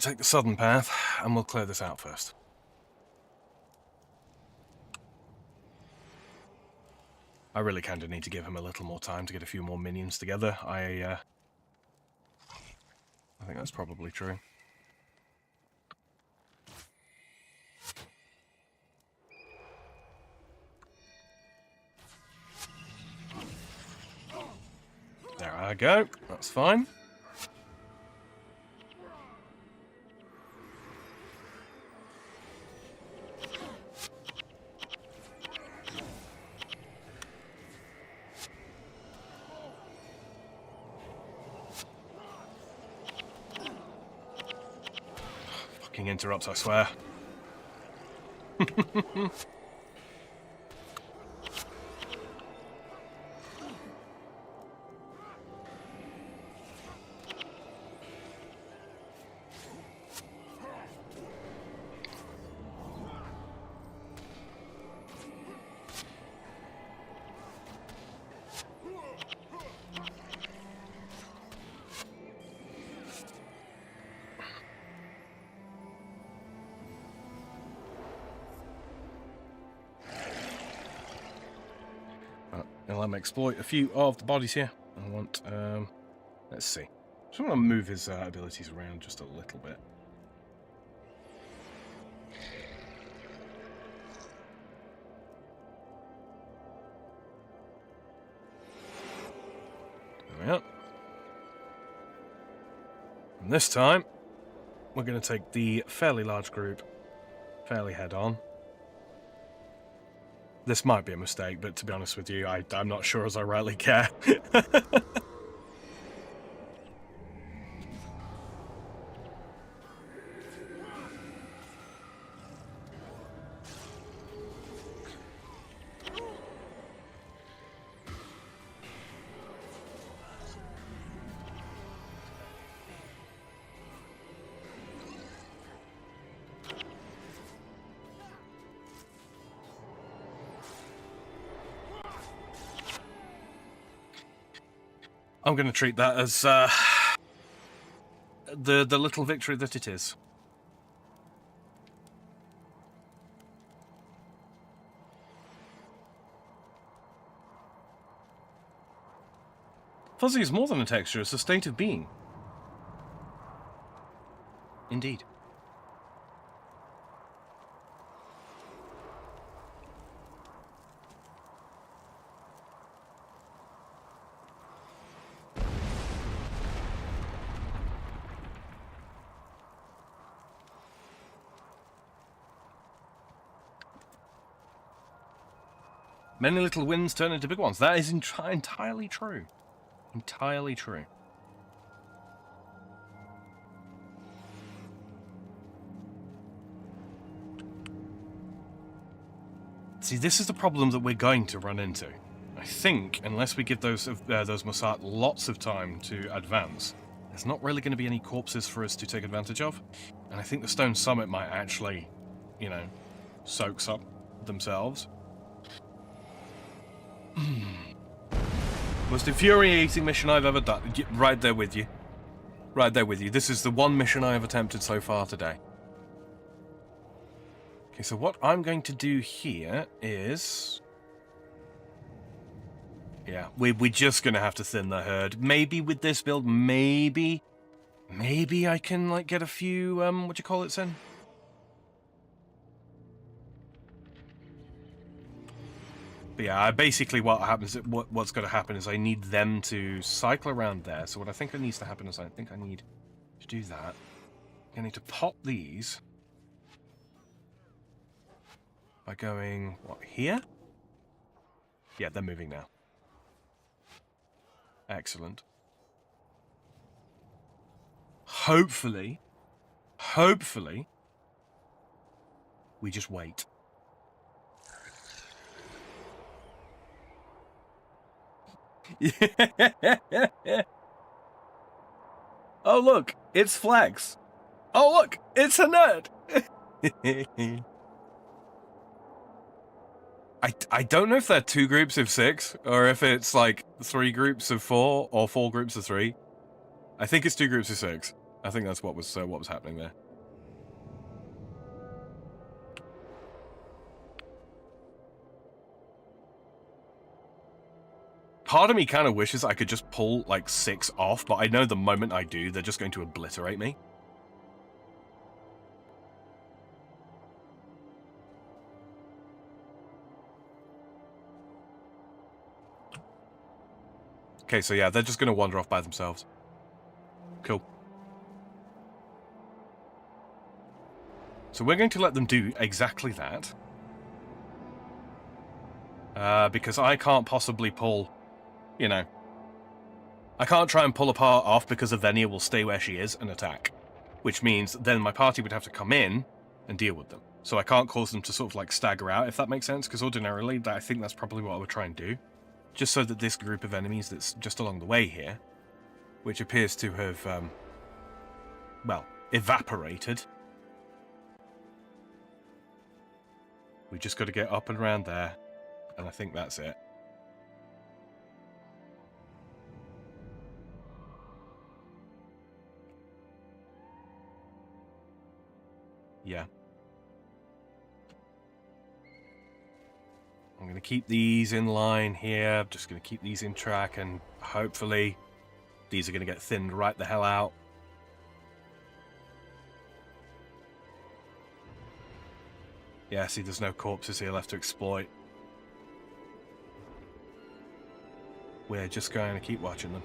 take the southern path, and we'll clear this out first. I really kind of need to give him a little more time to get a few more minions together. I think that's probably true. I go. That's fine. Fucking interrupts, I swear. I'll let him exploit a few of the bodies here. I want, let's see. Just want to move his abilities around just a little bit. There we are. And this time, we're going to take the fairly large group fairly head on. This might be a mistake, but to be honest with you, I'm not sure as I rightly care. I'm going to treat that as the little victory that it is. Fuzzy is more than a texture, it's a state of being. Indeed. Many little wins turn into big ones. That is entirely true. Entirely true. See, this is the problem that we're going to run into. I think, unless we give those Mossad lots of time to advance, there's not really going to be any corpses for us to take advantage of. And I think the Stone Summit might actually, you know, soak some themselves. Most infuriating mission I've ever done. Right there with you. Right there with you. This is the one mission I have attempted so far today. Okay, so what I'm going to do here is... yeah, we're just going to have to thin the herd. Maybe with this build, maybe I can, like, get a few, what do you call it, Sen? But yeah, basically what happens, what's going to happen is I need them to cycle around there. So what I think needs to happen is I think I need to do that. I need to pop these by going, what, here? Yeah, they're moving now. Excellent. Hopefully, we just wait. Oh look, it's Flex. Oh look, it's a nerd. I don't know if they're 2 groups of 6 or if it's like 3 groups of 4 or 4 groups of 3. I think it's 2 groups of 6. I think that's what was happening there. Part of me kind of wishes I could just pull, like, 6 off, but I know the moment I do, they're just going to obliterate me. Okay, so yeah, they're just going to wander off by themselves. Cool. So we're going to let them do exactly that. Because I can't possibly pull, you know... I can't try and pull a part off because Avenia will stay where she is and attack. Which means then my party would have to come in and deal with them. So I can't cause them to sort of like stagger out, if that makes sense, because ordinarily I think that's probably what I would try and do. Just so that this group of enemies that's just along the way here, which appears to have, well, evaporated. We just got to get up and around there, and I think that's it. Yeah. I'm going to keep these in line here. I'm just going to keep these in track, and hopefully these are going to get thinned right the hell out. Yeah, see, there's no corpses here left to exploit. We're just going to keep watching them.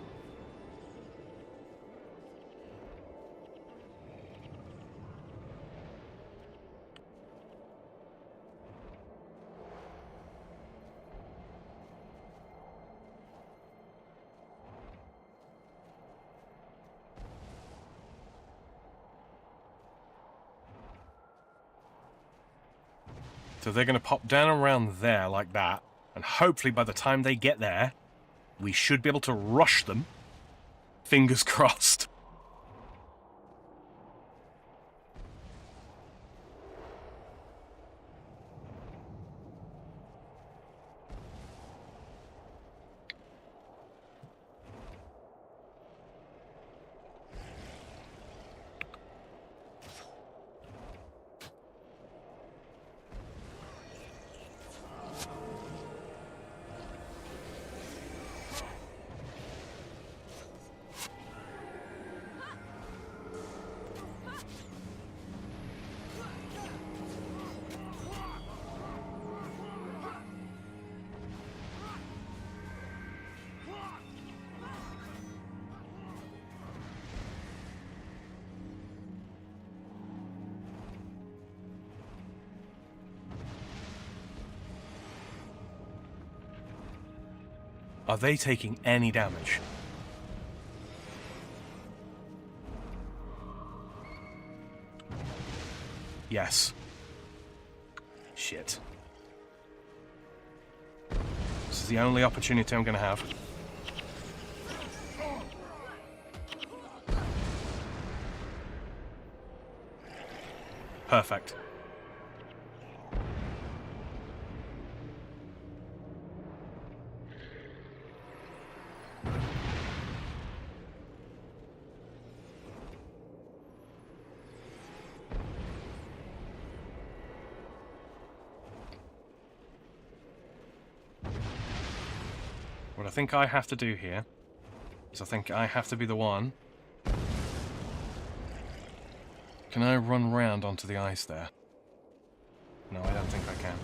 So they're going to pop down around there like that, and hopefully by the time they get there, we should be able to rush them. Fingers crossed. Are they taking any damage? Yes. Shit. This is the only opportunity I'm going to have. Perfect. What I think I have to do here is I think I have to be the one. Can I run round onto the ice there? No, I don't think I can.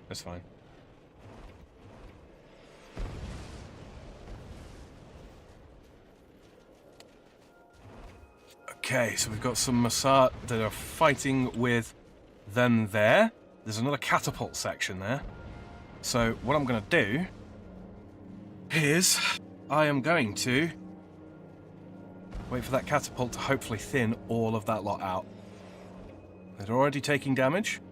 That's fine. Okay, so we've got some Massat that are fighting with them there. There's another catapult section there. So what I'm going to do is I am going to wait for that catapult to hopefully thin all of that lot out. They're already taking damage.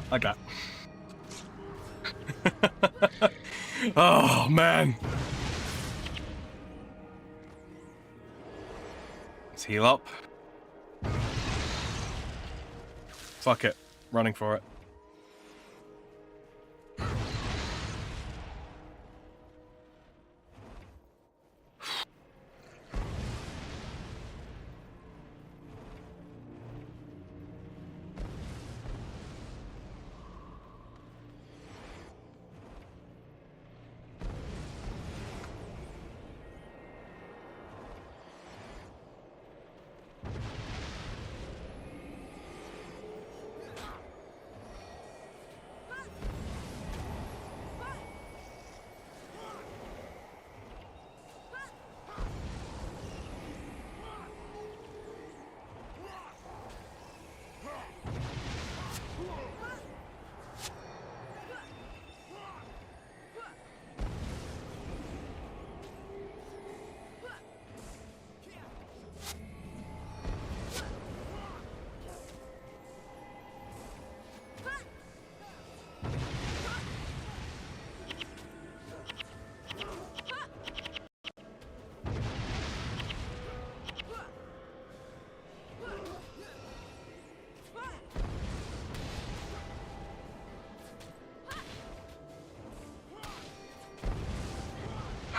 Like that. Oh, man. Let's heal up. Fuck it. Running for it.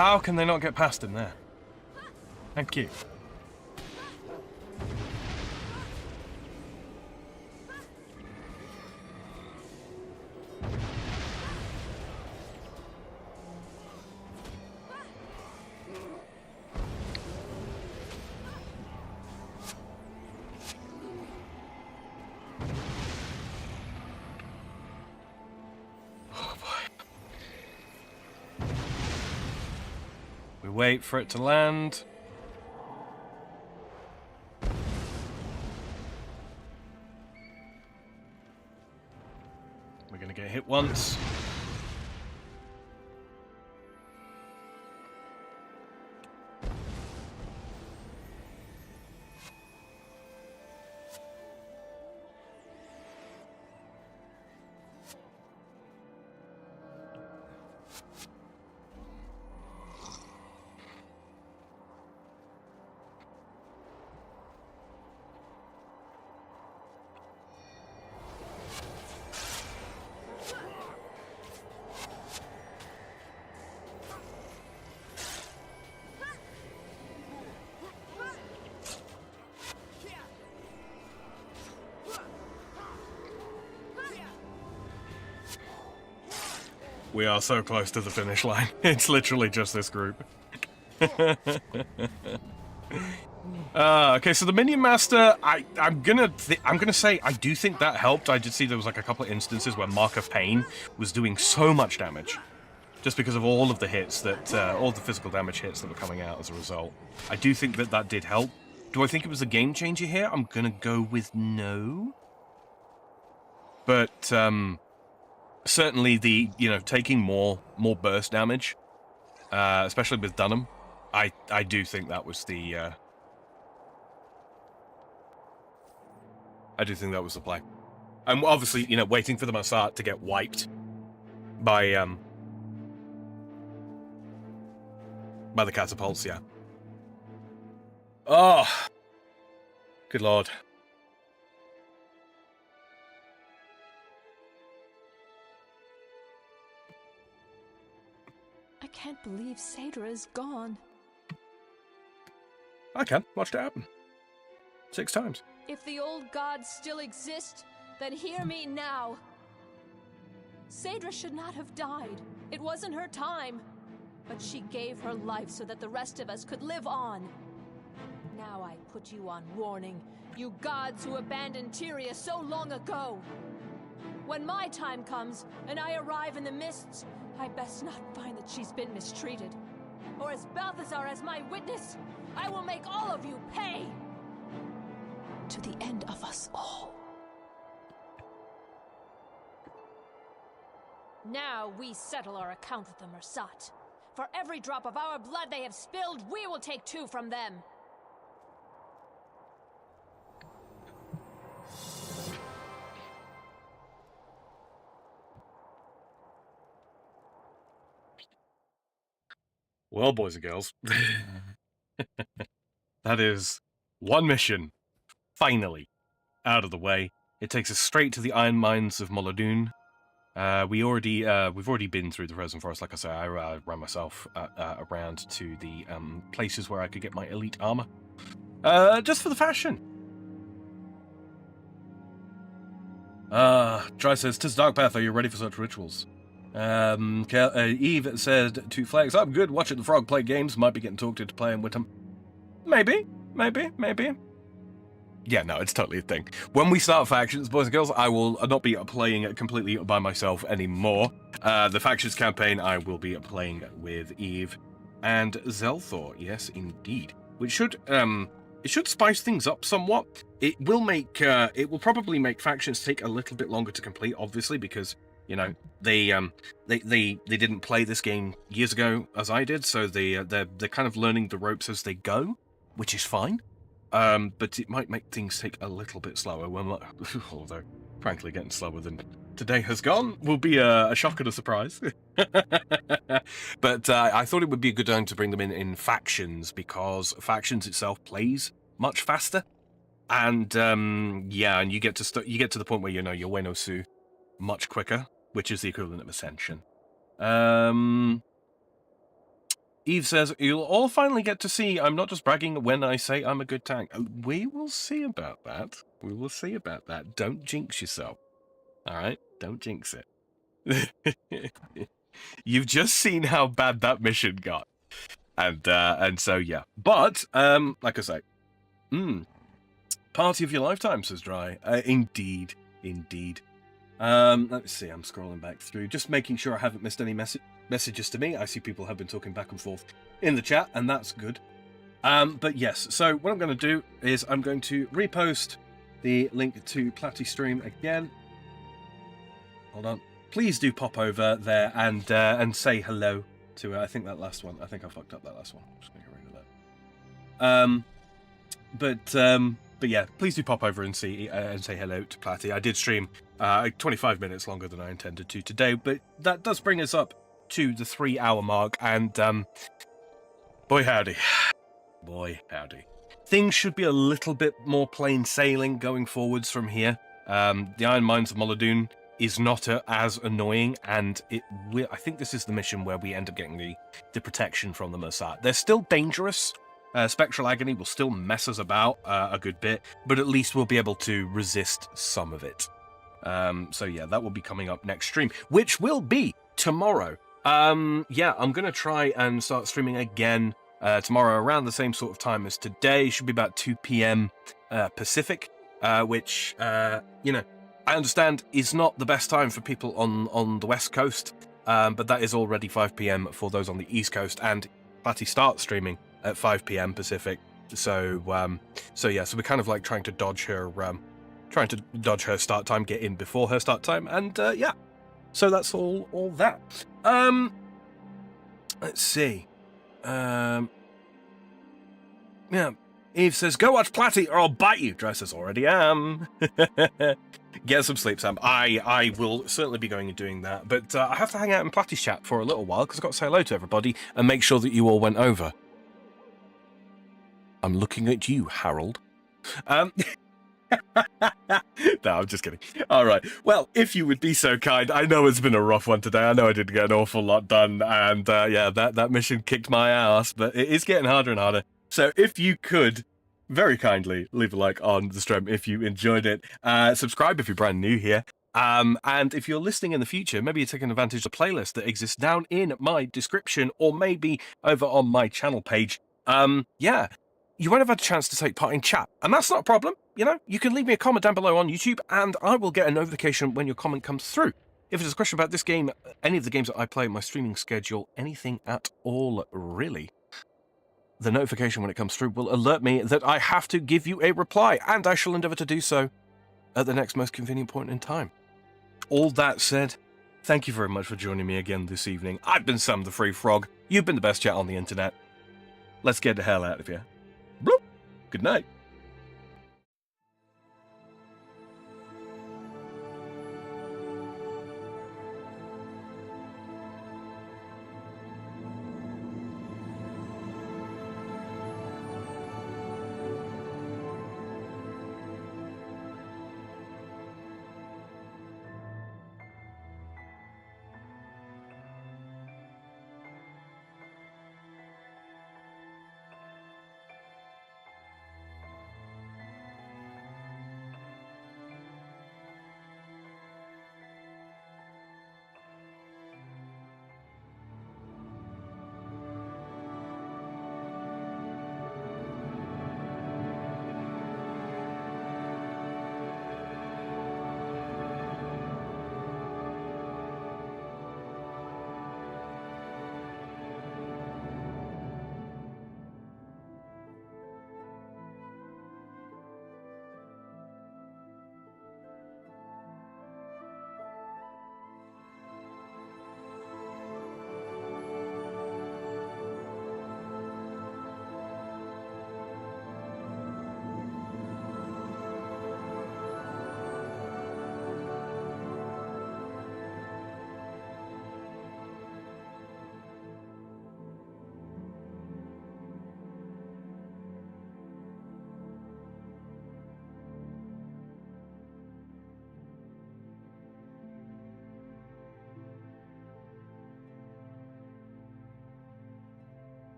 How can they not get past him there? Thank you. Wait for it to land. We're gonna get hit once. We are so close to the finish line. It's literally just this group. Okay, so the Minion Master, I'm gonna say I do think that helped. I did see there was like a couple of instances where Mark of Pain was doing so much damage, just because of all of the hits that, all the physical damage hits that were coming out as a result. I do think that that did help. Do I think it was a game changer here? I'm gonna go with no. But certainly the, taking more burst damage, especially with Dunham, I do think that was the I do think that was the play. I'm obviously, waiting for the Massart to get wiped by the catapults, yeah. Oh, good lord. I can't believe Saedra is gone. I can. Watched it happen. 6 times. If the old gods still exist, then hear me now. Saedra should not have died. It wasn't her time. But she gave her life so that the rest of us could live on. Now I put you on warning, you gods who abandoned Tyria so long ago. When my time comes, and I arrive in the mists, I best not find that she's been mistreated. Or as Balthazar as my witness, I will make all of you pay! To the end of us all. Now we settle our account with the Marsat. For every drop of our blood they have spilled, we will take 2 from them. Well, boys and girls, that is one mission, finally, out of the way. It takes us straight to the iron mines of Moladoon. We've already been through the Frozen Forest. Like I say, I ran myself around to the places where I could get my elite armor, just for the fashion. Dry says, "'Tis Dark Path. Are you ready for such rituals?" Eve said, "2 flags. I'm good. Watching the frog play games. Might be getting talked into playing with him. Maybe. Yeah, no, it's totally a thing. When we start factions, boys and girls, I will not be playing it completely by myself anymore. The factions campaign, I will be playing with Eve and Zelthor. Yes, indeed. Which should it should spice things up somewhat. It will probably make factions take a little bit longer to complete, obviously, because they didn't play this game years ago as I did, so they're kind of learning the ropes as they go, which is fine. But it might make things take a little bit slower. Although, frankly, getting slower than today has gone will be a shock and a surprise. But I thought it would be a good time to bring them in factions, because factions itself plays much faster, and and you get to the point where your Wenosu much quicker, which is the equivalent of Ascension. Eve says, you'll all finally get to see I'm not just bragging when I say I'm a good tank. We will see about that. We will see about that. Don't jinx yourself. All right? Don't jinx it. You've just seen how bad that mission got. And so, yeah. But, like I say, party of your lifetime, says Dry. Indeed. Let's see, I'm scrolling back through, just making sure I haven't missed any messages to me. I see people have been talking back and forth in the chat, and that's good. But yes, so what I'm going to do is I'm going to repost the link to Platty's stream again. Hold on. Please do pop over there and say hello to I think that last one. I think I fucked up that last one. I'm just going to get rid of that. But yeah, please do pop over and say hello to Platty. I did stream 25 minutes longer than I intended to today, but that does bring us up to the 3-hour mark, and boy howdy. Things should be a little bit more plain sailing going forwards from here. The Iron Mines of Moladoon is not as annoying, and I think this is the mission where we end up getting the protection from the Mossad. They're still dangerous. Spectral Agony will still mess us about a good bit, but at least we'll be able to resist some of it. So yeah, that will be coming up next stream, which will be tomorrow. Yeah, I'm going to try and start streaming again tomorrow around the same sort of time as today. Should be about 2 p.m. Pacific, which, I understand is not the best time for people on the West Coast, but that is already 5 p.m. for those on the East Coast, and Platty starts streaming at 5 p.m. Pacific. So yeah, so we're kind of like trying to dodge her start time, get in before her start time, and yeah. So that's all that. Let's see. Yeah. Eve says, go watch Platty or I'll bite you. Dry says, already am. Get some sleep, Sam. I will certainly be going and doing that, but I have to hang out in Platty's chat for a little while because I've got to say hello to everybody and make sure that you all went over. I'm looking at you, Harold. No, I'm just kidding. All right. Well, if you would be so kind, I know it's been a rough one today. I know I didn't get an awful lot done, and yeah, that mission kicked my ass, but it is getting harder and harder. So if you could, very kindly, leave a like on the stream if you enjoyed it. Subscribe if you're brand new here. And if you're listening in the future, maybe you're taking advantage of the playlist that exists down in my description, or maybe over on my channel page. Yeah. You won't have had a chance to take part in chat, and that's not a problem. You can leave me a comment down below on YouTube, and I will get a notification when your comment comes through. If there's a question about this game, any of the games that I play, my streaming schedule, anything at all, really, the notification when it comes through will alert me that I have to give you a reply, and I shall endeavour to do so at the next most convenient point in time. All that said, thank you very much for joining me again this evening. I've been Sam the Free Frog. You've been the best chat on the internet. Let's get the hell out of here. Bloop. Good night.